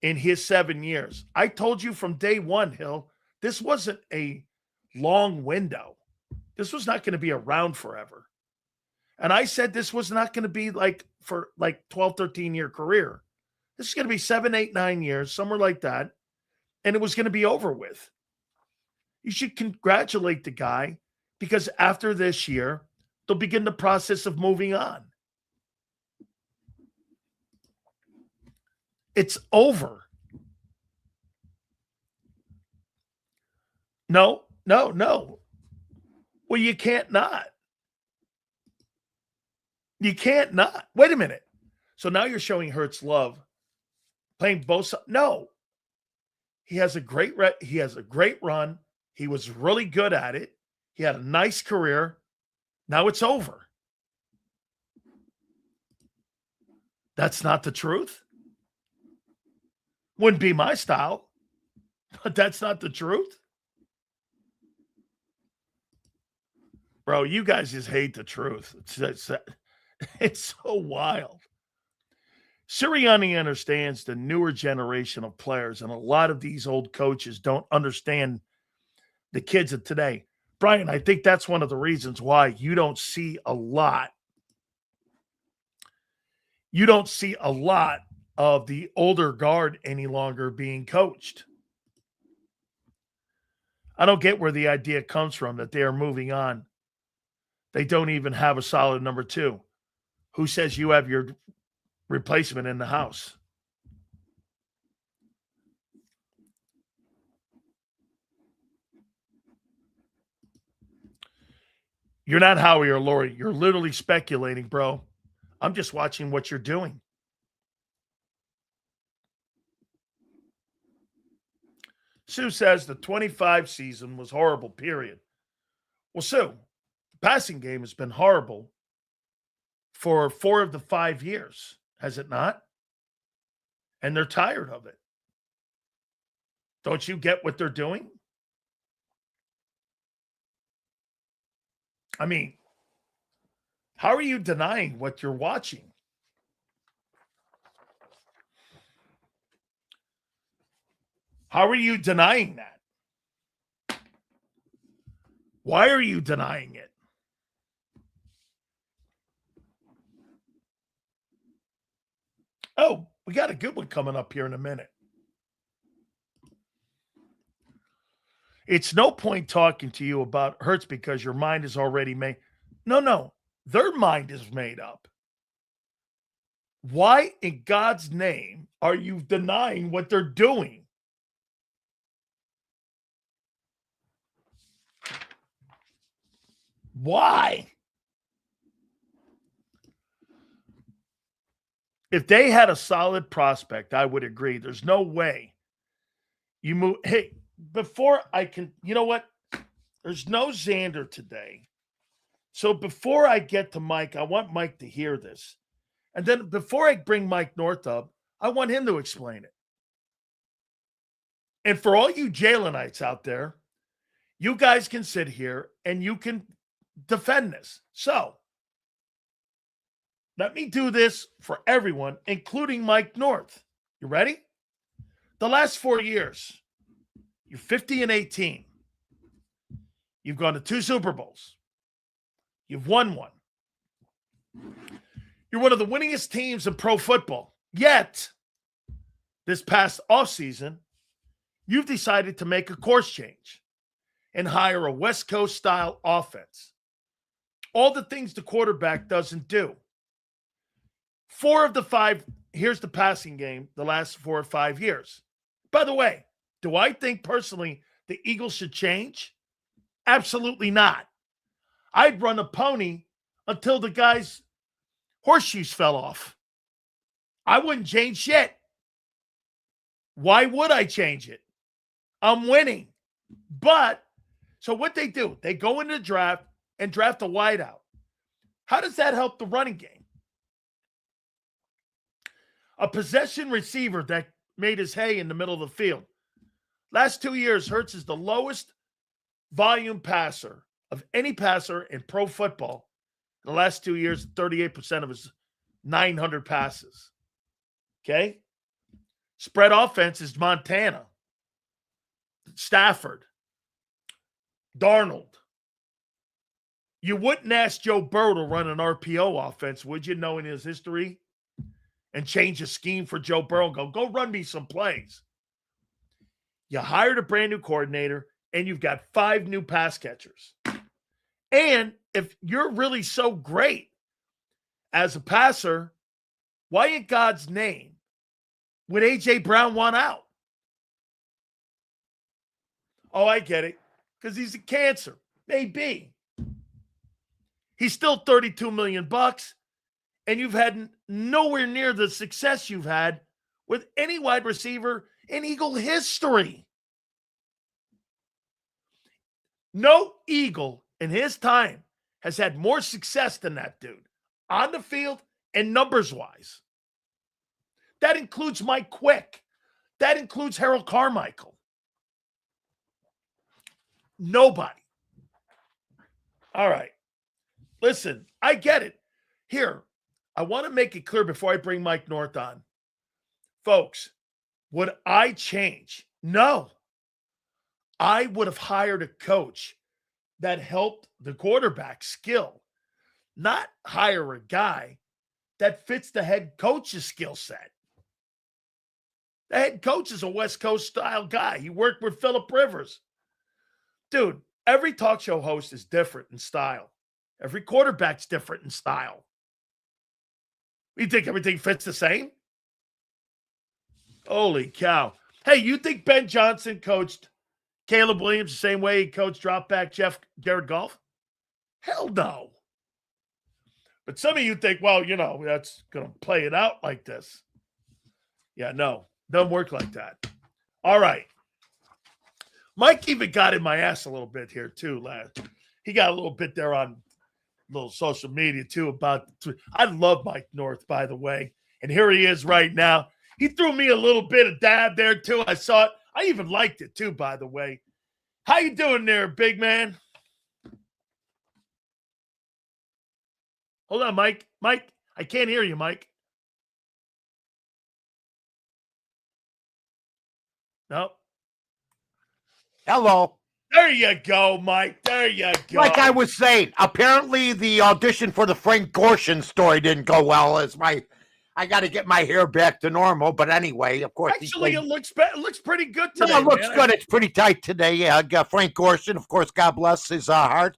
in his 7 years. I told you from day one, Hill, this wasn't a long window. This was not going to be around forever. And I said this was not going to be like for like 12, 13-year career. This is going to be 7, 8, 9 years, somewhere like that. And it was going to be over with. You should congratulate the guy because after this year, they'll begin the process of moving on. It's over. No. Well, you can't not. You can't not. Wait a minute. So now you're showing Hurts love, playing both sides. No. He has a great run. He was really good at it. He had a nice career. Now it's over. That's not the truth. Wouldn't be my style, but that's not the truth. Bro, you guys just hate the truth. It's so wild. Sirianni understands the newer generation of players, and a lot of these old coaches don't understand the kids of today. Brian, I think that's one of the reasons why you don't see a lot. You don't see a lot of the older guard any longer being coached. I don't get where the idea comes from that they are moving on. They don't even have a solid number two. Who says you have your replacement in the house? You're not Howie or Lori. You're literally speculating, bro. I'm just watching what you're doing. Sue says the 25 season was horrible, period. Well, Sue, the passing game has been horrible for 4 of the 5 years, has it not? And they're tired of it. Don't you get what they're doing? I mean, how are you denying what you're watching? How are you denying that? Why are you denying it? Oh, we got a good one coming up here in a minute. It's no point talking to you about Hurts because your mind is already made. No. Their mind is made up. Why in God's name are you denying what they're doing? Why? If they had a solid prospect, I would agree. There's no way you move. Hey, before I can, you know what? There's no Zander today. So before I get to Mike, I want Mike to hear this. And then before I bring Mike North up, I want him to explain it. And for all you Jalenites out there, you guys can sit here and you can defend this. So let me do this for everyone, including Mike North. You ready? The last 4 years, you're 50-18. You've gone to 2 Super Bowls. You've won 1. You're one of the winningest teams in pro football. Yet, this past offseason, you've decided to make a course change and hire a West Coast style offense. All the things the quarterback doesn't do. 4 of the 5, here's the passing game, the last 4 or 5 years. By the way, do I think personally the Eagles should change? Absolutely not. I'd run a pony until the guy's horseshoes fell off. I wouldn't change shit. Why would I change it? I'm winning. But, so what they do, they go into the draft and draft a wideout. How does that help the running game? A possession receiver that made his hay in the middle of the field. Last 2 years, Hurts is the lowest volume passer of any passer in pro football. In the last 2 years, 38% of his 900 passes. Okay? Spread offense is Montana, Stafford, Darnold. You wouldn't ask Joe Burrow to run an RPO offense, would you, knowing his history? And change a scheme for Joe Burrow and go run me some plays. You hired a brand new coordinator, and you've got 5 new pass catchers. And if you're really so great as a passer, why in God's name would A.J. Brown want out? Oh, I get it. Because he's a cancer. Maybe. He's still $32 million, and you've had nowhere near the success you've had with any wide receiver in Eagle history. No Eagle in his time has had more success than that dude on the field and numbers-wise. That includes Mike Quick. That includes Harold Carmichael. Nobody. All right. Listen, I get it. Here, I want to make it clear before I bring Mike North on. Folks, would I change? No. I would have hired a coach that helped the quarterback skill, not hire a guy that fits the head coach's skill set. The head coach is a West Coast style guy. He worked with Phillip Rivers. Dude, every talk show host is different in style. Every quarterback's different in style. You think everything fits the same? Holy cow. Hey, you think Ben Johnson coached Caleb Williams the same way he coached drop back Jared Goff? Hell no. But some of you think, well, that's going to play it out like this. Yeah, no. Doesn't work like that. All right. Mike even got in my ass a little bit here, too. He got a little bit there on little social media, too, about – I love Mike North, by the way. And here he is right now. He threw me a little bit of dab there, too. I saw it. I even liked it, too, by the way. How you doing there, big man? Hold on, Mike. Mike, I can't hear you, Mike. No. Hello. There you go, Mike. There you go. Like I was saying, apparently the audition for the Frank Gorshin story didn't go well. I got to get my hair back to normal. But anyway, of course. Actually, it looks pretty good today. No, it looks good. It's pretty tight today. Yeah, Frank Gorshin, of course, God bless his heart,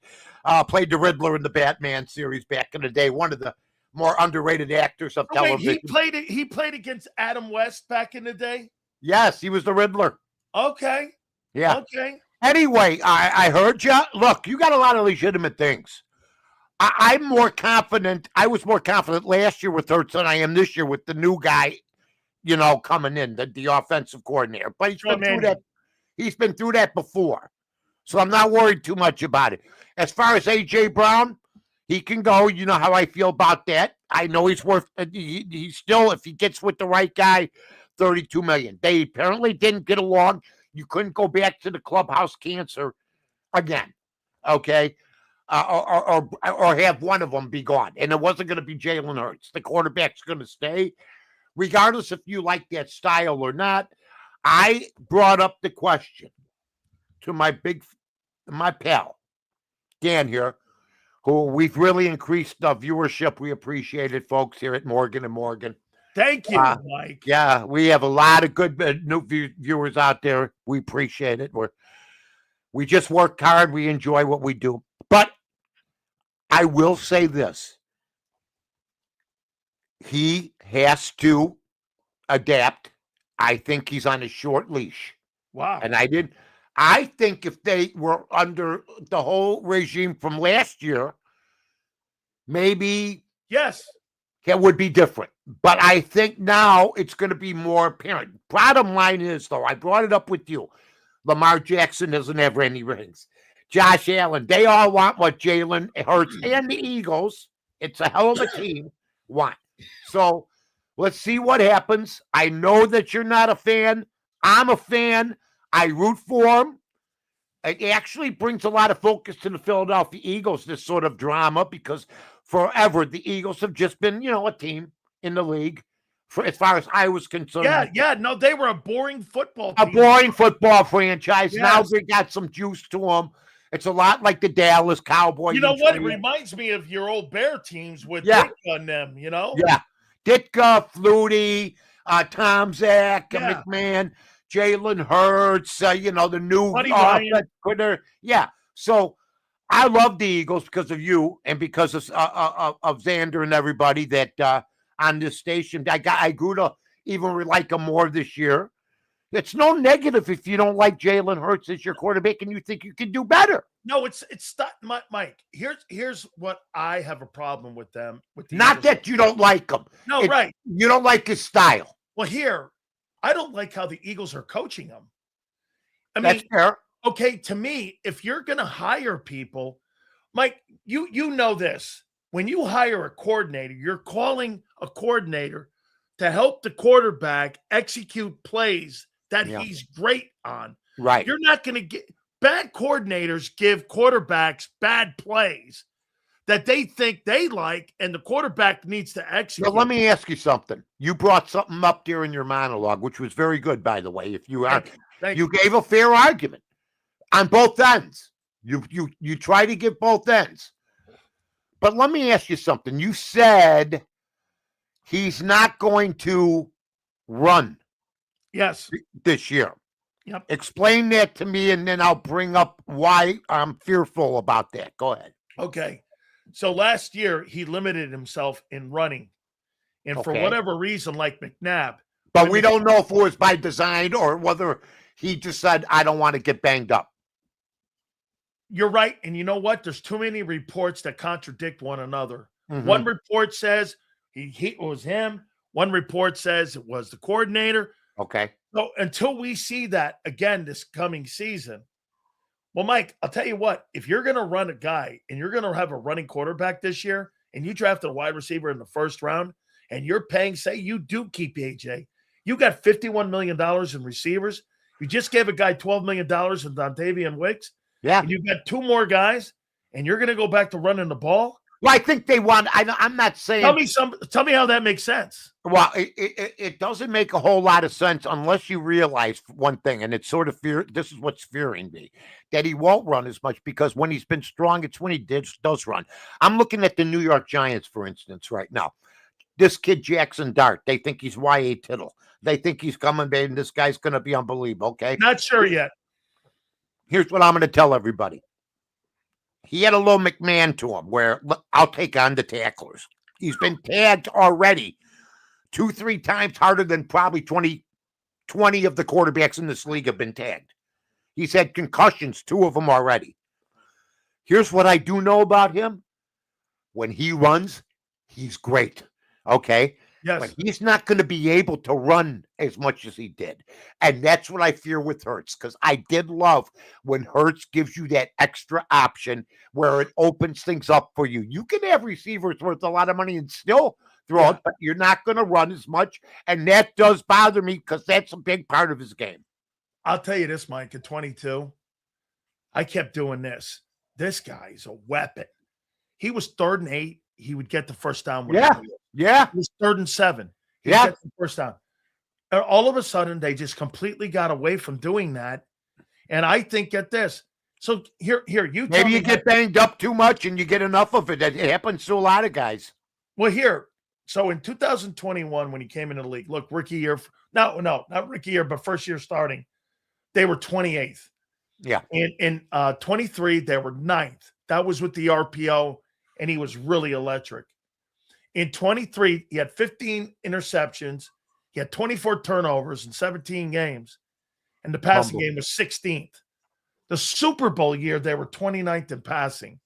played the Riddler in the Batman series back in the day. One of the more underrated actors of television. He played against Adam West back in the day? Yes, he was the Riddler. Okay. Yeah. Okay. Anyway, I heard you. Look, you got a lot of legitimate things. I'm more confident. I was more confident last year with Hurts than I am this year with the new guy, coming in, the offensive coordinator. But he's been through that before. So I'm not worried too much about it. As far as A.J. Brown, he can go. You know how I feel about that. I know he's worth he's still, if he gets with the right guy, $32 million. They apparently didn't get along. You couldn't go back to the clubhouse cancer again, okay? Or have one of them be gone. And it wasn't going to be Jalen Hurts. The quarterback's going to stay, regardless if you like that style or not. I brought up the question to my pal, Dan here, who we've really increased the viewership. We appreciate it, folks, here at Morgan & Morgan. Thank you, Mike. Yeah, we have a lot of good new viewers out there. We appreciate it. We just work hard. We enjoy what we do. But I will say this. He has to adapt. I think he's on a short leash. Wow. And I think if they were under the whole regime from last year, maybe yes, it would be different. But I think now it's going to be more apparent. Bottom line is, though, I brought it up with you. Lamar Jackson doesn't have any rings. Josh Allen, they all want what Jalen Hurts and the Eagles, it's a hell of a team, want. So let's see what happens. I know that you're not a fan. I'm a fan. I root for him. It actually brings a lot of focus to the Philadelphia Eagles, this sort of drama, because forever the Eagles have just been, a team in the league, for as far as I was concerned. Yeah. No, they were a boring football team. A boring football franchise. Yes. Now they got some juice to them. It's a lot like the Dallas Cowboys. You know what? It reminds me of your old Bear teams with Dick on them, Yeah. Ditka, Flutie, Tom Zach, McMahon, Jalen Hurts, the new offense. Yeah. So I love the Eagles because of you and because of Zander and everybody that on this station. I grew to even like them more this year. It's no negative if you don't like Jalen Hurts as your quarterback and you think you can do better. No, it's Mike. Here's what I have a problem with them. Not Eagles. That you don't like him. No, right. You don't like his style. Well, I don't like how the Eagles are coaching him. That's fair. Okay, to me, if you're going to hire people, Mike, you know this. When you hire a coordinator, you're calling a coordinator to help the quarterback execute plays that Yeah. he's great on. Right. You're not going to get bad coordinators give quarterbacks bad plays that they think they like, and the quarterback needs to execute. Well, let me ask you something. You brought something up during your monologue, which was very good, by the way. If you are, you gave a fair argument on both ends. You try to give both ends. But let me ask you something. You said he's not going to run Yes. this year. Yep. Explain that to me, and then I'll bring up why I'm fearful about that. Go ahead. Okay. So last year, he limited himself in running. And for whatever reason, like McNabb. But we don't know if it was by design or whether he just said, I don't want to get banged up. You're right. And you know what? There's too many reports that contradict one another. Mm-hmm. One report says it was him. One report says it was the coordinator. Okay. So until we see that again this coming season, well, Mike, I'll tell you what, if you're going to run a guy and you're going to have a running quarterback this year and you drafted a wide receiver in the first round and you're paying, say you do keep AJ, you got $51 million in receivers. You just gave a guy $12 million in Dontavian Wicks. Yeah. And you've got two more guys and you're going to go back to running the ball. Well, I think they want. I'm not saying. Tell me how that makes sense. Well, it doesn't make a whole lot of sense unless you realize one thing, and it's sort of fear. This is what's fearing me, that he won't run as much because when he's been strong, it's when he does run. I'm looking at the New York Giants, for instance, right now. This kid Jackson Dart, they think he's Y.A. Tittle. They think he's coming, baby, and this guy's going to be unbelievable. Okay, not sure yet. Here's what I'm going to tell everybody. He had a little McMahon to him where I'll take on the tacklers. He's been tagged already 2-3 times harder than probably 20 of the quarterbacks in this league have been tagged. He's had concussions, 2 of them already. Here's what I do know about him. When he runs, he's great. Okay? Yes. But he's not going to be able to run as much as he did. And that's what I fear with Hurts, because I did love when Hurts gives you that extra option where it opens things up for you. You can have receivers worth a lot of money and still throw it, but you're not going to run as much. And that does bother me because that's a big part of his game. I'll tell you this, Mike, at 22, I kept doing this. This guy's a weapon. He was 3rd and 8. He would get the first down. Yeah. He was 3rd and 7. He would get the first down. And all of a sudden, they just completely got away from doing that. And I think, get this. So here, you maybe you get banged up too much and you get enough of it. It happens to a lot of guys. Well, here. So in 2021, when he came into the league, look, rookie year. No, not rookie year, but first year starting. They were 28th. Yeah. And in 23, they were 9th. That was with the RPO, and he was really electric. In 23, he had 15 interceptions. He had 24 turnovers in 17 games, and the passing game was 16th. The Super Bowl year, they were 29th in passing.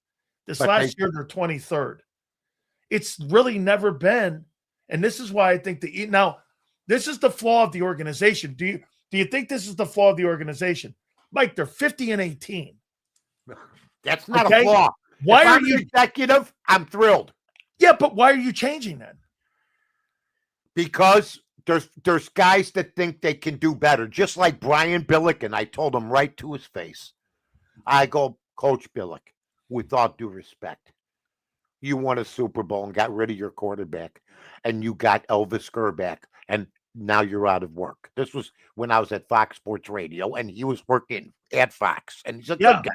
This last year, they're 23rd. It's really never been, and this is why I think now, this is the flaw of the organization. Do you think this is the flaw of the organization? Mike, they're 50 and 18. That's not a flaw. Why if are I'm you executive? I'm thrilled. Yeah, but why are you changing that? Because there's guys that think they can do better. Just like Brian Billick, and I told him right to his face. I go, Coach Billick, with all due respect, you won a Super Bowl and got rid of your quarterback, and you got Elvis Gerback, and now you're out of work. This was when I was at Fox Sports Radio, and he was working at Fox, and he's a good guy.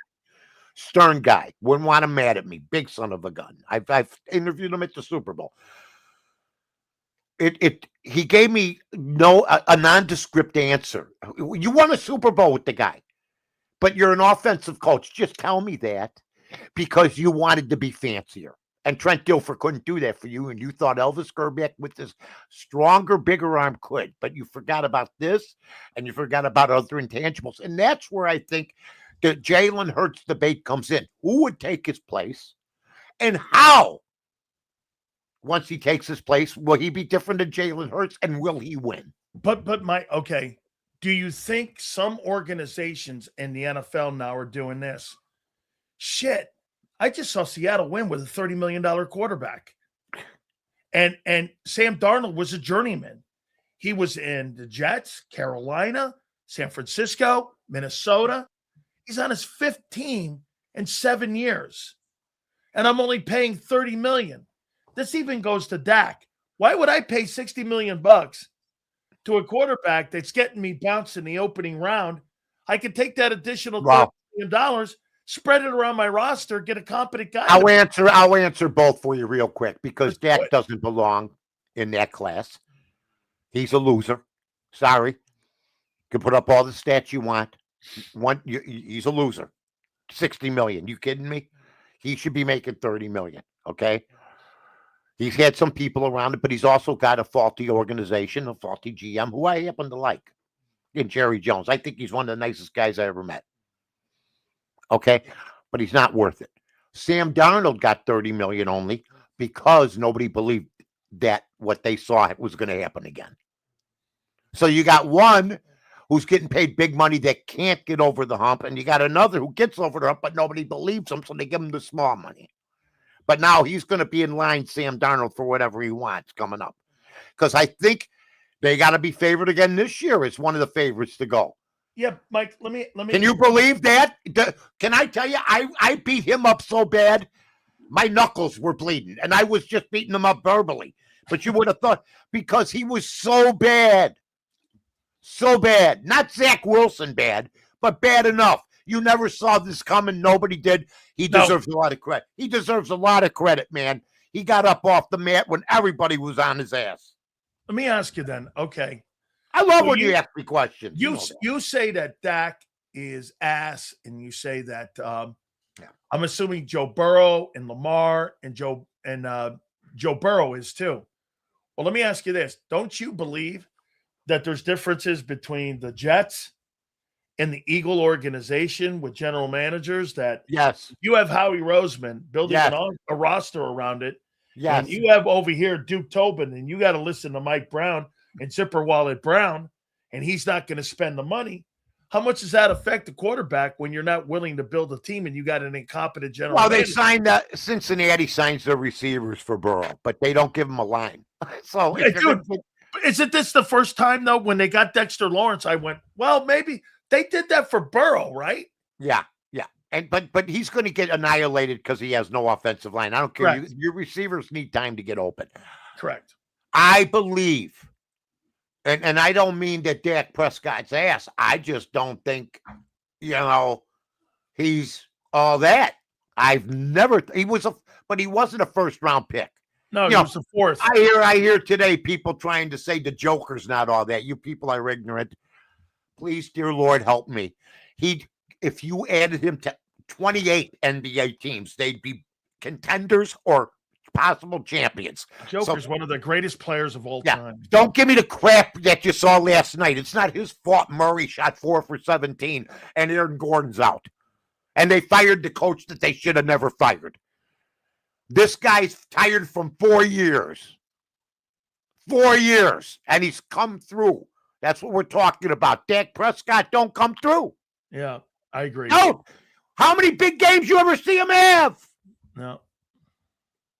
Stern guy. Wouldn't want him mad at me. Big son of a gun. I've interviewed him at the Super Bowl. He gave me a nondescript answer. You won a Super Bowl with the guy, but you're an offensive coach. Just tell me that because you wanted to be fancier. And Trent Dilfer couldn't do that for you, and you thought Elvis Gerback with this stronger, bigger arm could, but you forgot about this, and you forgot about other intangibles. And that's where I think the Jalen Hurts debate comes in. Who would take his place, and how, once he takes his place, will he be different than Jalen Hurts, and will he win? But do you think some organizations in the NFL now are doing this? Shit. I just saw Seattle win with a $30 million quarterback. And Sam Darnold was a journeyman. He was in the Jets, Carolina, San Francisco, Minnesota. He's on his 5th team in 7 years. And I'm only paying $30 million. This even goes to Dak. Why would I pay $60 million to a quarterback that's getting me bounced in the opening round? I could take that additional $30 million, spread it around my roster, get a competent guy. I'll answer both for you real quick because Dak doesn't belong in that class. He's a loser. Sorry. You can put up all the stats you want. He's a loser. 60 million. You kidding me? He should be making 30 million. Okay. He's had some people around it, but he's also got a faulty organization, a faulty GM who I happen to like. In Jerry Jones. I think he's one of the nicest guys I ever met. Okay. But he's not worth it. Sam Darnold got 30 million only because nobody believed that what they saw was going to happen again. So you got one who's getting paid big money that can't get over the hump, and you got another who gets over the hump, but nobody believes him, so they give him the small money. But now he's going to be in line, Sam Darnold, for whatever he wants coming up. Because I think they got to be favored again this year. It's one of the favorites to go. Yeah, Mike, let me. Can you believe that? Can I tell you, I beat him up so bad, my knuckles were bleeding, and I was just beating him up verbally. But you would have thought, because he was so bad. So bad. Not Zach Wilson bad, but bad enough. You never saw this coming. Nobody did. He deserves a lot of credit. He deserves a lot of credit, man. He got up off the mat when everybody was on his ass. Let me ask you then. Okay. I love when you ask me questions. You say that Dak is ass, and you say that I'm assuming Joe Burrow and Lamar and Joe Burrow is too. Well, let me ask you this. Don't you believe that there's differences between the Jets and the Eagle organization with general managers that you have Howie Roseman building a roster around it. Yes. And you have over here Duke Tobin, and you got to listen to Mike Brown and Zipper Wallet Brown, and he's not going to spend the money. How much does that affect the quarterback when you're not willing to build a team and you got an incompetent general manager? They signed Cincinnati signs their receivers for Burrow, but they don't give him a line. So isn't this the first time, though, when they got Dexter Lawrence, I went, well, maybe they did that for Burrow, right? Yeah. And but he's going to get annihilated because he has no offensive line. I don't care. Your receivers need time to get open. Correct. I believe, and I don't mean that Dak Prescott's ass. I just don't think, he's all that. But he wasn't a first round pick. No, he was the 4th. I hear today people trying to say the Joker's not all that. You people are ignorant. Please, dear Lord, help me. If you added him to 28 NBA teams, they'd be contenders or possible champions. Joker's one of the greatest players of all time. Don't give me the crap that you saw last night. It's not his fault Murray shot 4 for 17 and Aaron Gordon's out. And they fired the coach that they should have never fired. This guy's tired from 4 years. 4 years. And he's come through. That's what we're talking about. Dak Prescott don't come through. Yeah, I agree. No. How many big games you ever see him have? No.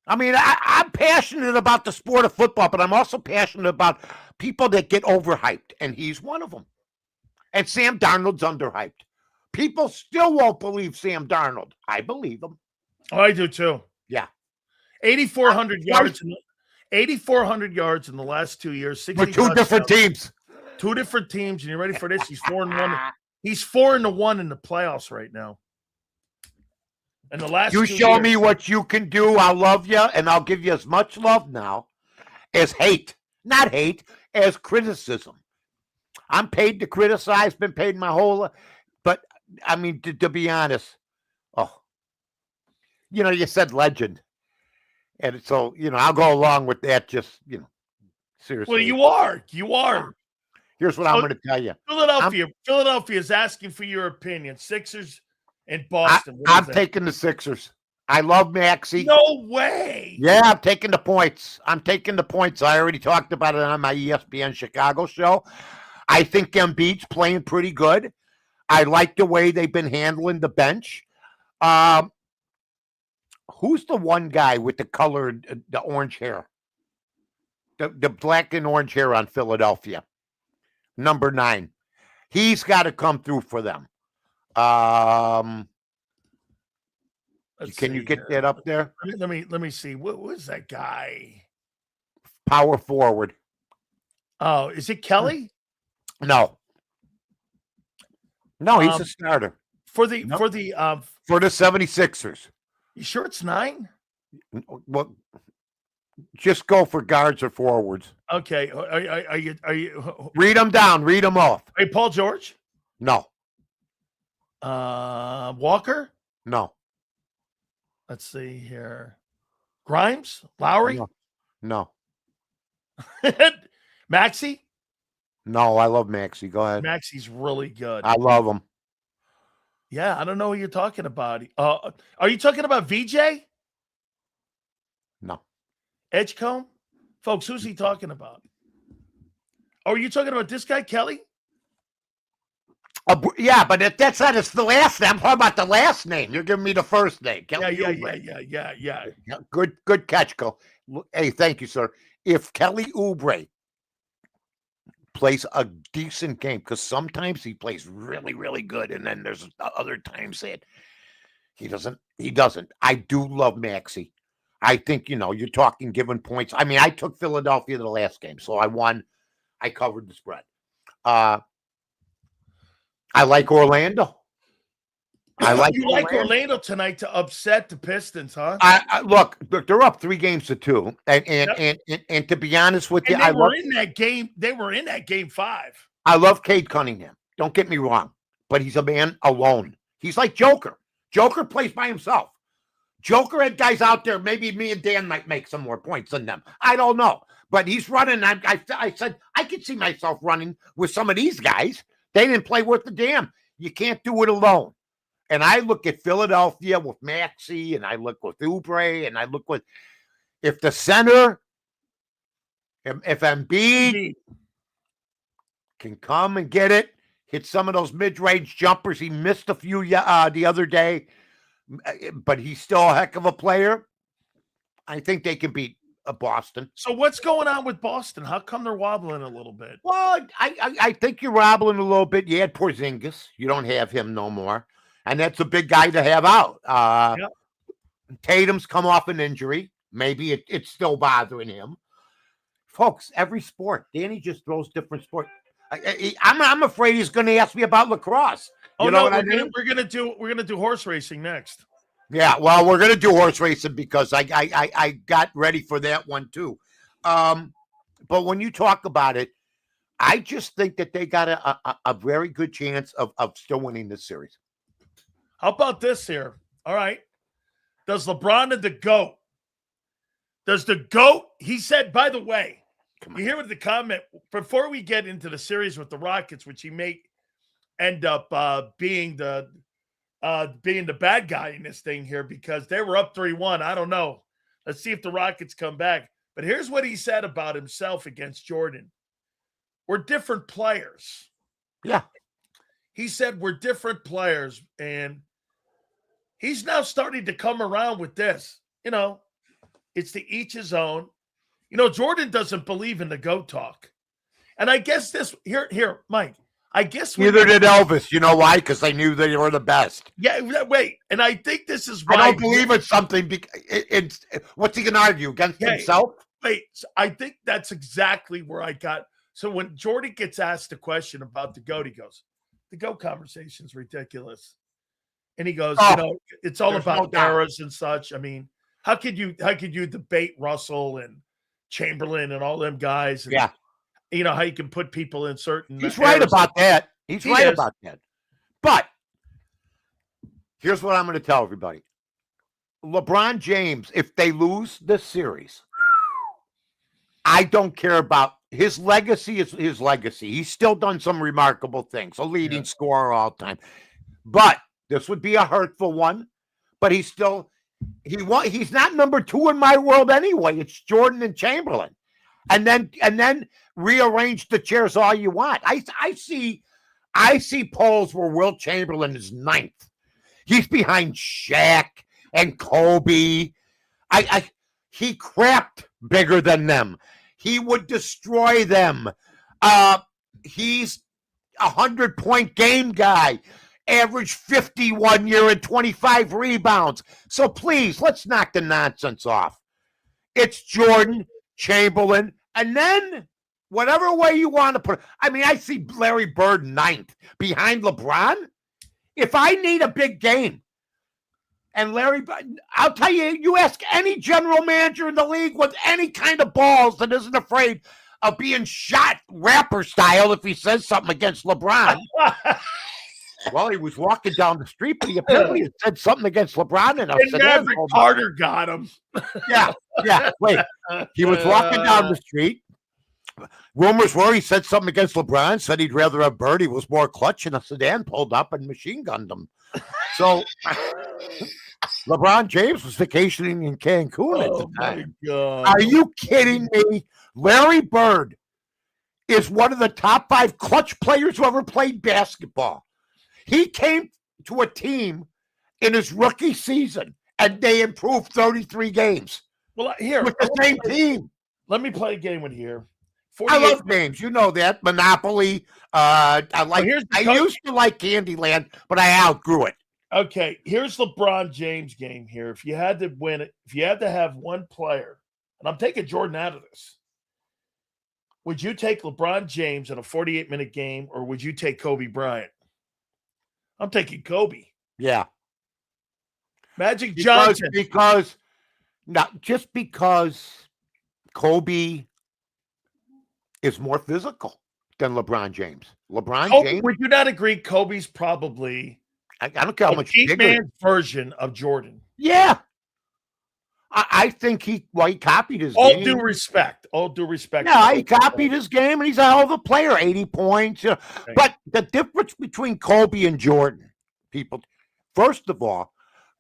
I mean, I'm passionate about the sport of football, but I'm also passionate about people that get overhyped, and he's one of them. And Sam Darnold's underhyped. People still won't believe Sam Darnold. I believe him. Oh, I do too. Yeah. 8,400 yards. 8,400 yards in the last 2 years. For two different teams. 2 different teams, and you ready for this? He's 4-1. He's 4-1 in the playoffs right now. And the last you show me what you can do. I'll love you, and I'll give you as much love now as hate. Not hate, as criticism. I'm paid to criticize, been paid my whole life. But, I mean, to be honest, you said legend. And so, I'll go along with that just, seriously. Well, you are. Here's what I'm going to tell you. Philadelphia is asking for your opinion. Sixers and Boston. I'm taking the Sixers. I love Maxey. No way. Yeah, I'm taking the points. I already talked about it on my ESPN Chicago show. I think Embiid's playing pretty good. I like the way they've been handling the bench. Who's the one guy with the colored, the orange hair? The black and orange hair on Philadelphia. Number 9. He's got to come through for them. Can you get that up there? Let me see. What was that guy? Power forward. Oh, is it Kelly? No, he's a starter for the 76ers. You sure it's 9? Well, just go for guards or forwards. Okay. Are you read them down? Read them off. Hey, Paul George? No. Walker? No. Let's see here. Grimes? Lowry? No. Maxey? No, I love Maxey. Go ahead. Maxey's really good. I love him. Yeah, I don't know who you're talking about. Are you talking about VJ? No. Edgecombe? Folks, who's he talking about? Oh, are you talking about this guy, Kelly? Yeah, but that's not the last name. I'm talking about the last name. You're giving me the first name. Kelly Yeah. Good catch, Cole. Hey, thank you, sir. If Kelly Oubre plays a decent game, because sometimes he plays really, really good, and then there's other times that he doesn't. I do love Maxey. I think, you're talking given points. I mean, I took Philadelphia the last game, so I won. I covered the spread. I like Orlando. You like Orlando tonight to upset the Pistons, huh? Look, they're up 3-2, and to be honest with you, they were in that game. They were in that game 5. I love Cade Cunningham. Don't get me wrong, but he's a man alone. He's like Joker. Joker plays by himself. Joker had guys out there. Maybe me and Dan might make some more points than them. I don't know, but he's running. I said I could see myself running with some of these guys. They didn't play worth the damn. You can't do it alone. And I look at Philadelphia with Maxey, and I look with Oubre, and I look with if the center, if Embiid can come and get it, hit some of those mid-range jumpers. He missed a few the other day, but he's still a heck of a player. I think they can beat Boston. So what's going on with Boston? How come they're wobbling a little bit? Well, I think you're wobbling a little bit. You had Porzingis. You don't have him no more. And that's a big guy to have out. Tatum's come off an injury. Maybe it's still bothering him. Folks, every sport. Danny just throws different sports. I'm afraid he's going to ask me about lacrosse. We're gonna do horse racing next. Yeah, well, we're gonna do horse racing because I got ready for that one too. But when you talk about it, I just think that they got a very good chance of still winning this series. How about this here? All right. Does LeBron and the GOAT? Does the GOAT? He said, by the way, you hear what the comment before we get into the series with the Rockets, which he may end up being the bad guy in this thing here because they were up 3-1. I don't know. Let's see if the Rockets come back. But here's what he said about himself against Jordan. We're different players. Yeah. He said we're different players, and he's now starting to come around with this. It's to each his own. Jordan doesn't believe in the GOAT talk. And I guess this here, Mike, I guess neither did Elvis. You know why? Because they knew they were the best. Yeah, wait. And I think this is why I don't believe it's something. What's he going to argue against himself? Wait, I think that's exactly where I got. So when Jordan gets asked a question about the GOAT, he goes, the GOAT conversation is ridiculous. And he goes, it's all about eras and such. I mean, how could you debate Russell and Chamberlain and all them guys? And, how you can put people in certain. He's right about that. He's right about that. But here's what I'm going to tell everybody. LeBron James, if they lose this series, I don't care about his legacy. Is his legacy. He's still done some remarkable things, a leading scorer all time. But this would be a hurtful one. But he's not number 2 in my world anyway. It's Jordan and Chamberlain. And then rearrange the chairs all you want. I see polls where Wilt Chamberlain is 9th. He's behind Shaq and Kobe. He crapped bigger than them. He would destroy them. He's 100-point game guy, averaged 51 year and 25 rebounds. So please, let's knock the nonsense off. It's Jordan, Chamberlain, and then whatever way you want to put it. I mean, I see Larry Bird ninth behind LeBron. If I need a big game, and Larry, I'll tell you, you ask any general manager in the league with any kind of balls that isn't afraid of being shot rapper style if he says something against LeBron. Well, he was walking down the street, but he apparently had said something against LeBron. And Maverick Carter got him. Yeah. Wait, he was walking down the street. Rumors were he said something against LeBron, said he'd rather have Bird. He was more clutch, and a sedan pulled up and machine gunned him. So LeBron James was vacationing in Cancun at the time. God. Are you kidding me? Larry Bird is one of the top 5 clutch players who ever played basketball. He came to a team in his rookie season, and they improved 33 games. Well, here with the same team. Let me play a game with here. I love games. You know that. Monopoly. I used to like Candyland, but I outgrew it. Okay, here's LeBron James game here. If you had to win it, if you had to have one player, and I'm taking Jordan out of this, would you take LeBron James in a 48-minute game, or would you take Kobe Bryant? I'm taking Kobe. Yeah. Magic Johnson. Because Kobe is more physical than LeBron James. James. Would you not agree? Kobe's probably I don't care how much bigger man's version of Jordan. Yeah. I think he copied his game. All due respect. Yeah, he copied his game, and he's a hell of a player, 80 points. Right. But the difference between Kobe and Jordan, people, first of all,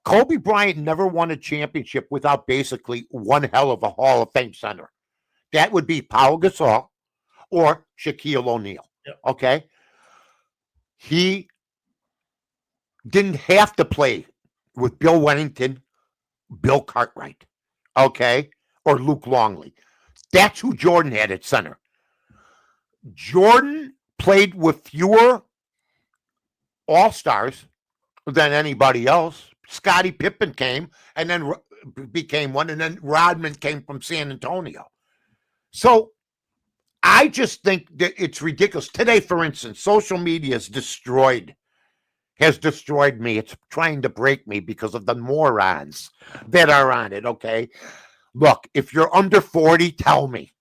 Kobe Bryant never won a championship without basically one hell of a Hall of Fame center. That would be Paul Gasol or Shaquille O'Neal. Yep. Okay? He didn't have to play with Bill Wennington, Bill Cartwright, okay, or Luke Longley. That's who Jordan had at center. Jordan played with fewer all-stars than anybody else. Scottie Pippen came and then became one, and then Rodman came from San Antonio. So I just think that it's ridiculous. Today, for instance, social media has destroyed me. It's trying to break me because of the morons that are on it, okay? Look, if you're under 40, tell me.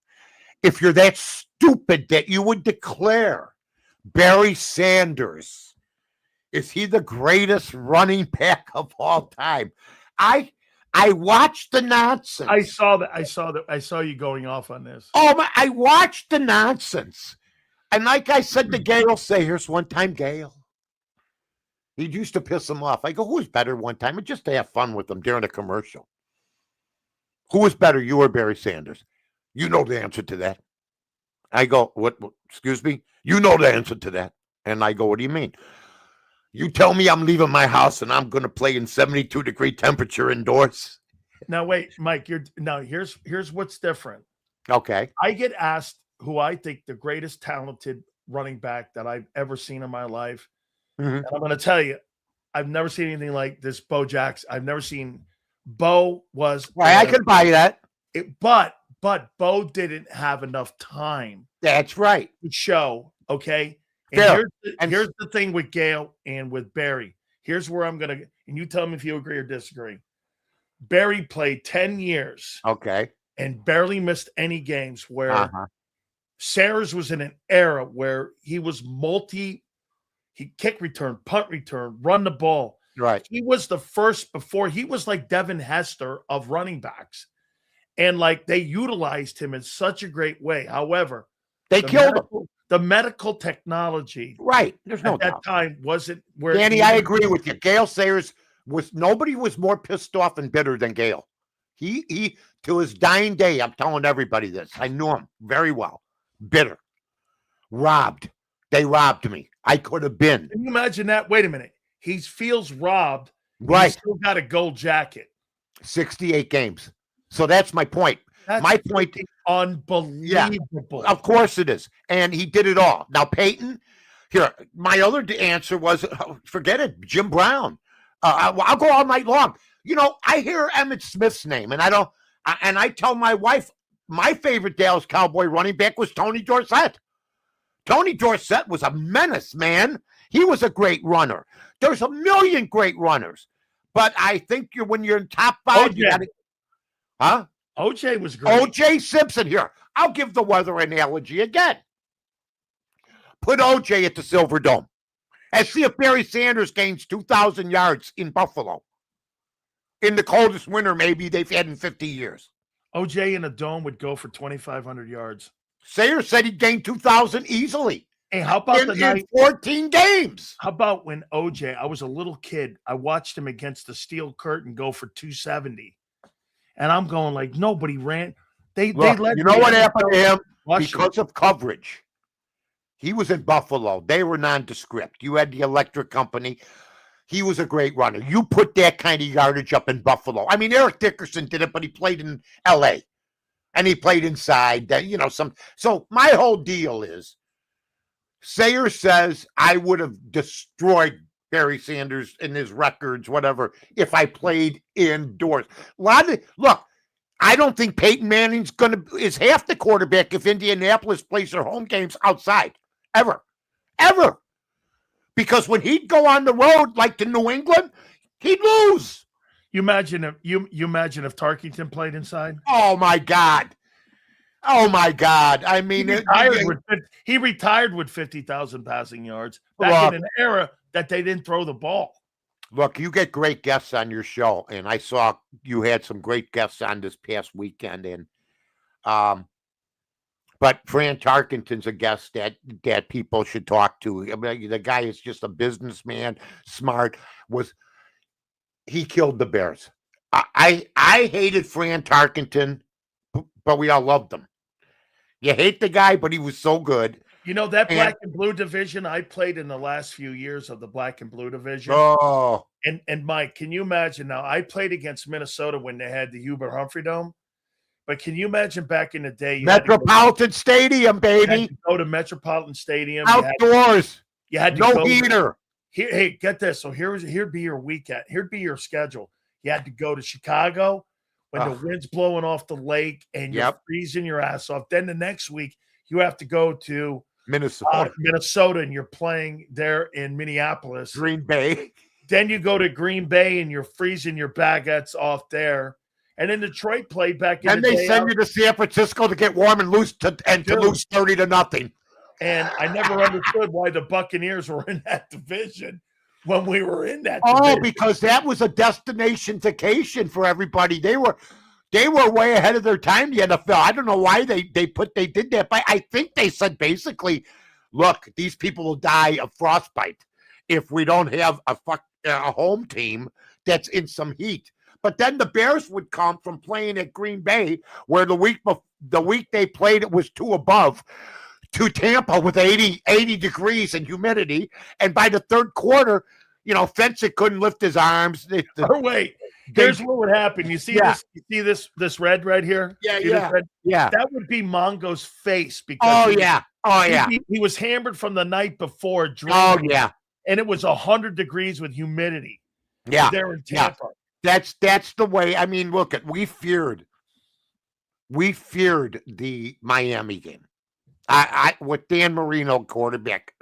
If you're that stupid that you would declare Barry Sanders, is he the greatest running back of all time? I watched the nonsense. I saw that. I saw you going off on this. Oh, I watched the nonsense. And like I said to Gale Sayers one time, Gale, he used to piss him off. I go, who was better one time? And just to have fun with him during a commercial. Who was better, you or Barry Sanders? You know the answer to that. I go, what? Excuse me? You know the answer to that. And I go, what do you mean? You tell me I'm leaving my house and I'm going to play in 72-degree temperature indoors. Now, wait, Mike, here's what's different. Okay. I get asked who I think the greatest talented running back that I've ever seen in my life. Mm-hmm. And I'm going to tell you, I've never seen anything like this. Bo Jackson. I've never seen. Bo was. Right, I can buy that. But Bo didn't have enough time. That's right. To show, okay? And here's the thing with Gale and with Barry. Here's where I'm going to, and you tell me if you agree or disagree. Barry played 10 years. Okay. And barely missed any games, where Sayers was in an era where he was he kick return, punt return, run the ball. Right. He was the first before he was like Devin Hester of running backs. And like they utilized him in such a great way. However, they killed him. The medical technology, right? There's no at that time wasn't where. Danny, I agree with you. Gale Sayers nobody was more pissed off and bitter than Gale. He to his dying day, I'm telling everybody this. I knew him very well. Bitter, robbed. They robbed me. I could have been. Can you imagine that? Wait a minute. He feels robbed Right. He still got a gold jacket. 68 games. So that's my point. That's my point. Unbelievable. Of course it is. And he did it all. Now, Peyton, here, my other answer was, forget it, Jim Brown. I'll go all night long. You know, I hear Emmitt Smith's name, and I tell my wife, my favorite Dallas Cowboy running back was Tony Dorsett. Tony Dorsett was a menace, man. He was a great runner. There's a million great runners. But I think when you're in top 5, you got to, huh? OJ was great. OJ Simpson here. I'll give the weather analogy again. Put OJ at the Silver Dome and see if Barry Sanders gains 2,000 yards in Buffalo in the coldest winter maybe they've had in 50 years. OJ in a dome would go for 2,500 yards. Sayers said he'd gain 2,000 easily. Hey, how about in 14 games? How about when OJ, I was a little kid, I watched him against the Steel Curtain go for 270. And I'm going like, nobody ran. They let you know what happened to him? Because of coverage. He was in Buffalo. They were nondescript. You had the electric company. He was a great runner. You put that kind of yardage up in Buffalo. I mean, Eric Dickerson did it, but he played in L.A. and he played inside. So my whole deal is, Sayers says I would have destroyed Barry Sanders in his records, whatever, if I played indoors. Look, I don't think Peyton Manning's is half the quarterback if Indianapolis plays their home games outside. Ever. Because when he'd go on the road, like to New England, he'd lose. You imagine if Tarkington played inside? Oh my God. I mean, he retired with 50,000 passing yards back in an era that they didn't throw the ball. Look, you get great guests on your show, and I saw you had some great guests on this past weekend. And but Fran Tarkenton's a guest that people should talk to. I mean, the guy is just a businessman, smart. He killed the Bears. I hated Fran Tarkenton, but we all loved him. You hate the guy, but he was so good. You know, that black and blue division, I played in the last few years of the black and blue division. Oh. And Mike, can you imagine now? I played against Minnesota when they had the Hubert Humphrey Dome. But can you imagine back in the day? Metropolitan Stadium, baby. You had to go to Metropolitan Stadium. Outdoors. You had to no go heater. Hey, get this. So here'd be your weekend. Here'd be your schedule. You had to go to Chicago when the wind's blowing off the lake and you're freezing your ass off. Then the next week, you have to go to Minnesota, and you're playing there in Minneapolis. Green Bay. Then you go to Green Bay, and you're freezing your baguettes off there. And then Detroit played back in and they send you to San Francisco to get warm and lose to lose 30-0. And I never understood why the Buccaneers were in that division when we were in that division. Because that was a destination vacation for everybody. They were way ahead of their time, the NFL. I don't know why they did that, but I think they said basically, look, these people will die of frostbite if we don't have a home team that's in some heat. But then the Bears would come from playing at Green Bay, where the week they played it was 2 above, to Tampa with 80 degrees and humidity. And by the third quarter, Fensick couldn't lift his arms. Here's what would happen. You see this? You see this red right here? Yeah. That would be Mongo's face because he was hammered from the night before. Drinking, and it was 100 degrees with humidity. Yeah, there in Tampa. That's the way. I mean, look we feared the Miami game. I with Dan Marino quarterback,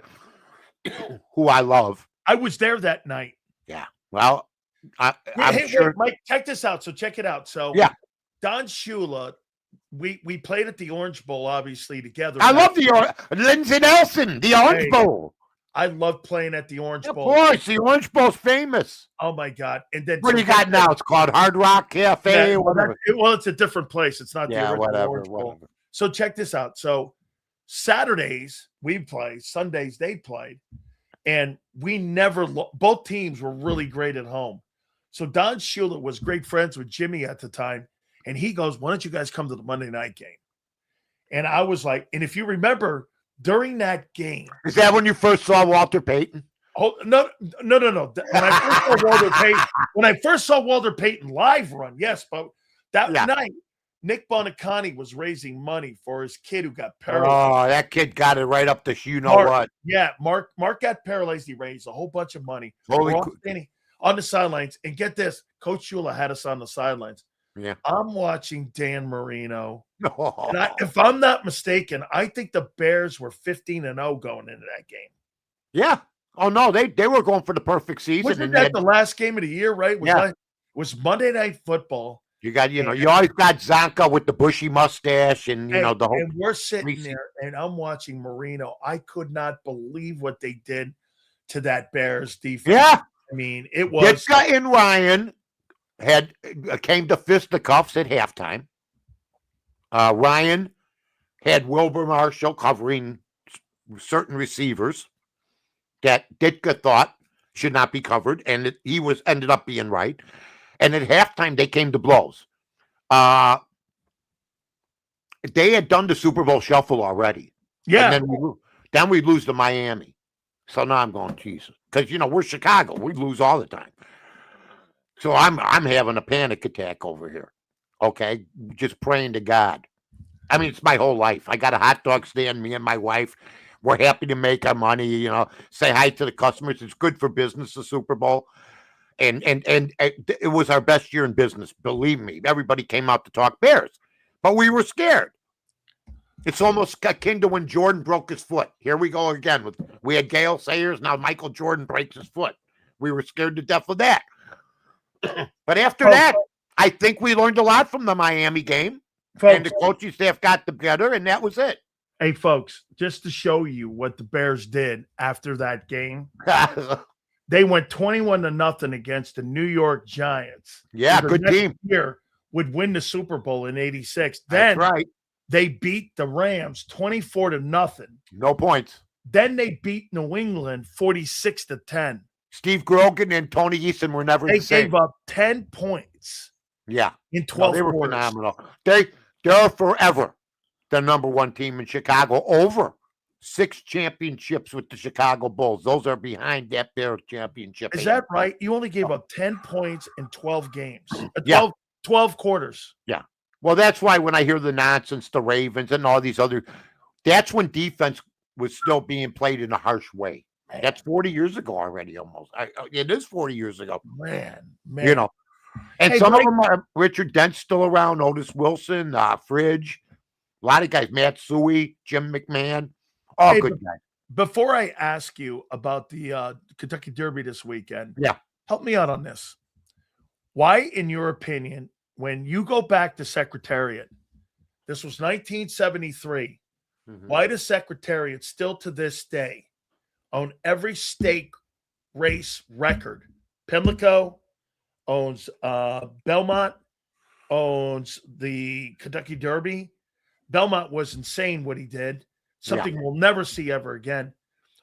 who I love. I was there that night. Yeah. Well, I'm sure. Wait, Mike, check this out. So check it out. So Don Shula, we played at the Orange Bowl, obviously, together. I love the Lindsey Nelson, the Orange Bowl. I love playing at the Orange Bowl. Of course, the Orange Bowl's famous. Oh my God! And then what do you got now? It's called Hard Rock Cafe. Well, it's a different place. It's not the original Orange Bowl. Whatever. So check this out. So Saturdays we play, Sundays they played, and we never. Both teams were really great at home. So Don Shula was great friends with Jimmy at the time, and he goes, "Why don't you guys come to the Monday night game?" And I was like, and if you remember. During that game. Is that when you first saw Walter Payton? Oh no. When I first saw Walter Payton live run, yes, but that Yeah. night, Nick Bonacani was raising money for his kid who got paralyzed. Oh, that kid got it right up the you know what. Yeah, Mark got paralyzed. He raised a whole bunch of money. Holy We're all standing on the sidelines, and get this, Coach Shula had us on the sidelines. Yeah. I'm watching Dan Marino. Oh. And if I'm not mistaken, I think the Bears were 15-0 going into that game. Yeah. Oh no, they were going for the perfect season. Wasn't that the last game of the year, right? Was Monday Night Football. You got, you always got Zonka with the bushy mustache and the whole. And we're sitting there and I'm watching Marino. I could not believe what they did to that Bears defense. Yeah. I mean, it was. Ditka and Ryan came to fisticuffs at halftime. Ryan had Wilbur Marshall covering certain receivers that Ditka thought should not be covered, and he ended up being right. And at halftime, they came to blows. They had done the Super Bowl shuffle already. Yeah. And then we lose to Miami. So now I'm going, Jesus. Because, we're Chicago. We lose all the time. So I'm having a panic attack over here. Okay? Just praying to God. I mean, it's my whole life. I got a hot dog stand, me and my wife. We're happy to make our money, say hi to the customers. It's good for business, the Super Bowl. And it was our best year in business. Believe me, everybody came out to talk Bears, but we were scared. It's almost akin to when Jordan broke his foot. Here we go again. We had Gale Sayers. Now Michael Jordan breaks his foot. We were scared to death of that. But after that, I think we learned a lot from the Miami game. And the coaching staff got together, and that was it. Hey, folks, just to show you what the Bears did after that game. They went 21-0 against the New York Giants. Yeah, good team. Year would win the Super Bowl in '86. Then that's right. They beat the Rams 24-0. No points. Then they beat New England 46-10. Steve Grogan and Tony Eason were never the same. They gave up 10 points. Yeah. In 12 They were quarters. Phenomenal. They're forever the number one team in Chicago. Over 6 championships with the Chicago Bulls. Those are behind that Bears championship. Is that right? You only gave up 10 points in 12 games. 12 quarters. Yeah. Well, that's why when I hear the nonsense, the Ravens and all these other, that's when defense was still being played in a harsh way. Man. That's 40 years ago already, almost. It is 40 years ago. Man. And some of them are Richard Dent's still around, Otis Wilson, Fridge, a lot of guys, Matt Suey, Jim McMahon. All good guys. Before I ask you about the Kentucky Derby this weekend, help me out on this. Why, in your opinion, when you go back to Secretariat, this was 1973, why does Secretariat still to this day own every stake race record? Pimlico owns Belmont, owns the Kentucky Derby. Belmont was insane what he did. Something we'll never see ever again.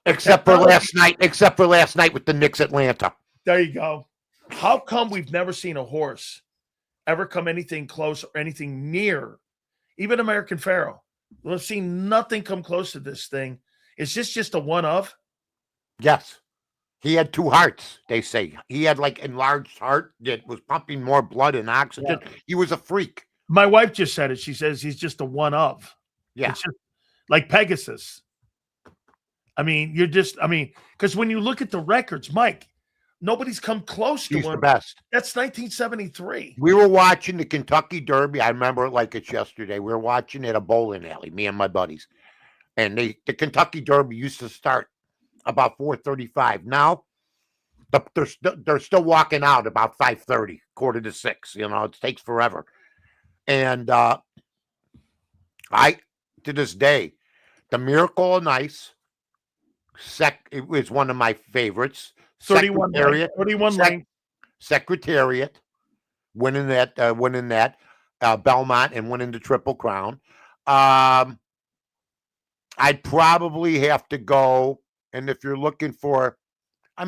Except for last night with the Knicks Atlanta. There you go. How come we've never seen a horse ever come anything close or anything near, even American Pharoah? We've seen nothing come close to this thing. Is this just a one of? Yes. He had 2 hearts, they say. He had like enlarged heart that was pumping more blood and oxygen. Yeah. He was a freak. My wife just said it. She says he's just a one of. Yeah. It's just like Pegasus. I mean, because when you look at the records, Mike, nobody's come close to him. He's the best. That's 1973. We were watching the Kentucky Derby. I remember it like it's yesterday. We were watching it at a bowling alley, me and my buddies. And the Kentucky Derby used to start about 4:35. Now, they're still walking out about 5:30, 5:45. It takes forever. And to this day, the Miracle on Ice, it was one of my favorites. 31 length. Secretariat, winning that Belmont and winning the Triple Crown. I'd probably have to go, and if you're looking for,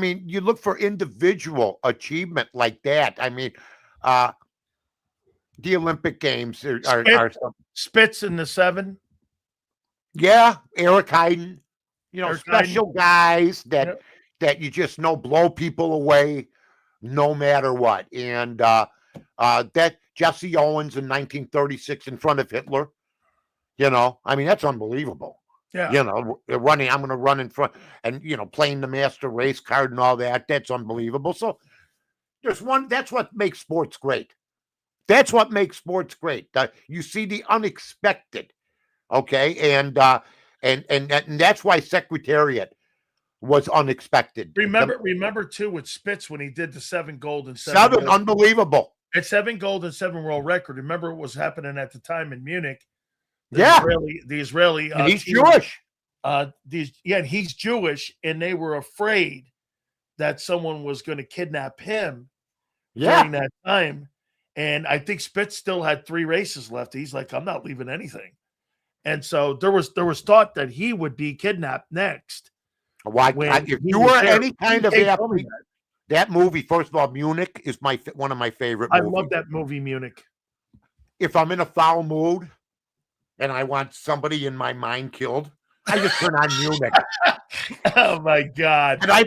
you look for individual achievement like that. The Olympic Games are Spitz in the 7. Yeah, Eric Hayden. Special guys that that you just know blow people away no matter what. And that Jesse Owens in 1936 in front of Hitler, I mean, that's unbelievable. Yeah. Running, I'm going to run in front and, playing the master race card and all that. That's unbelievable. So that's what makes sports great. That's what makes sports great. You see the unexpected. Okay. And that's why Secretariat was unexpected. Remember too with Spitz when he did the 7 gold and 7 unbelievable. At 7 gold and 7 world record. Remember what was happening at the time in Munich. The Israeli and he's Jewish. And he's Jewish, and they were afraid that someone was going to kidnap him during that time. And I think Spitz still had 3 races left. He's like, I'm not leaving anything. And so there was thought that he would be kidnapped next. Why? If you were any kind of athlete, that movie, first of all, Munich is one of my favorite movies. I love that movie, Munich. If I'm in a foul mood and I want somebody in my mind killed, I just turn on Munich. Oh my God! And I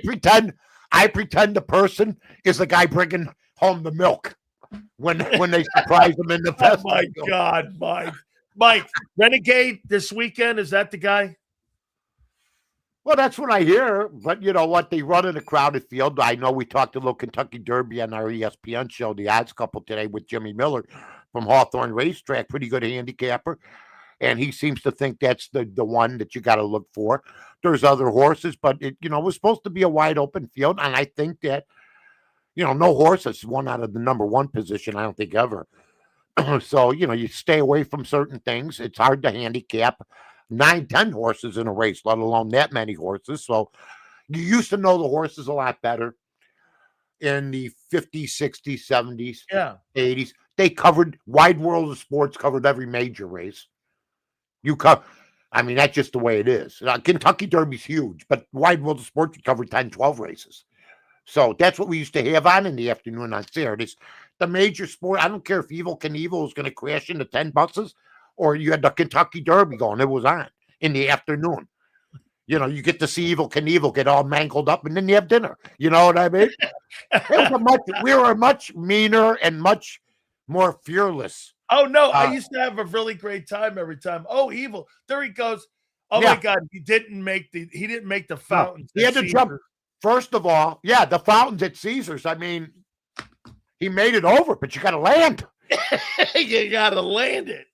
pretend the person is the guy bringing home the milk when they surprise him in the festival. Oh my God, Mike, Renegade this weekend, is that the guy? Well, that's what I hear. But you know what? They run in a crowded field. I know we talked a little Kentucky Derby on our ESPN show, The Odds Couple, today with Jimmy Miller from Hawthorne Racetrack. Pretty good handicapper. And he seems to think that's the one that you got to look for. There's other horses, but it was supposed to be a wide open field. And I think that, no horse has won out of the number 1 position, I don't think ever. So, you stay away from certain things. It's hard to handicap 9-10 horses in a race, let alone that many horses. So you used to know the horses a lot better in the 50s, 60s, 70s, 80s. They covered, Wide World of Sports covered every major race. That's just the way it is. Kentucky Derby's huge, but Wide World of Sports covered 10, 12 races. So that's what we used to have on in the afternoon on Saturdays. The major sport, I don't care if Evil Knievel was going to crash into 10 buses or you had the Kentucky Derby going. It was on in the afternoon. You get to see Evil Knievel get all mangled up, and then you have dinner. You know what I mean? We were much meaner and much more fearless. Oh, no. I used to have a really great time every time. Oh, Evil. There he goes. Oh, my God. He didn't make the fountains. He had to jump. First of all, the fountains at Caesars. I mean, he made it over, but you got to land. You got to land it.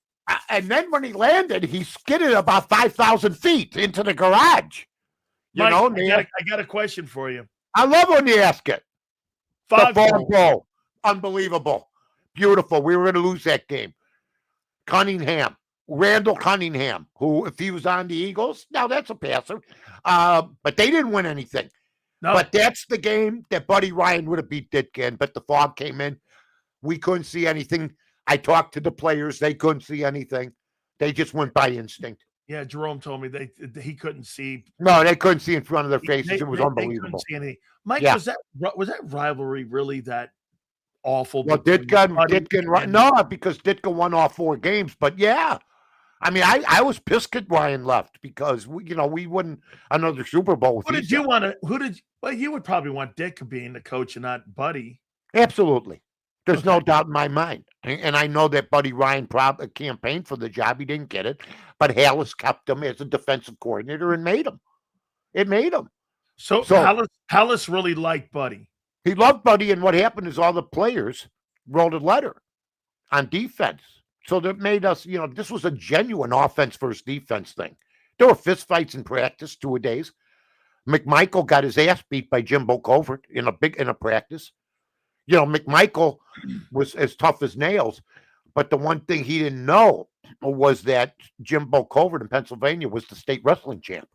And then when he landed, he skidded about 5,000 feet into the garage. Mike, I got a question for you. I love when you ask it. 5 goal. Unbelievable. Beautiful. We were going to lose that game. Randall Cunningham, who, if he was on the Eagles, now that's a passer. But they didn't win anything. No. But that's the game that Buddy Ryan would have beat Ditka in, but the fog came in. We couldn't see anything. I talked to the players. They couldn't see anything. They just went by instinct. Yeah, Jerome told me he couldn't see. No, they couldn't see in front of their faces. It was unbelievable. They couldn't see anything. Mike, was that rivalry really that awful? Well, Ditka no, because Ditka won all 4 games. But yeah, I mean, I was pissed at Ryan left because we wouldn't another Super Bowl. Who did you want to? Well, you would probably want Dick being the coach and not Buddy. Absolutely. There's no doubt in my mind. And I know that Buddy Ryan probably campaigned for the job. He didn't get it. But Hallis kept him as a defensive coordinator and made him. It made him. So Hallis really liked Buddy. He loved Buddy, and what happened is all the players wrote a letter on defense. So that made us, this was a genuine offense versus defense thing. There were fistfights in practice 2 days. McMichael got his ass beat by Jimbo Covert in a practice. McMichael was as tough as nails, but the one thing he didn't know was that Jimbo Covert in Pennsylvania was the state wrestling champ.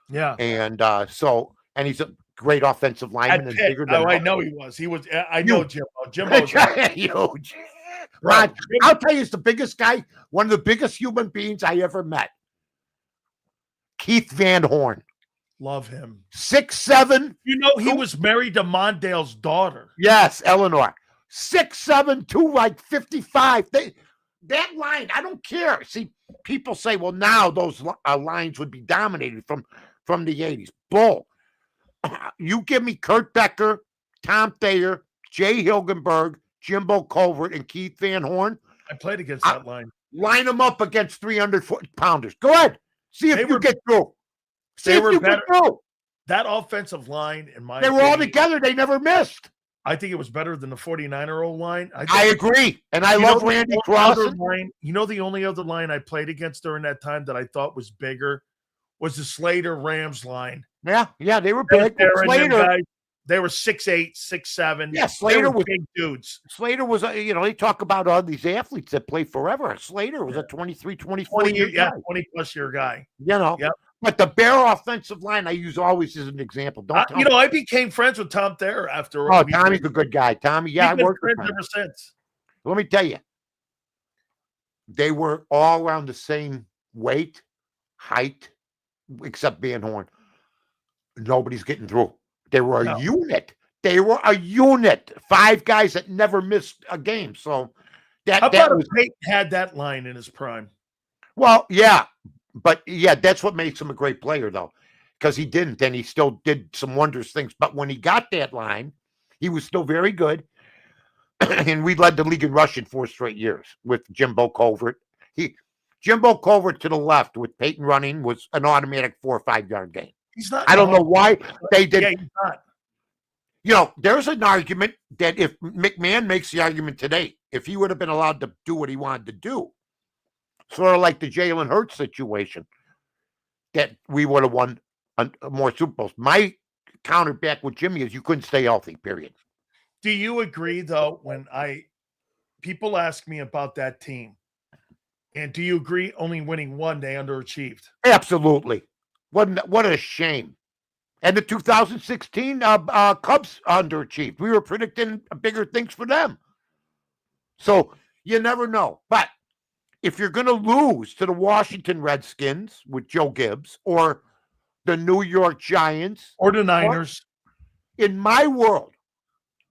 Yeah. And and he's a great offensive lineman. And bigger than I know he was. He was. I know Jimbo. Jimbo's huge. Ron, I'll tell you, he's the biggest guy, one of the biggest human beings I ever met. Keith Van Horn. Love him. 6'7". He was married to Mondale's daughter. Yes, Eleanor. 6'7", 255. That line, I don't care. See, people say, well, now those lines would be dominated from the 80s. Bull. You give me Kurt Becker, Tom Thayer, Jay Hilgenberg, Jimbo Colvert, and Keith Van Horn. I played against that line. Line them up against 300-pounders. Go ahead. See if you get through. See if you get through. That offensive line, in my They were all together. They never missed. I think it was better than the 49er line. I agree. And I love Randy Krause. You know, the only other line I played against during that time that I thought was bigger was the Slater Rams line. Yeah, they were big. Slater, they were 6'8", 6'7". Yeah, Slater was big dudes. Slater was, they talk about all these athletes that play forever. Slater was a 23, 24 year guy. 20-plus year guy. Yep. But the Bear offensive line I use always as an example. I became friends with Tom Thayer after. Oh, Tommy's a good guy. Tommy, I worked with him ever since. Let me tell you, they were all around the same weight, height, except Van Horn. Nobody's getting through. They were a unit. They were a unit. 5 guys that never missed a game. So how about if Peyton had that line in his prime? Well, yeah. But, that's what makes him a great player, though, because he didn't, and he still did some wondrous things. But when he got that line, he was still very good, and we led the league in rushing 4 straight years with Jimbo Colvert. Jimbo Colvert to the left with Peyton running was an automatic 4 or 5 yard gain. He's not. I don't know why they did. Yeah, he's not. There's an argument that if McMahon makes the argument today, if he would have been allowed to do what he wanted to do, sort of like the Jalen Hurts situation, that we would have won more Super Bowls. My counter back with Jimmy is you couldn't stay healthy, period. Do you agree, though, when people ask me about that team, and do you agree only winning 1 they underachieved? Absolutely. What a shame. And the 2016 Cubs underachieved. We were predicting bigger things for them. So you never know. But if you're going to lose to the Washington Redskins with Joe Gibbs or the New York Giants or the Niners, in my world,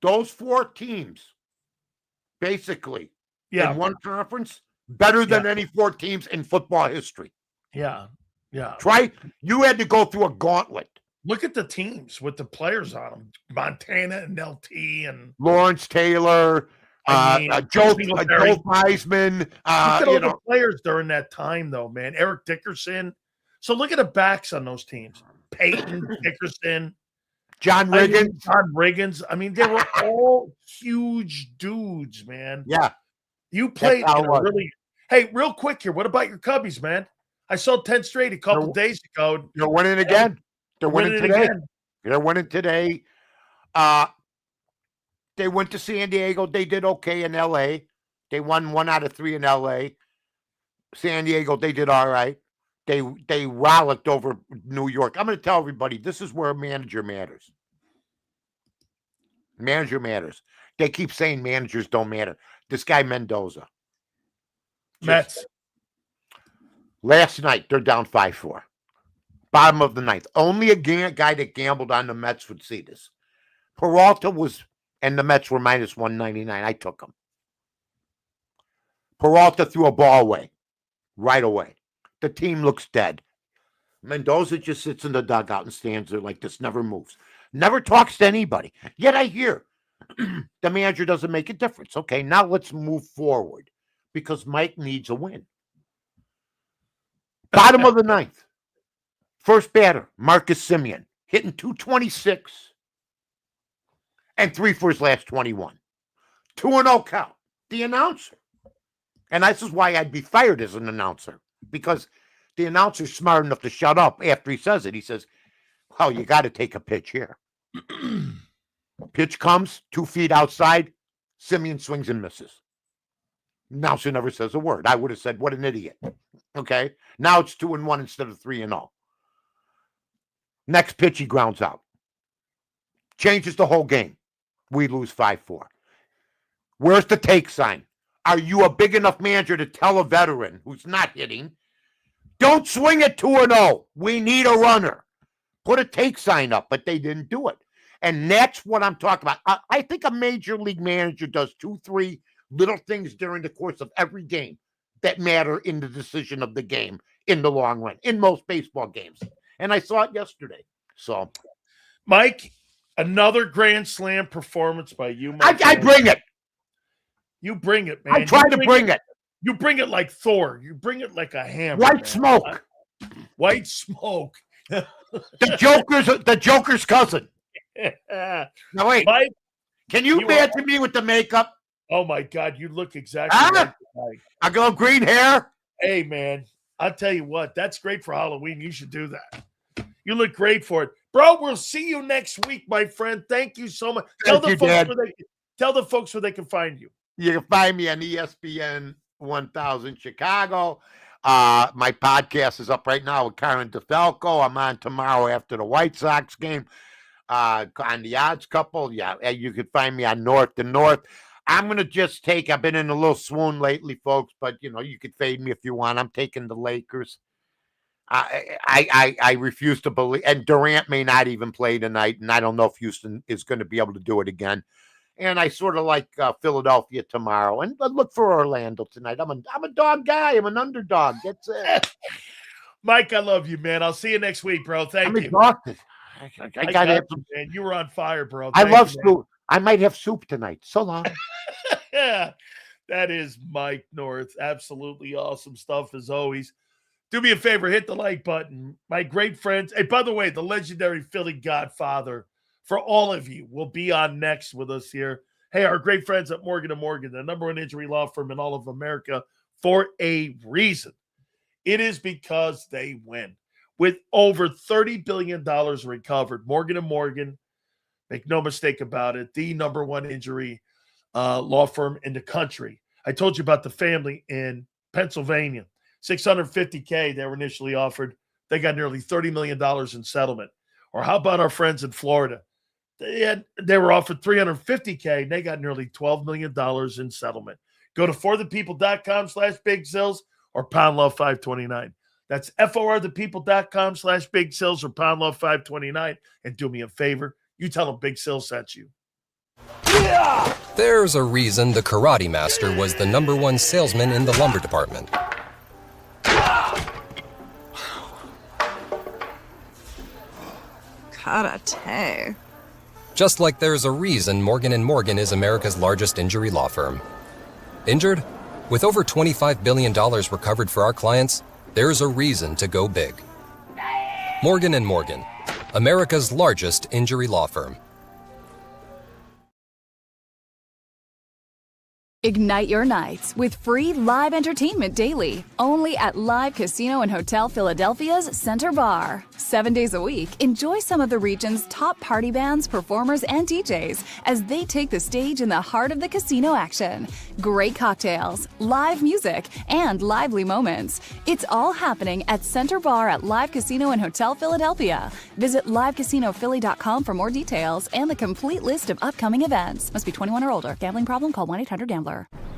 those 4 teams, basically, in one conference, better than any 4 teams in football history. Yeah. You had to go through a gauntlet. Look at the teams with the players on them. Montana and LT and Lawrence Taylor, Joe Theismann. Look at all the players during that time, though, man. Eric Dickerson. So look at the backs on those teams. Peyton, Dickerson. John Riggins. I mean, they were all huge dudes, man. Yeah. You played really. Hey, real quick here. What about your Cubbies, man? I saw 10 straight a couple days ago. They're winning again. They're winning today. They're winning today. They went to San Diego. They did okay in L.A. They won 1 out of 3 in L.A. San Diego, they did all right. They rollicked over New York. I'm going to tell everybody, this is where a manager matters. Manager matters. They keep saying managers don't matter. This guy Mendoza. Mets. Last night, they're down 5-4. Bottom of the 9th. Only a guy that gambled on the Mets would see this. Peralta was, and the Mets were minus 199. I took them. Peralta threw a ball away. Right away. The team looks dead. Mendoza just sits in the dugout and stands there like this, never moves. Never talks to anybody. Yet I hear the manager doesn't make a difference. Okay, now let's move forward because Mike needs a win. Bottom of the 9th. First batter, Marcus Semien, hitting 226 and 3 for his last 21. 2-0 count. The announcer. And this is why I'd be fired as an announcer, because the announcer's smart enough to shut up after he says it. He says, well, you got to take a pitch here. Pitch comes 2 feet outside. Semien swings and misses. Announcer never says a word. I would have said, what an idiot. Okay. Now it's 2-1 instead of 3-0. Next pitch, he grounds out. Changes the whole game. We lose 5-4. Where's the take sign? Are you a big enough manager to tell a veteran who's not hitting, don't swing at 2-0. We need a runner. Put a take sign up, but they didn't do it. And that's what I'm talking about. I think a major league manager does 2-3 little things during the course of every game that matter in the decision of the game in the long run, in most baseball games. And I saw it yesterday. So Mike, another Grand Slam performance by you. I bring it. You bring it, man. I try to bring it. You bring it like Thor. You bring it like a hammer. White smoke. White smoke. The Joker's cousin. Now wait. Mike, can you match me with the makeup? Oh my God, you look exactly like Mike. I go green hair. Hey man, I'll tell you what, that's great for Halloween. You should do that. You look great for it. Bro, we'll see you next week, my friend. Thank you so much. Tell the folks where they can find you. You can find me on ESPN 1000 Chicago. My podcast is up right now with Karen DeFalco. I'm on tomorrow after the White Sox game on the Odds Couple. Yeah, you can find me on North to North. I'm going to just I've been in a little swoon lately, folks, but, you could fade me if you want. I'm taking the Lakers. I refuse to believe, and Durant may not even play tonight, and I don't know if Houston is going to be able to do it again. And I sort of like Philadelphia tomorrow, and look for Orlando tonight. I'm a dog guy. I'm an underdog. That's it. Mike, I love you, man. I'll see you next week, bro. Thank you. Exhausted. I got it, man. You were on fire, bro. I love soup. I might have soup tonight. So long. Yeah, that is Mike North. Absolutely awesome stuff as always. Do me a favor, hit the like button. My great friends. Hey, by the way, the legendary Philly Godfather, for all of you, will be on next with us here. Hey, our great friends at Morgan & Morgan, the number one injury law firm in all of America, for a reason. It is because they win. With over $30 billion recovered, Morgan & Morgan, make no mistake about it, the number one injury law firm in the country. I told you about the family in Pennsylvania. $650K they were initially offered. They got nearly $30 million in settlement. Or how about our friends in Florida? They were offered $350K, and they got nearly $12 million in settlement. Go to forthepeople.com/big sills or pound love 529. That's forthepeople.com/big sills or pound love 529. And do me a favor, you tell them Big Sill sent you. Yeah! There's a reason the Karate Master was the number one salesman in the lumber department. Karate. Just like there's a reason Morgan & Morgan is America's largest injury law firm. Injured? With over $25 billion recovered for our clients, there's a reason to go big. Morgan & Morgan, America's largest injury law firm. Ignite your nights with free live entertainment daily, only at Live Casino and Hotel Philadelphia's Center Bar. 7 days a week, enjoy some of the region's top party bands, performers, and DJs as they take the stage in the heart of the casino action. Great cocktails, live music, and lively moments. It's all happening at Center Bar at Live Casino and Hotel Philadelphia. Visit livecasinophilly.com for more details and the complete list of upcoming events. Must be 21 or older. Gambling problem? Call 1-800-GAMBLER.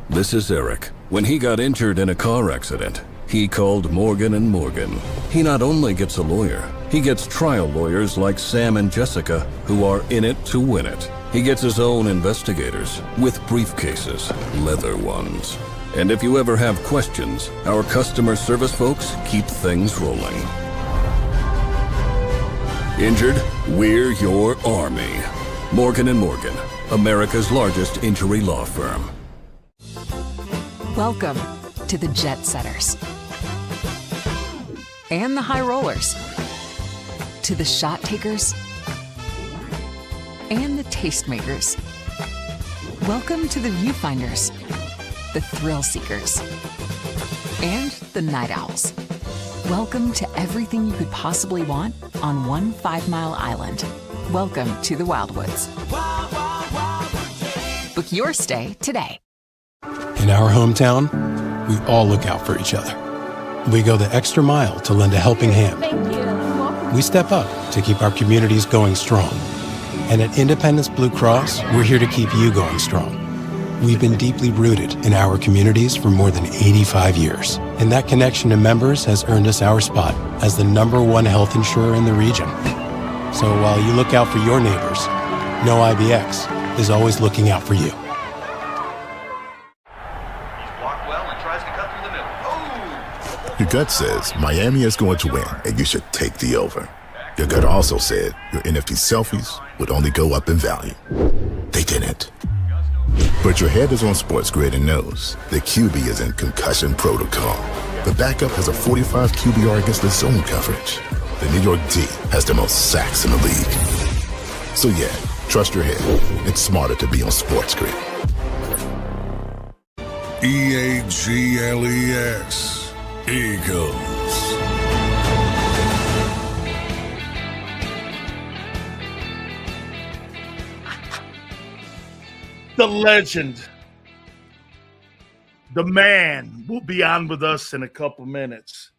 This is Eric. When he got injured in a car accident, he called Morgan & Morgan. He not only gets a lawyer, he gets trial lawyers like Sam and Jessica, who are in it to win it. He gets his own investigators with briefcases, leather ones. And if you ever have questions, our customer service folks keep things rolling. Injured? We're your army. Morgan & Morgan, America's largest injury law firm. Welcome to the Jet Setters and the High Rollers, to the Shot Takers and the Tastemakers. Welcome to the Viewfinders, the Thrill Seekers, and the Night Owls. Welcome to everything you could possibly want on one 5-mile island. Welcome to the Wildwoods. Book your stay today. In our hometown, we all look out for each other. We go the extra mile to lend a helping hand. We step up to keep our communities going strong. And at Independence Blue Cross, we're here to keep you going strong. We've been deeply rooted in our communities for more than 85 years. And that connection to members has earned us our spot as the #1 health insurer in the region. So while you look out for your neighbors, know IBX is always looking out for you. Your gut says Miami is going to win, and you should take the over. Your gut also said your NFT selfies would only go up in value. They didn't. But your head is on Sports Grid and knows the QB is in concussion protocol. The backup has a 45 QBR against the zone coverage. The New York D has the most sacks in the league. So yeah, trust your head. It's smarter to be on Sports Grid. EAGLES. Eagles. The legend, the man, will be on with us in a couple minutes.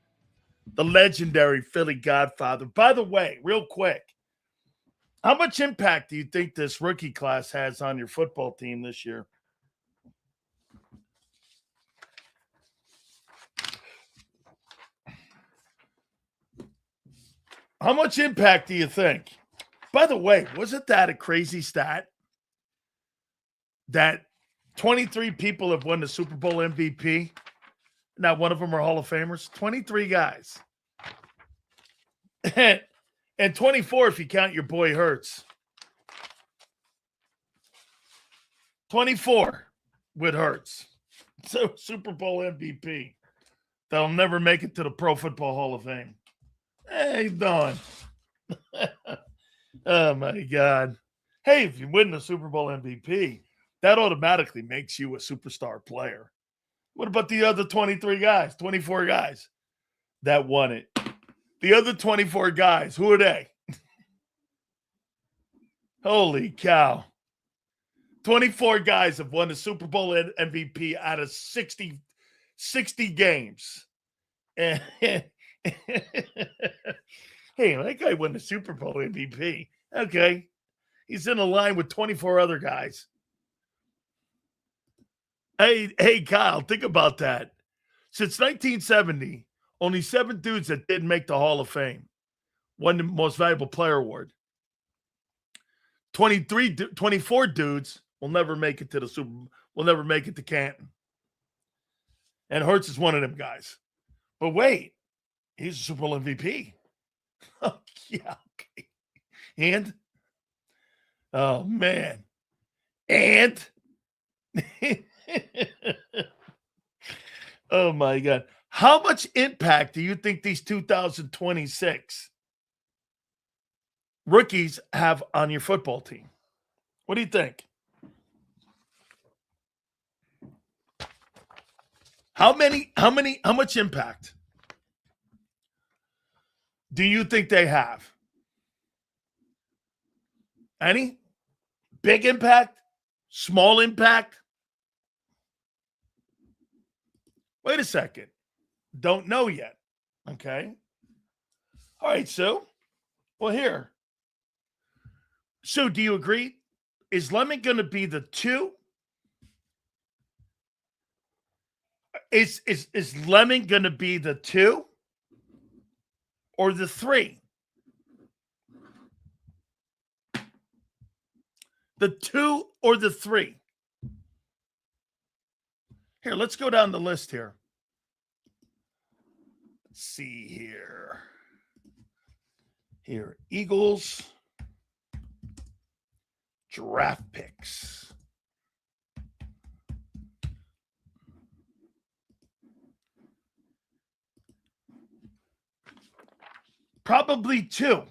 The legendary Philly Godfather. By the way, real quick, how much impact do you think this rookie class has on your football team this year? How much impact do you think? By the way, wasn't that a crazy stat? That 23 people have won the Super Bowl MVP. Not one of them are Hall of Famers. 23 guys. And 24 if you count your boy Hurts. 24 with Hurts. So Super Bowl MVP. That'll never make it to the Pro Football Hall of Fame. Hey, Don. Oh, my God. Hey, if you win the Super Bowl MVP, that automatically makes you a superstar player. What about the other 23 guys, 24 guys that won it? The other 24 guys, who are they? Holy cow. 24 guys have won the Super Bowl MVP out of 60 games. And hey, that guy won the Super Bowl MVP. Okay. He's in a line with 24 other guys. Hey, Kyle, think about that. Since 1970, only 7 dudes that didn't make the Hall of Fame won the Most Valuable Player Award. 24 dudes will never make it to the Super Bowl, will never make it to Canton. And Hurts is one of them guys. But wait, he's a Super Bowl MVP. Oh, yeah, okay. And, oh, man. And, oh my God. How much impact do you think these 2026 rookies have on your football team? What do you think? How much impact do you think they have? Any? Big impact? Small impact? Wait a second. Don't know yet. Okay. All right, Sue. Well, here. Sue, do you agree? Is Lemon going to be the 2? Is Lemon going to be the 2 or the 3? The 2 or the 3? Here, let's go down the list here. Let's see here. Here, Eagles draft picks. Probably 2.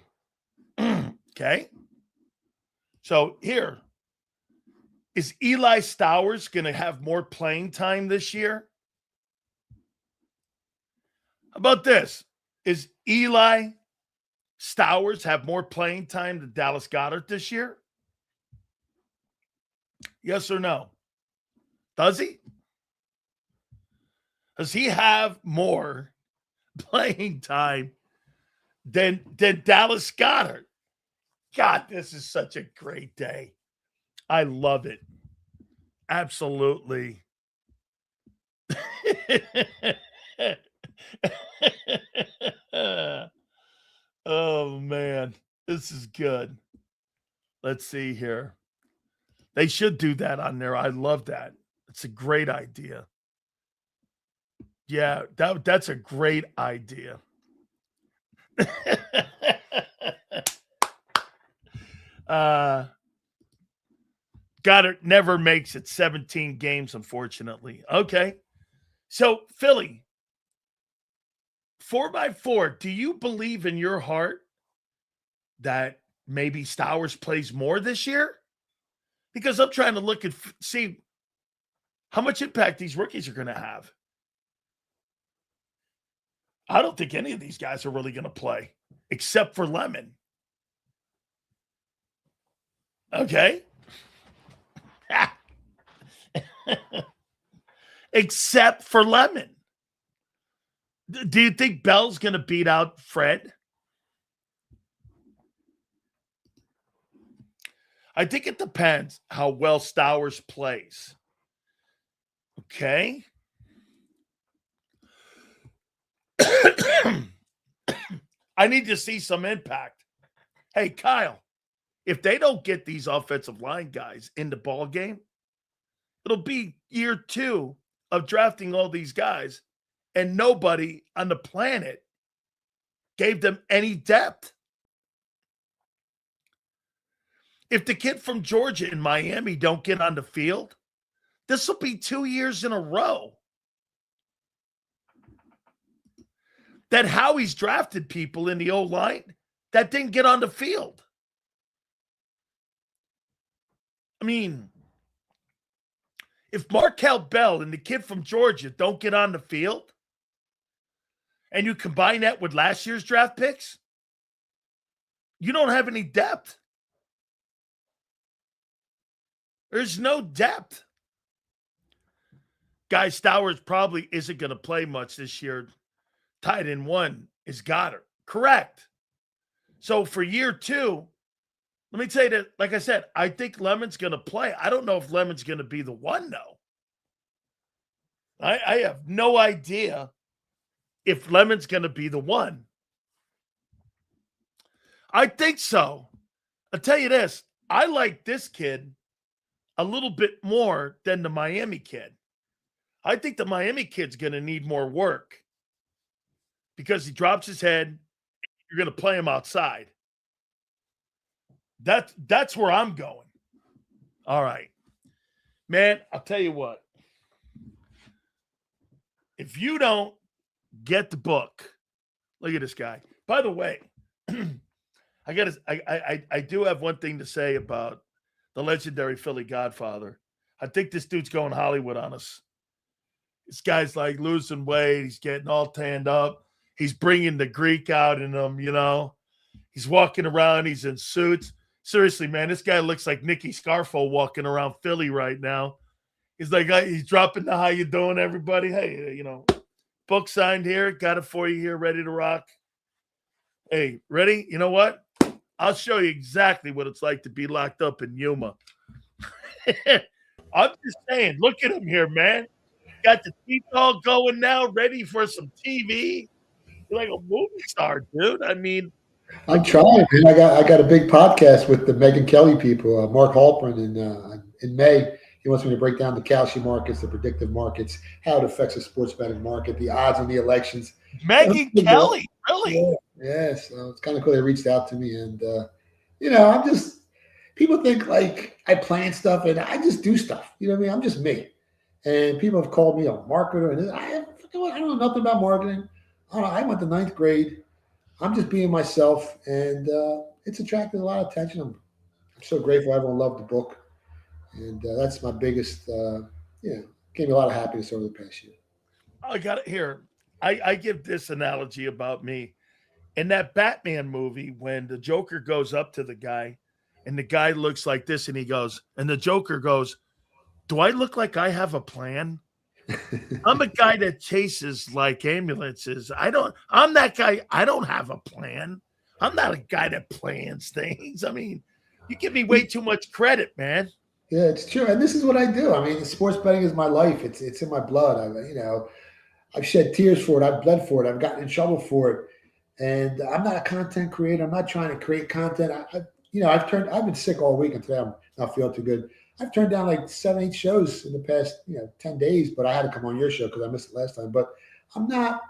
Okay. So here, is Eli Stowers going to have more playing time this year? How about this? Is Eli Stowers have more playing time than Dallas Goedert this year? Yes or no? Does he? Does he have more playing time than Dallas Goedert? God, this is such a great day. I love it. Absolutely. Oh, man. This is good. Let's see here. They should do that on there. I love that. It's a great idea. Yeah, that's a great idea. Goddard never makes it 17 games, unfortunately. Okay. So, Philly, 4x4, do you believe in your heart that maybe Stowers plays more this year? Because I'm trying to look at see how much impact these rookies are going to have. I don't think any of these guys are really going to play, except for Lemon. Okay? Except for Lemon. Do you think Bell's going to beat out Fred? I think it depends how well Stowers plays. Okay? I need to see some impact. Hey, Kyle, if they don't get these offensive line guys in the ball game, it'll be year 2 of drafting all these guys, and nobody on the planet gave them any depth. If the kid from Georgia and Miami don't get on the field, this will be 2 years in a row that Howie's drafted people in the O-line that didn't get on the field. I mean, if Markel Bell and the kid from Georgia don't get on the field, and you combine that with last year's draft picks, you don't have any depth. There's no depth. Guy Stowers probably isn't going to play much this year. Tight end 1 is Goddard. Correct. So for year 2, let me tell you that, like I said, I think Lemon's going to play. I don't know if Lemon's going to be the one, though. I have no idea if Lemon's going to be the one. I think so. I'll tell you this. I like this kid a little bit more than the Miami kid. I think the Miami kid's going to need more work because he drops his head. You're going to play him outside. That's where I'm going. All right. Man, I'll tell you what. If you don't get the book, look at this guy. By the way, I do have one thing to say about the legendary Philly Godfather. I think this dude's going Hollywood on us. This guy's like losing weight. He's getting all tanned up. He's bringing the Greek out in him, you know. He's walking around. He's in suits. Seriously, man, this guy looks like Nicky Scarfo walking around Philly right now. He's like, he's dropping the how you doing, everybody? Hey, you know, book signed here. Got it for you here, ready to rock. Hey, ready? You know what? I'll show you exactly what it's like to be locked up in Yuma. I'm just saying, look at him here, man. Got the teeth all going now, ready for some TV. You're like a movie star, dude. I mean, I'm trying, man. I got a big podcast with the Megyn Kelly people, Mark Halpern in May. He wants me to break down the calcium markets, the predictive markets, how it affects the sports betting market, the odds on the elections. Megyn Kelly, really? Yeah, so it's kind of cool. They reached out to me, and you know, I'm just people think like I plan stuff, and I just do stuff. You know what I mean? I'm just me, and people have called me a marketer, and I don't know nothing about marketing. I went to 9th grade. I'm just being myself, and it's attracted a lot of attention. I'm so grateful everyone loved the book, and that's my biggest, gave me a lot of happiness over the past year. I got it here. I give this analogy about me. In that Batman movie, when the Joker goes up to the guy, and the guy looks like this, and the Joker goes, "Do I look like I have a plan?" I'm a guy that chases like ambulances. I'm that guy. I don't have a plan. I'm not a guy that plans things. I mean, you give me way too much credit, man. Yeah, it's true. And this is what I do. I mean, sports betting is my life. It's in my blood. I've shed tears for it. I've bled for it. I've gotten in trouble for it. And I'm not a content creator. I'm not trying to create content. I've been sick all week, and today I'm not feeling too good. I've turned down like 7-8 shows in the past, 10 days, but I had to come on your show because I missed it last time. But I'm not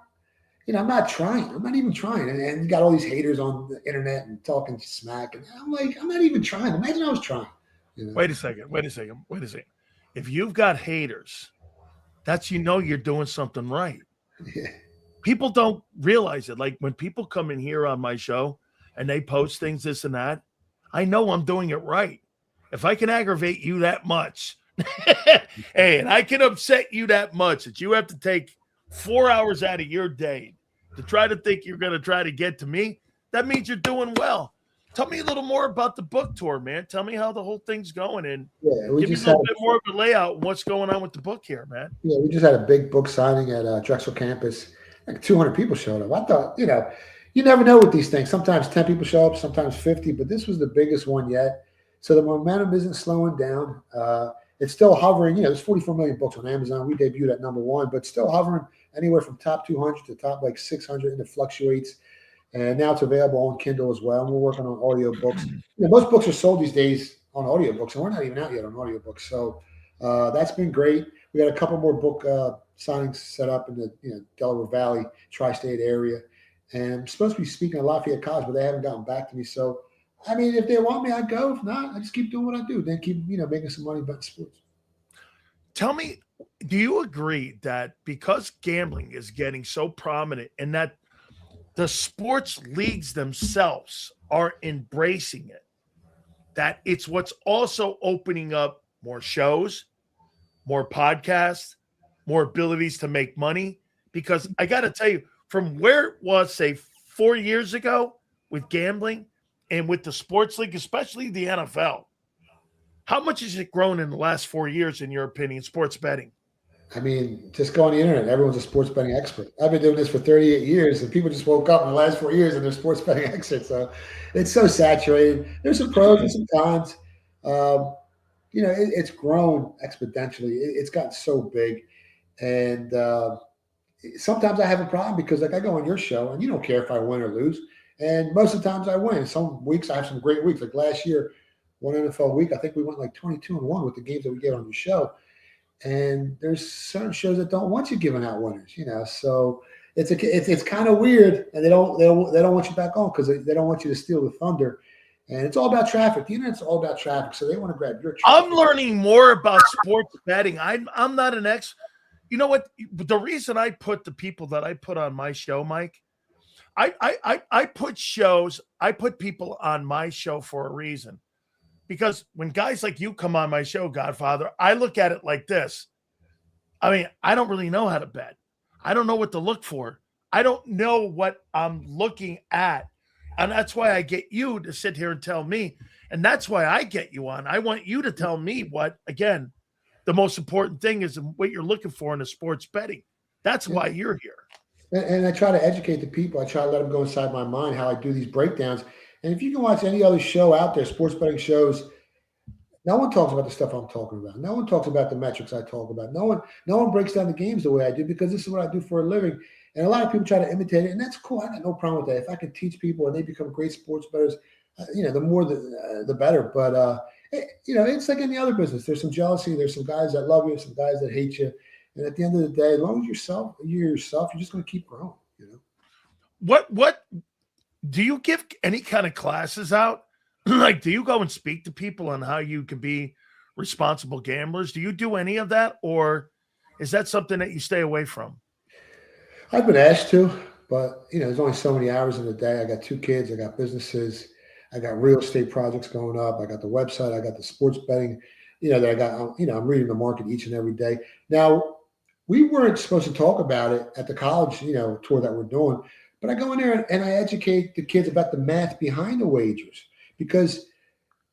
I'm not trying. I'm not even trying. And you got all these haters on the internet and talking smack. And I'm like, I'm not even trying. Imagine I was trying. Wait a second. If you've got haters, that's you're doing something right. Yeah. People don't realize it. Like when people come in here on my show and they post things, this and that, I know I'm doing it right. If I can aggravate you that much, hey, and I can upset you that much that you have to take 4 hours out of your day to try to think you're going to try to get to me, that means you're doing well. Tell me a little more about the book tour, man. Tell me how the whole thing's going, and give me a little bit more of a layout of what's going on with the book here, man. Yeah, we just had a big book signing at Drexel campus. Like 200 people showed up. I thought, you never know with these things. Sometimes 10 people show up, sometimes 50, but this was the biggest one yet. So the momentum isn't slowing down. It's still hovering. There's 44 million books on Amazon. We debuted at #1, but still hovering anywhere from top 200 to top like 600, and it fluctuates. And now it's available on Kindle as well. And we're working on audio books. Most books are sold these days on audiobooks, and we're not even out yet on audiobooks. So that's been great. We got a couple more book signings set up in the Delaware Valley, tri-state area. And I'm supposed to be speaking at Lafayette College, but they haven't gotten back to me. So, I mean, if they want me, I go. If not, I just keep doing what I do. Then keep, making some money betting sports. Tell me, do you agree that because gambling is getting so prominent and that the sports leagues themselves are embracing it, that it's what's also opening up more shows, more podcasts, more abilities to make money? Because I got to tell you, from where it was, say, 4 years ago with gambling and with the sports league, especially the NFL, how much has it grown in the last 4 years, in your opinion, sports betting? I mean, just go on the internet. Everyone's a sports betting expert. I've been doing this for 38 years, and people just woke up in the last 4 years and they're sports betting experts. So it's so saturated. There's some pros and some cons. It's grown exponentially. It's gotten so big. And sometimes I have a problem because, I go on your show, and you don't care if I win or lose. And most of the times I win. Some weeks I have some great weeks. Like last year, one NFL week, I think we went like 22-1 with the games that we get on the show. And there's certain shows that don't want you giving out winners, So it's kind of weird, and they don't want you back on because they don't want you to steal the thunder. And it's all about traffic. The internet's all about traffic, so they want to grab your traffic. I'm learning more about sports betting. I'm not an expert. You know what? The reason I put the people that I put on my show, Mike, I put people on my show for a reason. Because when guys like you come on my show, Godfather, I look at it like this. I mean, I don't really know how to bet. I don't know what to look for. I don't know what I'm looking at. And that's why I get you to sit here and tell me. And that's why I get you on. I want you to tell me what, again, the most important thing is what you're looking for in a sports betting. That's why you're here. And I try to educate the people. I try to let them go inside my mind how I do these breakdowns. And if you can watch any other show out there, sports betting shows, no one talks about the stuff I'm talking about. No one talks about the metrics I talk about. No one breaks down the games the way I do, because this is what I do for a living. And a lot of people try to imitate it, and that's cool. I got no problem with that. If I can teach people and they become great sports bettors, the more the better. But it's like any other business. There's some jealousy. There's some guys that love you, some guys that hate you. And at the end of the day, as long as you're yourself, you're just going to keep growing. What do you give any kind of classes out? Like, do you go and speak to people on how you can be responsible gamblers? Do you do any of that, or is that something that you stay away from? I've been asked to, but there's only so many hours in the day. I got 2 kids. I got businesses. I got real estate projects going up. I got the website. I got the sports betting. That I got. I'm reading the market each and every day. Now, we weren't supposed to talk about it at the college, tour that we're doing, but I go in there and I educate the kids about the math behind the wagers. Because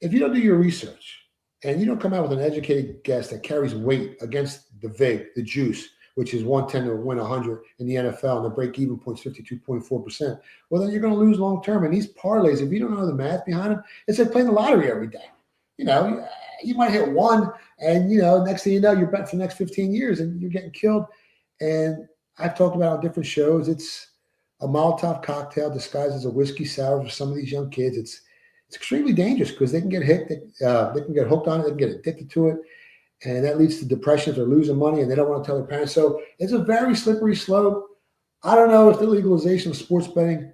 if you don't do your research and you don't come out with an educated guess that carries weight against the VIG, the juice, which is 110 to win 100 in the NFL, and the break-even point's 52.4%, well, then you're going to lose long-term. And these parlays, if you don't know the math behind them, it's like playing the lottery every day. You might hit one, and, next thing you know, you're betting for the next 15 years, and you're getting killed. And I've talked about on different shows, it's a Molotov cocktail disguised as a whiskey sour for some of these young kids. It's extremely dangerous because they can get hit. They can get hooked on it. They can get addicted to it. And that leads to depression if they're losing money and they don't want to tell their parents. So it's a very slippery slope. I don't know if the legalization of sports betting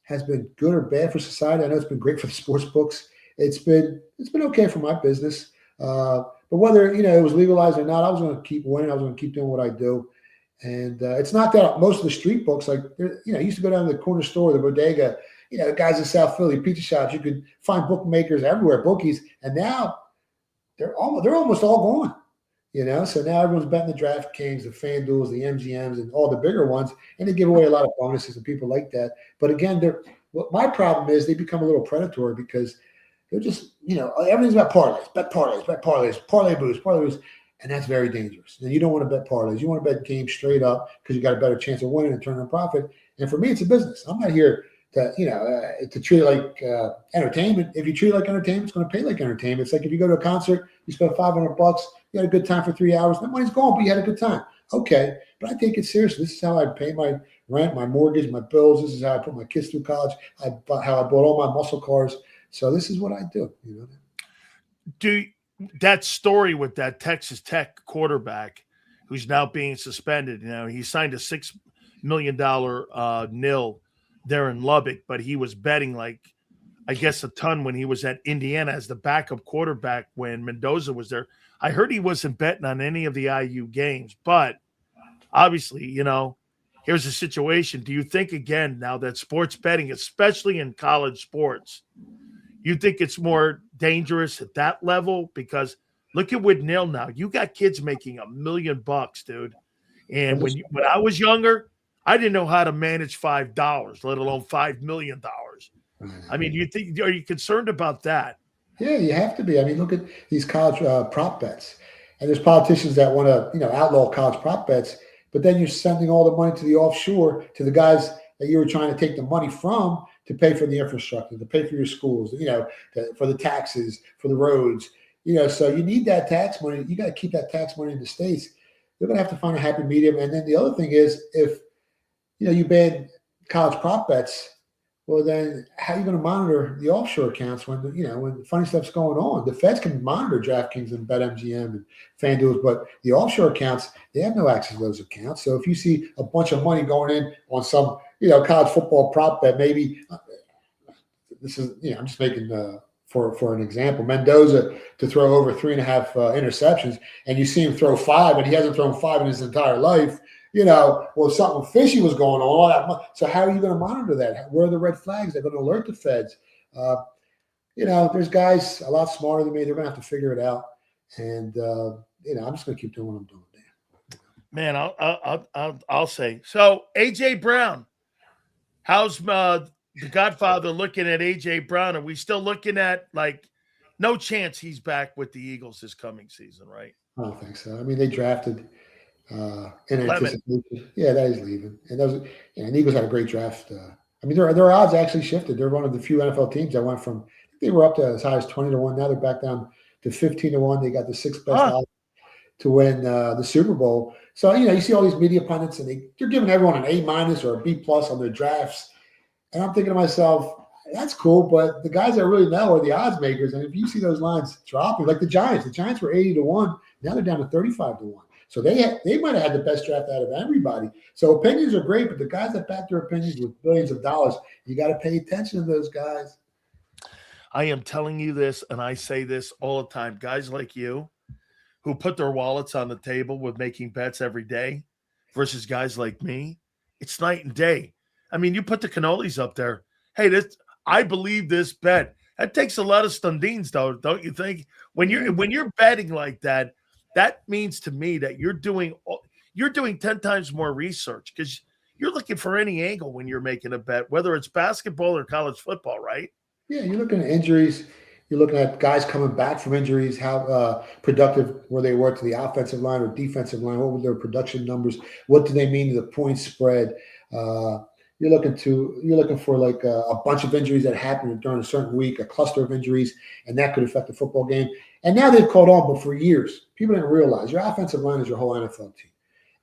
has been good or bad for society. I know it's been great for the sports books. It's been okay for my business. But whether it was legalized or not, I was going to keep winning. I was going to keep doing what I do. And it's not that most of the street books, like I used to go down to the corner store, the bodega, guys in South Philly, pizza shops. You could find bookmakers everywhere, bookies, and now they're almost all gone. So now everyone's betting the DraftKings, the FanDuels, the MGMs, and all the bigger ones, and they give away a lot of bonuses and people like that. But again, my problem is they become a little predatory because they're just, everything's about parlays, bet parlays, parlay boost, and that's very dangerous. And you don't want to bet parlays. You want to bet games straight up because you got a better chance of winning and turning a profit. And for me, it's a business. I'm not here to treat it like entertainment. If you treat it like entertainment, it's going to pay like entertainment. It's like if you go to a concert, you spend $500, you had a good time for 3 hours, that money's gone, but you had a good time. Okay, but I take it seriously. This is how I pay my rent, my mortgage, my bills. This is how I put my kids through college. How I bought all my muscle cars. So this is what I do. That story with that Texas Tech quarterback who's now being suspended. He signed a $6 million nil there in Lubbock, but he was betting I guess a ton when he was at Indiana as the backup quarterback when Mendoza was there. I heard he wasn't betting on any of the IU games, but obviously, here's the situation. Do you think, again, now that sports betting, especially in college sports, you think it's more dangerous at that level? Because look at Whitnell now. You got kids making $1 million, dude. And when I was younger, I didn't know how to manage $5, let alone $5 million. I mean, are you concerned about that? Yeah, you have to be. I mean, look at these college prop bets. And there's politicians that want to, outlaw college prop bets, but then you're sending all the money to the offshore, to the guys that you were trying to take the money from to pay for the infrastructure, to pay for your schools, for the taxes, for the roads, so you need that tax money. You got to keep that tax money in the States. They're going to have to find a happy medium. And then the other thing is, if, you ban college prop bets, well, then how are you going to monitor the offshore accounts when when funny stuff's going on? The feds can monitor DraftKings and BetMGM and FanDuel, but the offshore accounts, they have no access to those accounts. So if you see a bunch of money going in on some, college football prop bet, maybe this is, I'm just making for an example, Mendoza to throw over 3.5 interceptions, and you see him throw 5, and he hasn't thrown 5 in his entire life. Well, something fishy was going on. So how are you going to monitor that? Where are the red flags? They're going to alert the feds. There's guys a lot smarter than me. They're going to have to figure it out. And, I'm just going to keep doing what I'm doing. Man, I'll say. So, A.J. Brown, how's the Godfather looking at A.J. Brown? Are we still looking at, no chance he's back with the Eagles this coming season, right? I don't think so. I mean, they drafted – in anticipation, that he's leaving, and the Eagles had a great draft. I mean, their odds actually shifted. They're one of the few NFL teams that went from they were up to as high as 20-1. Now they're back down to 15-1. They got the 6th best odds to win the Super Bowl. So you see all these media pundits, and they're giving everyone an A- or a B+ on their drafts. And I'm thinking to myself, that's cool, but the guys that really know are the odds makers. And if you see those lines dropping, like the Giants were 80-1. Now they're down to 35-1. So they might have had the best draft out of everybody. So opinions are great, but the guys that back their opinions with billions of dollars, you got to pay attention to those guys. I am telling you this, and I say this all the time. Guys like you who put their wallets on the table with making bets every day versus guys like me, it's night and day. I mean, you put the cannolis up there. Hey, I believe this bet. That takes a lot of stundines, though, don't you think? When you're betting like that, that means to me that you're doing 10 times more research because you're looking for any angle when you're making a bet, whether it's basketball or college football, right? Yeah, you're looking at injuries. You're looking at guys coming back from injuries, how productive were they to the offensive line or defensive line? What were their production numbers? What do they mean to the point spread? You're looking for like a bunch of injuries that happened during a certain week, a cluster of injuries, and that could affect the football game. And now they've caught on, but for years, people didn't realize your offensive line is your whole NFL team.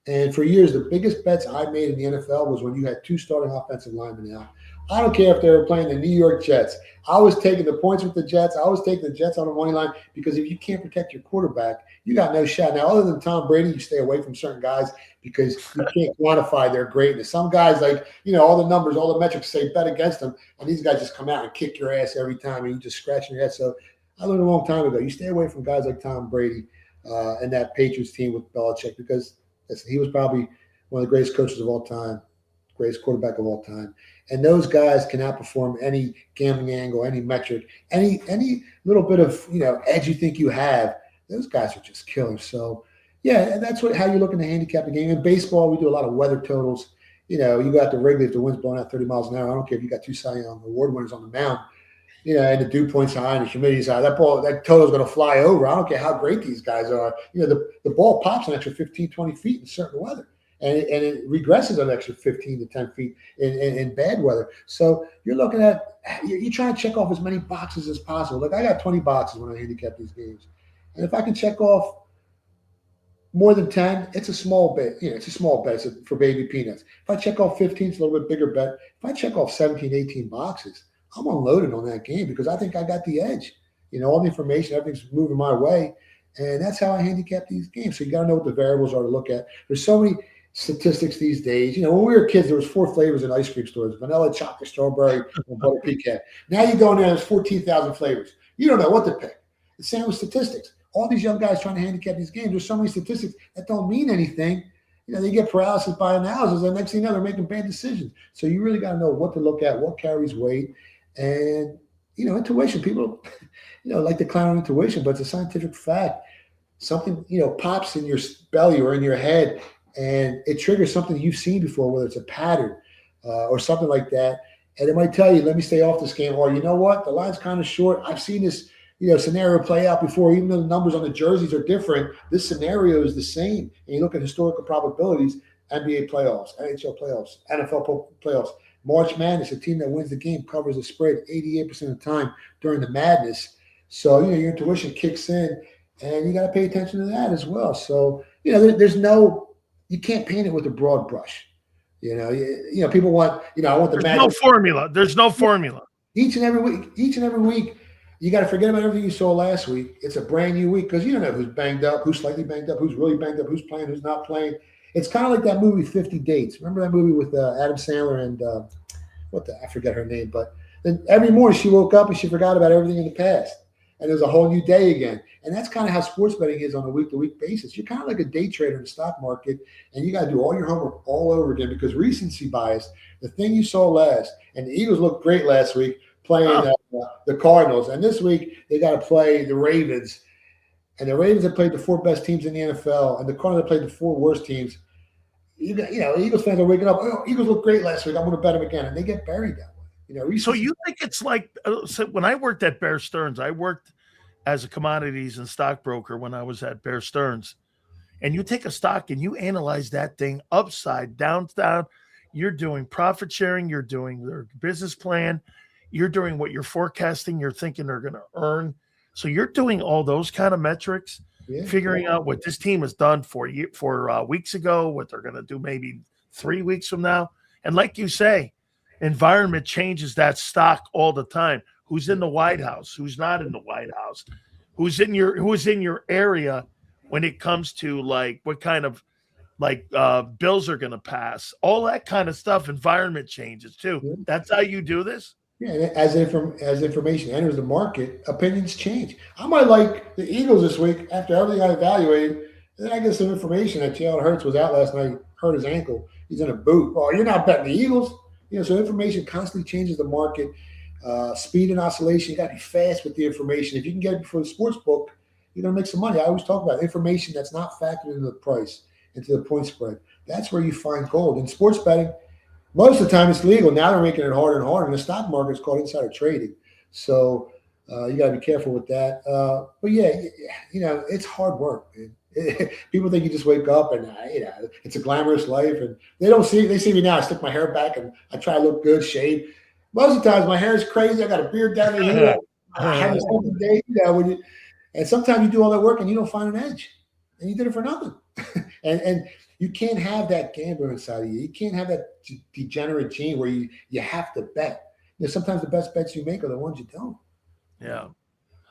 And for years, the biggest bets I made in the NFL was when you had 2 starting offensive linemen out. I don't care if they were playing the New York Jets. I was taking the points with the Jets. I was taking the Jets on the money line because if you can't protect your quarterback, you got no shot. Now, other than Tom Brady, you stay away from certain guys because you can't quantify their greatness. Some guys, like, all the numbers, all the metrics say bet against them, and these guys just come out and kick your ass every time, and you just scratch your head. So I learned a long time ago, you stay away from guys like Tom Brady and that Patriots team with Belichick because he was probably one of the greatest coaches of all time, greatest quarterback of all time. And those guys can outperform any gambling angle, any metric, any little bit of edge you think you have. Those guys are just killers. So yeah, and that's how you're looking to handicap the game. In baseball, we do a lot of weather totals. You go out to Wrigley if the wind's blowing out 30 miles an hour. I don't care if you got 2 Cy Young award winners on the mound. And the dew point's high and the humidity's high. That total's going to fly over. I don't care how great these guys are. The ball pops an extra 15, 20 feet in certain weather. And it regresses an extra 15 to 10 feet in bad weather. So you're looking at, you're trying to check off as many boxes as possible. Look, I got 20 boxes when I handicap these games. And if I can check off more than 10, it's a small bet. It's a small bet for baby peanuts. If I check off 15, it's a little bit bigger bet. If I check off 17, 18 boxes, I'm unloaded on that game because I think I got the edge. All the information, everything's moving my way. And that's how I handicap these games. So you got to know what the variables are to look at. There's so many statistics these days. When we were kids, there was 4 flavors in ice cream stores: vanilla, chocolate, strawberry, and butter pecan. Now you go in there, there's 14,000 flavors. You don't know what to pick. The same with statistics. All these young guys trying to handicap these games, there's so many statistics that don't mean anything. They get paralysis by analysis, and next thing you know, they're making bad decisions. So you really got to know what to look at, what carries weight, and intuition. People, like to clown on intuition, but it's a scientific fact. Something pops in your belly or in your head, and it triggers something you've seen before, whether it's a pattern or something like that. And it might tell you, let me stay off this game. Or you know what? The line's kind of short. I've seen this scenario play out before. Even though the numbers on the jerseys are different, this scenario is the same. And you look at historical probabilities, NBA playoffs, NHL playoffs, NFL playoffs, March Madness, a team that wins the game covers the spread 88% of the time during the madness. So, your intuition kicks in, and you got to pay attention to that as well. So, you can't paint it with a broad brush. People want, I want the magic. No formula. There's no formula. Each and every week, you got to forget about everything you saw last week. It's a brand new week because you don't know who's banged up, who's slightly banged up, who's really banged up, who's playing, who's not playing. It's kind of like that movie 50 Dates. Remember that movie with Adam Sandler and I forget her name, but then every morning she woke up and she forgot about everything in the past. And there's a whole new day again. And that's kind of how sports betting is on a week-to-week basis. You're kind of like a day trader in the stock market, and you got to do all your homework all over again because recency bias, the thing you saw last, and the Eagles looked great last week playing the Cardinals. And this week they got to play the Ravens. And the Ravens have played the 4 best teams in the NFL, and the Cardinals have played the 4 worst teams. Eagles fans are waking up, Eagles look great last week, I'm going to bet them again. And they get buried that way. So you think it's like when I worked at Bear Stearns, I worked as a commodities and stockbroker when I was at Bear Stearns, and you take a stock and you analyze that thing upside down. You're doing profit sharing. You're doing their business plan. You're doing what you're forecasting. You're thinking they're going to earn. So you're doing all those kind of metrics, figuring out what this team has done for weeks ago, what they're going to do maybe 3 weeks from now. And like you say, environment changes that stock all the time. Who's in the White House? Who's not in the White House? Who's in your area when it comes to like what kind of bills are going to pass? All that kind of stuff. Environment changes too. That's how you do this. Yeah, as information enters the market, opinions change. I might like the Eagles this week after everything I evaluated. And then I get some information that Jalen Hurts was out last night, hurt his ankle. He's in a boot. Oh, you're not betting the Eagles? So information constantly changes the market. Speed and oscillation, you got to be fast with the information. If you can get it before the sports book, you're going to make some money. I always talk about information that's not factored into the price, into the point spread. That's where you find gold. In sports betting, most of the time it's legal. Now they're making it harder and harder. And the stock market is called insider trading. So you got to be careful with that. But yeah, it's hard work, man. People think you just wake up and it's a glamorous life, and they see me now. I stick my hair back and I try to look good, shave. Most of the times my hair is crazy. I got a beard down here. I have a second day, and sometimes you do all that work and you don't find an edge, and you did it for nothing. and You can't have that gambler inside of you. You can't have that degenerate gene where you have to bet. Sometimes the best bets you make are the ones you don't. Yeah,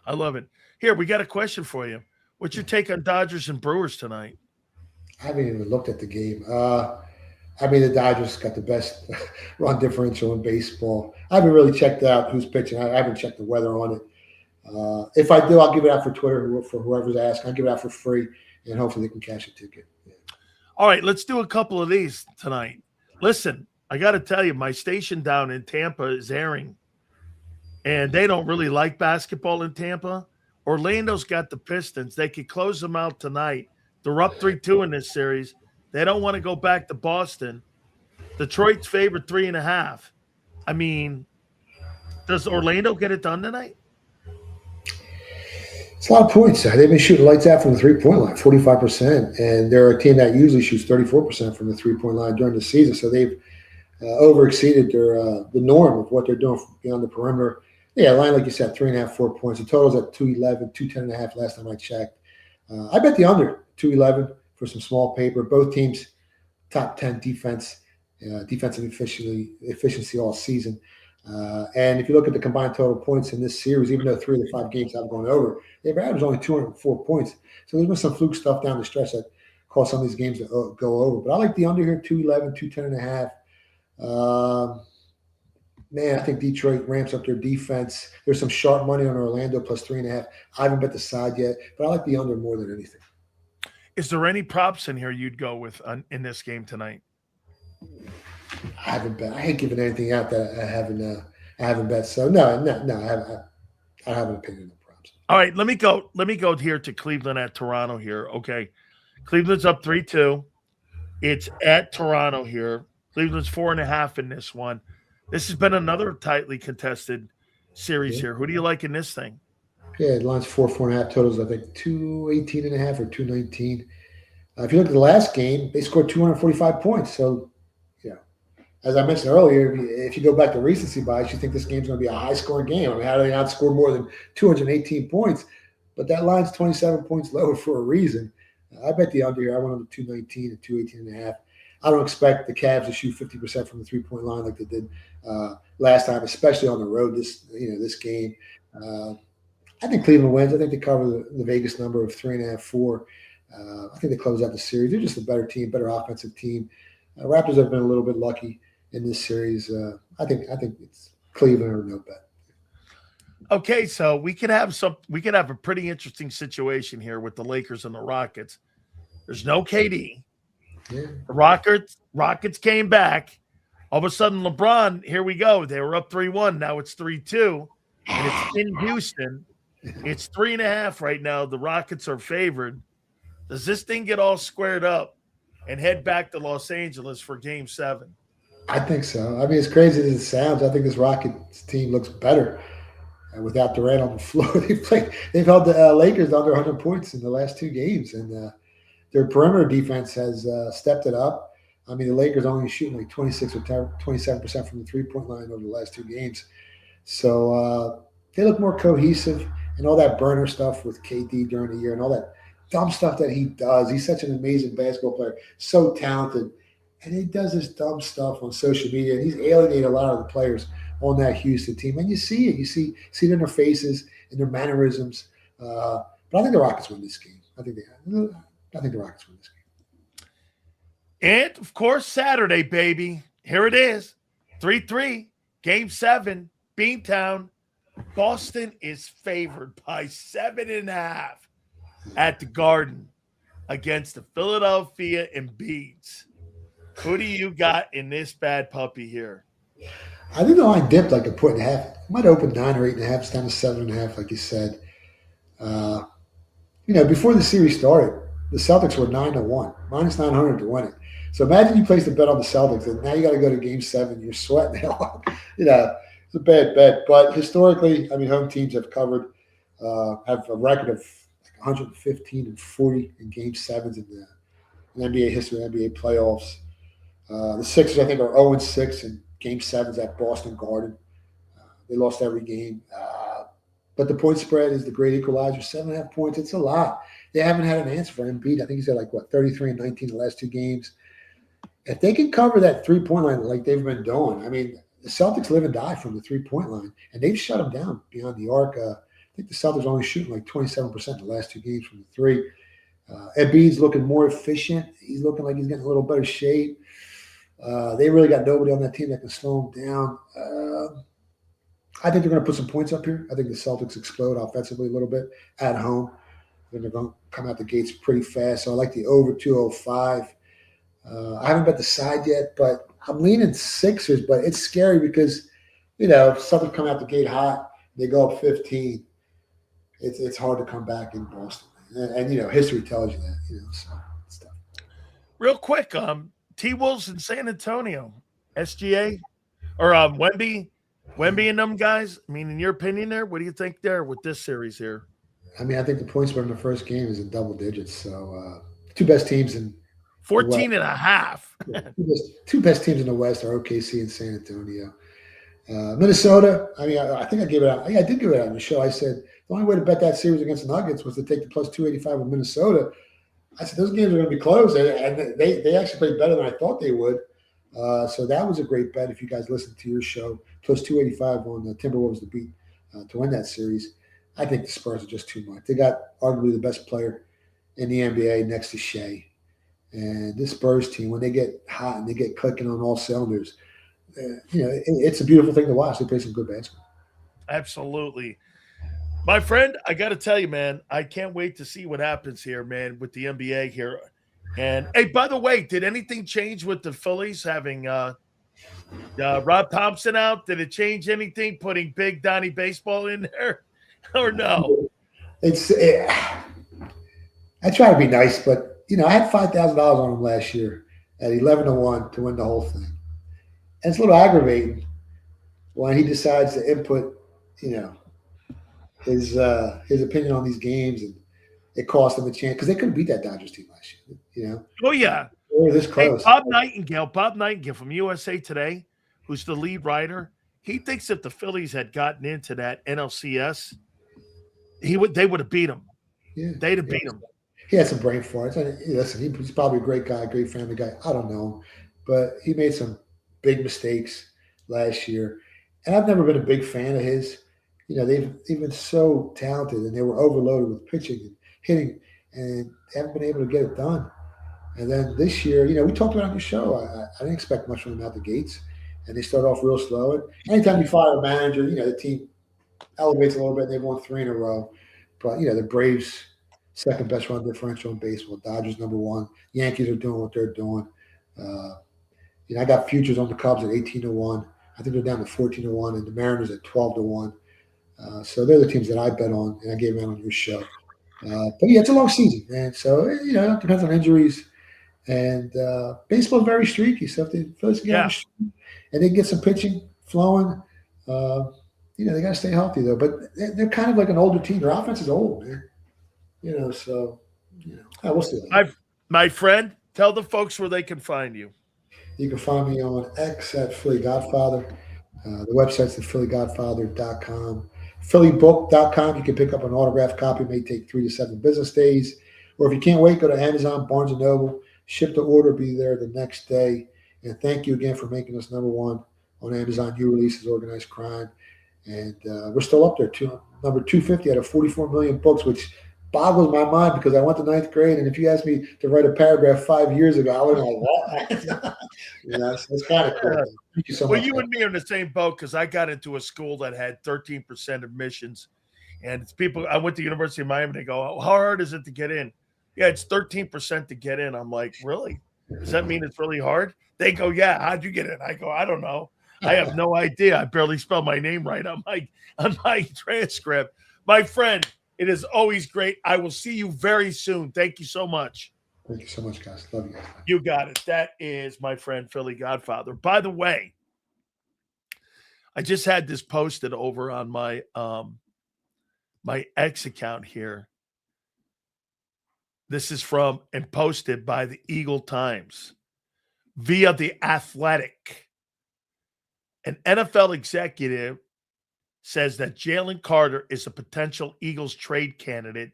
I love it. Here, we got a question for you. What's your take on Dodgers and Brewers tonight? I haven't even looked at the game. The Dodgers got the best run differential in baseball. I haven't really checked out who's pitching. I haven't checked the weather on it. If I do, I'll give it out for Twitter for whoever's asking. I'll give it out for free, and hopefully they can cash a ticket. Yeah. All right, let's do a couple of these tonight. Listen, I got to tell you, my station down in Tampa is airing, and they don't really like basketball in Tampa. Orlando's got the Pistons. They could close them out tonight. They're up 3-2 in this series. They don't want to go back to Boston. Detroit's favored 3.5. I mean, does Orlando get it done tonight? It's a lot of points. They've been shooting lights out from the three-point line, 45%, and they're a team that usually shoots 34% from the three-point line during the season. So they've overexceeded the norm of what they're doing beyond the perimeter. Yeah, line like you said, 3.5, 4 points. The total's at 211, 210.5 last time I checked. I bet the under 211 for some small paper. Both teams top 10 defensive efficiency all season. And if you look at the combined total points in this series, even though 3 of the 5 games have gone over, they've averaged only 204 points. So there's been some fluke stuff down the stretch that caused some of these games to go over. But I like the under here, 211, 210.5. Man, I think Detroit ramps up their defense. There's some sharp money on Orlando plus 3.5. I haven't bet the side yet, but I like the under more than anything. Is there any props in here you'd go with in this game tonight? I haven't bet. I hate giving anything out that I haven't bet. So no. I have an opinion on props. All right, let me go here to Cleveland at Toronto here. Okay, Cleveland's up 3-2. It's at Toronto here. Cleveland's 4.5 in this one. This has been another tightly contested series here. Who do you like in this thing? Yeah, the line's 4.5 totals. I think 218.5 or 219. If you look at the last game, they scored 245 points. So, as I mentioned earlier, if you go back to recency bias, you think this game's going to be a high-scoring game. I mean, how do they not score more than 218 points? But that line's 27 points lower for a reason. I bet the under here. I went on to 219 and 218.5. I don't expect the Cavs to shoot 50% from the three-point line like they did last time, especially on the road this game. I think Cleveland wins. I think they cover the Vegas number of 3.5, 4. I think they close out the series. They're just a better team, better offensive team. Raptors have been a little bit lucky in this series. I think it's Cleveland or no bet. Okay, so we could have a pretty interesting situation here with the Lakers and the Rockets. There's no KD. Yeah. The Rockets came back. All of a sudden, LeBron, here we go. They were up 3-1. Now it's 3-2. And it's in Houston. It's 3.5 right now. The Rockets are favored. Does this thing get all squared up and head back to Los Angeles for Game 7? I think so. I mean, as crazy as it sounds, I think this Rockets team looks better without Durant on the floor. They've held the Lakers under 100 points in the last 2 games, and their perimeter defense has stepped it up. I mean, the Lakers only shooting like 26 or 27% from the three-point line over the last 2 games. So they look more cohesive, and all that burner stuff with KD during the year and all that dumb stuff that he does. He's such an amazing basketball player, so talented. And he does this dumb stuff on social media, and he's alienated a lot of the players on that Houston team. And you see it. You see it in their faces, in their mannerisms. But I think the Rockets win this game. I think the Rockets win this game. And, of course, Saturday, baby. Here it is. 3-3, Game 7, Beantown. Boston is favored by 7.5 at the Garden against the Philadelphia Embiids. Who do you got in this bad puppy here? I think the line dipped like a point and a half. It might open 9 or 8.5. It's down to 7.5, like you said. Before the series started, the Celtics were 9-1, minus 900 to win it. So imagine you placed a bet on the Celtics, and now you got to go to Game 7. You're sweating it off. It's a bad bet. But historically, I mean, home teams have covered, have a record of 115-40 in Game 7s in NBA history, NBA playoffs. The Sixers, I think, are 0-6 in Game 7s at Boston Garden. They lost every game. But the point spread is the great equalizer, 7.5 points. It's a lot. They haven't had an answer for Embiid. I think he's had 33 and 19 the last 2 games. If they can cover that 3-point line like they've been doing, I mean, the Celtics live and die from the 3-point line, and they've shut them down beyond the arc. I think the Celtics are only shooting 27% in the last 2 games from the 3. Embiid's looking more efficient. He's looking like he's getting a little better shape. They really got nobody on that team that can slow him down. I think they're going to put some points up here. I think the Celtics explode offensively a little bit at home. Then they're going to come out the gates pretty fast. So I like the over 205. I haven't bet the side yet, but I'm leaning Sixers. But it's scary because, Celtics come out the gate hot. They go up 15. It's hard to come back in Boston. And history tells you that, so it's tough. Real quick, T-Wolves in San Antonio, SGA or Wemby and them guys. I mean, in your opinion there, what do you think there with this series here? I mean, I think the points spread in the first game is in double digits. So 2 best teams in 14 and a half. Two best teams in the West are OKC and San Antonio. Minnesota, I mean, I think I gave it out. I did give it out on the show. I said the only way to bet that series against the Nuggets was to take the plus 285 with Minnesota. I said those games are going to be close, and they actually played better than I thought they would. So that was a great bet if you guys listened to your show. Plus 285 on the Timberwolves to beat to win that series. I think the Spurs are just too much. They got arguably the best player in the NBA next to Shea. And this Spurs team, when they get hot and they get clicking on all cylinders, it's a beautiful thing to watch. They play some good basketball. Absolutely. My friend, I got to tell you, man, I can't wait to see what happens here, man, with the NBA here. And, hey, by the way, did anything change with the Phillies having Rob Thompson out? Did it change anything putting Big Donnie Baseball in there or no? I try to be nice, but, I had $5,000 on him last year at 11-1 to win the whole thing. And it's a little aggravating when he decides to input, his opinion on these games, and it cost them a chance because they couldn't beat that Dodgers team last year. Oh yeah, they were this close. Hey, Bob Nightingale from USA Today, who's the lead writer, he thinks if the Phillies had gotten into that NLCS, they would have beat them. Yeah, they'd have beat them. He had some brain farts. Listen, he's probably a great guy, great family guy. I don't know him, but he made some big mistakes last year, and I've never been a big fan of his. They've been so talented, and they were overloaded with pitching and hitting, and they haven't been able to get it done. And then this year, we talked about it on the show. I didn't expect much from them out the gates, and they start off real slow. And anytime you fire a manager, the team elevates a little bit. And they've won 3 in a row, but the Braves, second best run differential in baseball. Dodgers number 1. Yankees are doing what they're doing. I got futures on the Cubs at 18-1. I think they're down to 14-1, and the Mariners at 12-1. So they're the teams that I bet on, and I gave them out on your show. But yeah, it's a long season, man. So it depends on injuries, and baseball is very streaky. So if they first get and they get some pitching flowing, they got to stay healthy though. But they're kind of like an older team. Their offense is old, man. We'll see. My friend, tell the folks where they can find you. You can find me on X at Philly Godfather. The website's phillygodfather.com. phillybook.com. You can pick up an autographed copy. It may take 3 to 7 business days. Or if you can't wait, go to Amazon, Barnes & Noble. Ship to order, be there the next day. And thank you again for making us number 1 on Amazon. New releases, organized crime. And we're still up there, number 250 out of 44 million books, which boggles my mind because I went to 9th grade, and if you asked me to write a paragraph 5 years ago, I would have like, what? So it's kind of cool. Thank you so much. Well, you and me are in the same boat because I got into a school that had 13% admissions, and it's people. I went to University of Miami. They go, "How hard is it to get in?" Yeah, it's 13% to get in. I'm like, really? Does that mean it's really hard? They go, yeah. How'd you get in? I go, I don't know. I have no idea. I barely spell my name right on my transcript. My friend, it is always great. I will see you very soon. Thank you so much. Thank you so much, guys. Love you guys. You got it. That is my friend, Philly Godfather. By the way, I just had this posted over on my my X account here. This is from and posted by the Eagle Times via The Athletic. An NFL executive says that Jalen Carter is a potential Eagles trade candidate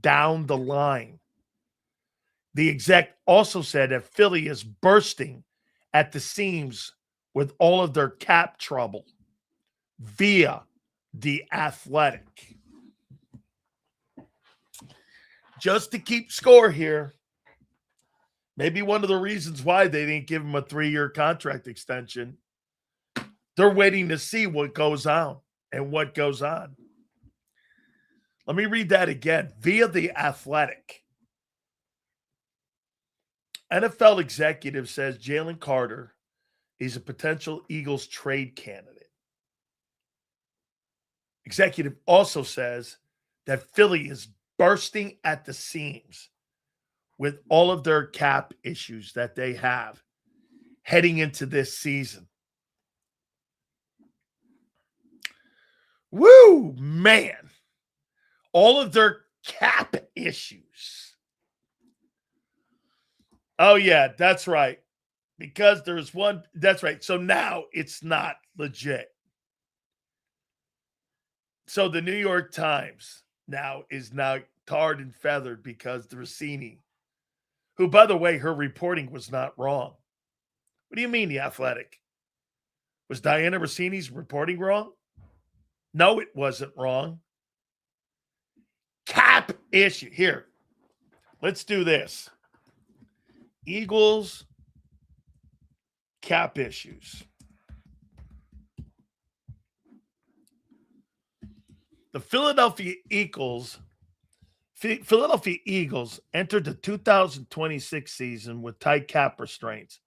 down the line. The exec also said that Philly is bursting at the seams with all of their cap trouble via The Athletic. Just to keep score here, maybe one of the reasons why they didn't give him a 3-year contract extension, they're waiting to see what goes on and what goes on. Let me read that again. Via The Athletic. NFL executive says Jalen Carter is a potential Eagles trade candidate. Executive also says that Philly is bursting at the seams with all of their cap issues that they have heading into this season. Woo, man. All of their cap issues. Oh, yeah, that's right. Because there's one, that's right. So now it's not legit. So the New York Times now is tarred and feathered because the Rossini, who, by the way, her reporting was not wrong. What do you mean, The Athletic? Was Diana Rossini's reporting wrong? No, it wasn't wrong. Cap issue. Here, let's do this. Eagles cap issues. The Philadelphia Eagles entered the 2026 season with tight cap restraints,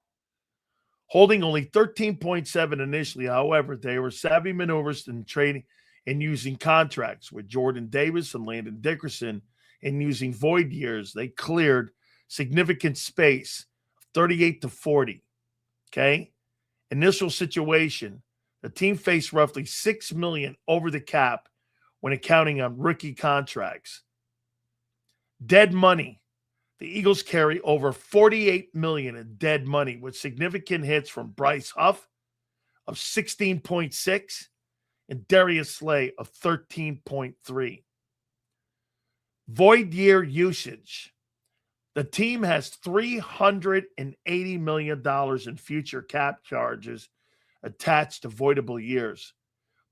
holding only 13.7 initially. However, they were savvy maneuvers in trading and using contracts with Jordan Davis and Landon Dickerson and using void years. They cleared significant space, 38 to 40. Okay. Initial situation. The team faced roughly $6 million over the cap when accounting on rookie contracts. Dead money. The Eagles carry over $48 million in dead money with significant hits from Bryce Huff of 16.6 and Darius Slay of 13.3. Void year usage. The team has $380 million in future cap charges attached to voidable years,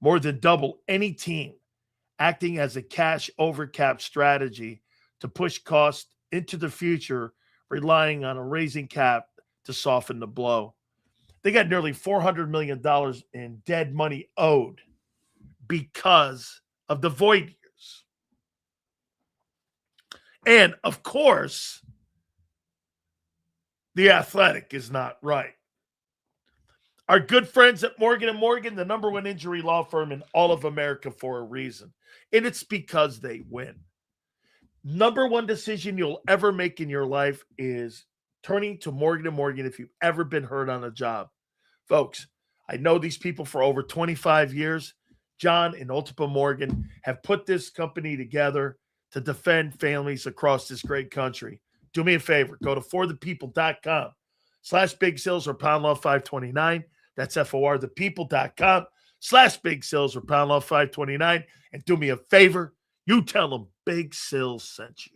more than double any team, acting as a cash over cap strategy to push costs into the future, relying on a raising cap to soften the blow. They got nearly $400 million in dead money owed because of the void years. And, of course, The Athletic is not right. Our good friends at Morgan & Morgan, the number one injury law firm in all of America for a reason. And it's because they win. Number one decision you'll ever make in your life is turning to Morgan & Morgan if you've ever been hurt on a job. Folks, I know these people for over 25 years. John and Ultima Morgan have put this company together to defend families across this great country. Do me a favor. Go to forthepeople.com/big sales or pound law 529. That's forthepeople.com/big sales or pound law 529. And do me a favor. You tell them Big Sills sent you.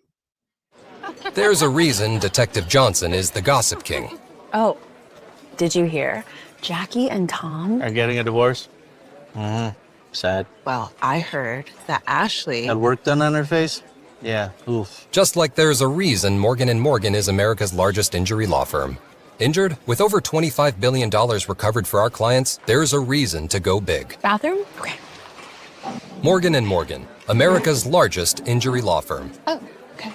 There's a reason Detective Johnson is the gossip king. Oh, did you hear? Jackie and Tom are getting a divorce? Mm-hmm. Sad. Well, I heard that Ashley had work done on her face? Yeah, oof. Just like there's a reason Morgan & Morgan is America's largest injury law firm. Injured? With over $25 billion recovered for our clients, there's a reason to go big. Bathroom? Okay. Morgan & Morgan, America's largest injury law firm. Oh, okay.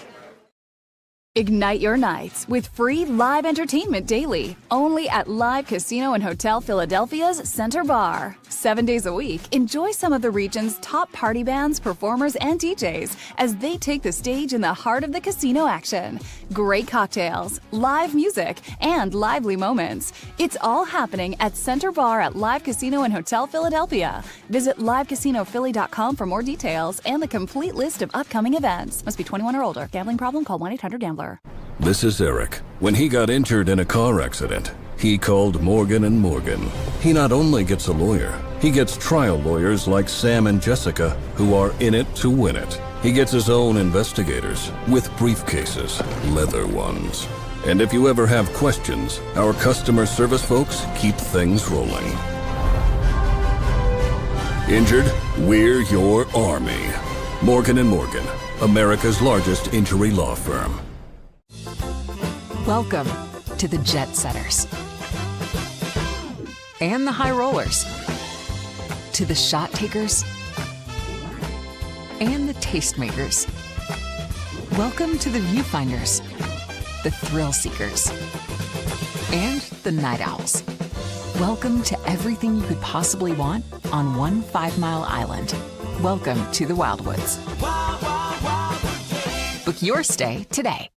Ignite your nights with free live entertainment daily, only at Live Casino and Hotel Philadelphia's Center Bar. 7 days a week, enjoy some of the region's top party bands, performers, and DJs as they take the stage in the heart of the casino action. Great cocktails, live music, and lively moments. It's all happening at Center Bar at Live Casino and Hotel Philadelphia. Visit livecasinophilly.com for more details and the complete list of upcoming events. Must be 21 or older. Gambling problem? Call 1-800-GAMBLER. This is Eric. When he got injured in a car accident, He called Morgan & Morgan. He not only gets a lawyer, he gets trial lawyers like Sam and Jessica who are in it to win it. He gets his own investigators with briefcases, leather ones. And if you ever have questions, our customer service folks keep things rolling. Injured? We're your army. Morgan & Morgan, America's largest injury law firm. Welcome to the jet setters and the high rollers, to the shot takers and the tastemakers. Welcome to the viewfinders, the thrill seekers, and the night owls. Welcome to everything you could possibly want on one 5-mile island. Welcome to the Wildwoods. Book your stay today.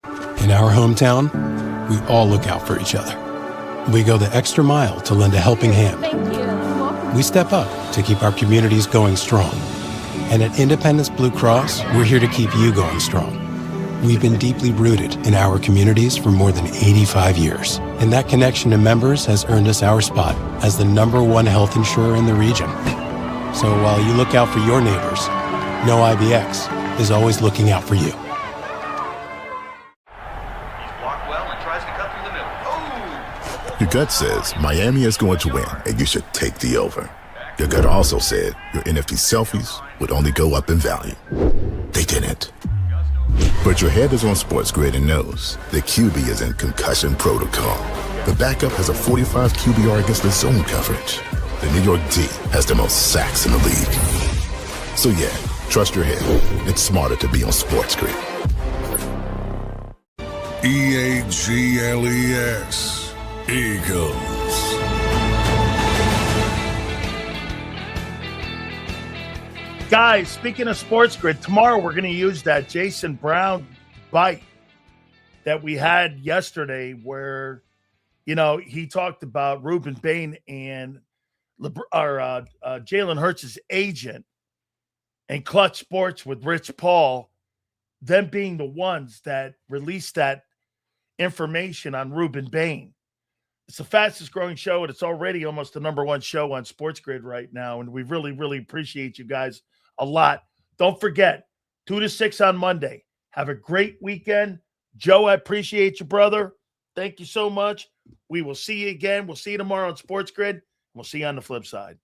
In our hometown, we all look out for each other. We go the extra mile to lend a helping hand. We step up to keep our communities going strong. And at Independence Blue Cross, we're here to keep you going strong. We've been deeply rooted in our communities for more than 85 years. And that connection to members has earned us our spot as the #1 health insurer in the region. So while you look out for your neighbors, know IBX is always looking out for you. Your gut says Miami is going to win, and you should take the over. Your gut also said your NFT selfies would only go up in value. They didn't. But your head is on Sports Grid and knows the QB is in concussion protocol. The backup has a 45 QBR against the zone coverage. The New York D has the most sacks in the league. So yeah, trust your head. It's smarter to be on Sports Grid. EAGLES. Eagles. Guys, speaking of Sports Grid, tomorrow we're going to use that Jason Brown bite that we had yesterday where, you know, he talked about Ruben Bain and Jalen Hurts' agent and Clutch Sports with Rich Paul, them being the ones that released that information on Ruben Bain. It's the fastest growing show, and it's already almost the #1 show on Sports Grid right now. And we really, really appreciate you guys a lot. Don't forget, 2 to 6 on Monday. Have a great weekend. Joe, I appreciate you, brother. Thank you so much. We will see you again. We'll see you tomorrow on Sports Grid. We'll see you on the flip side.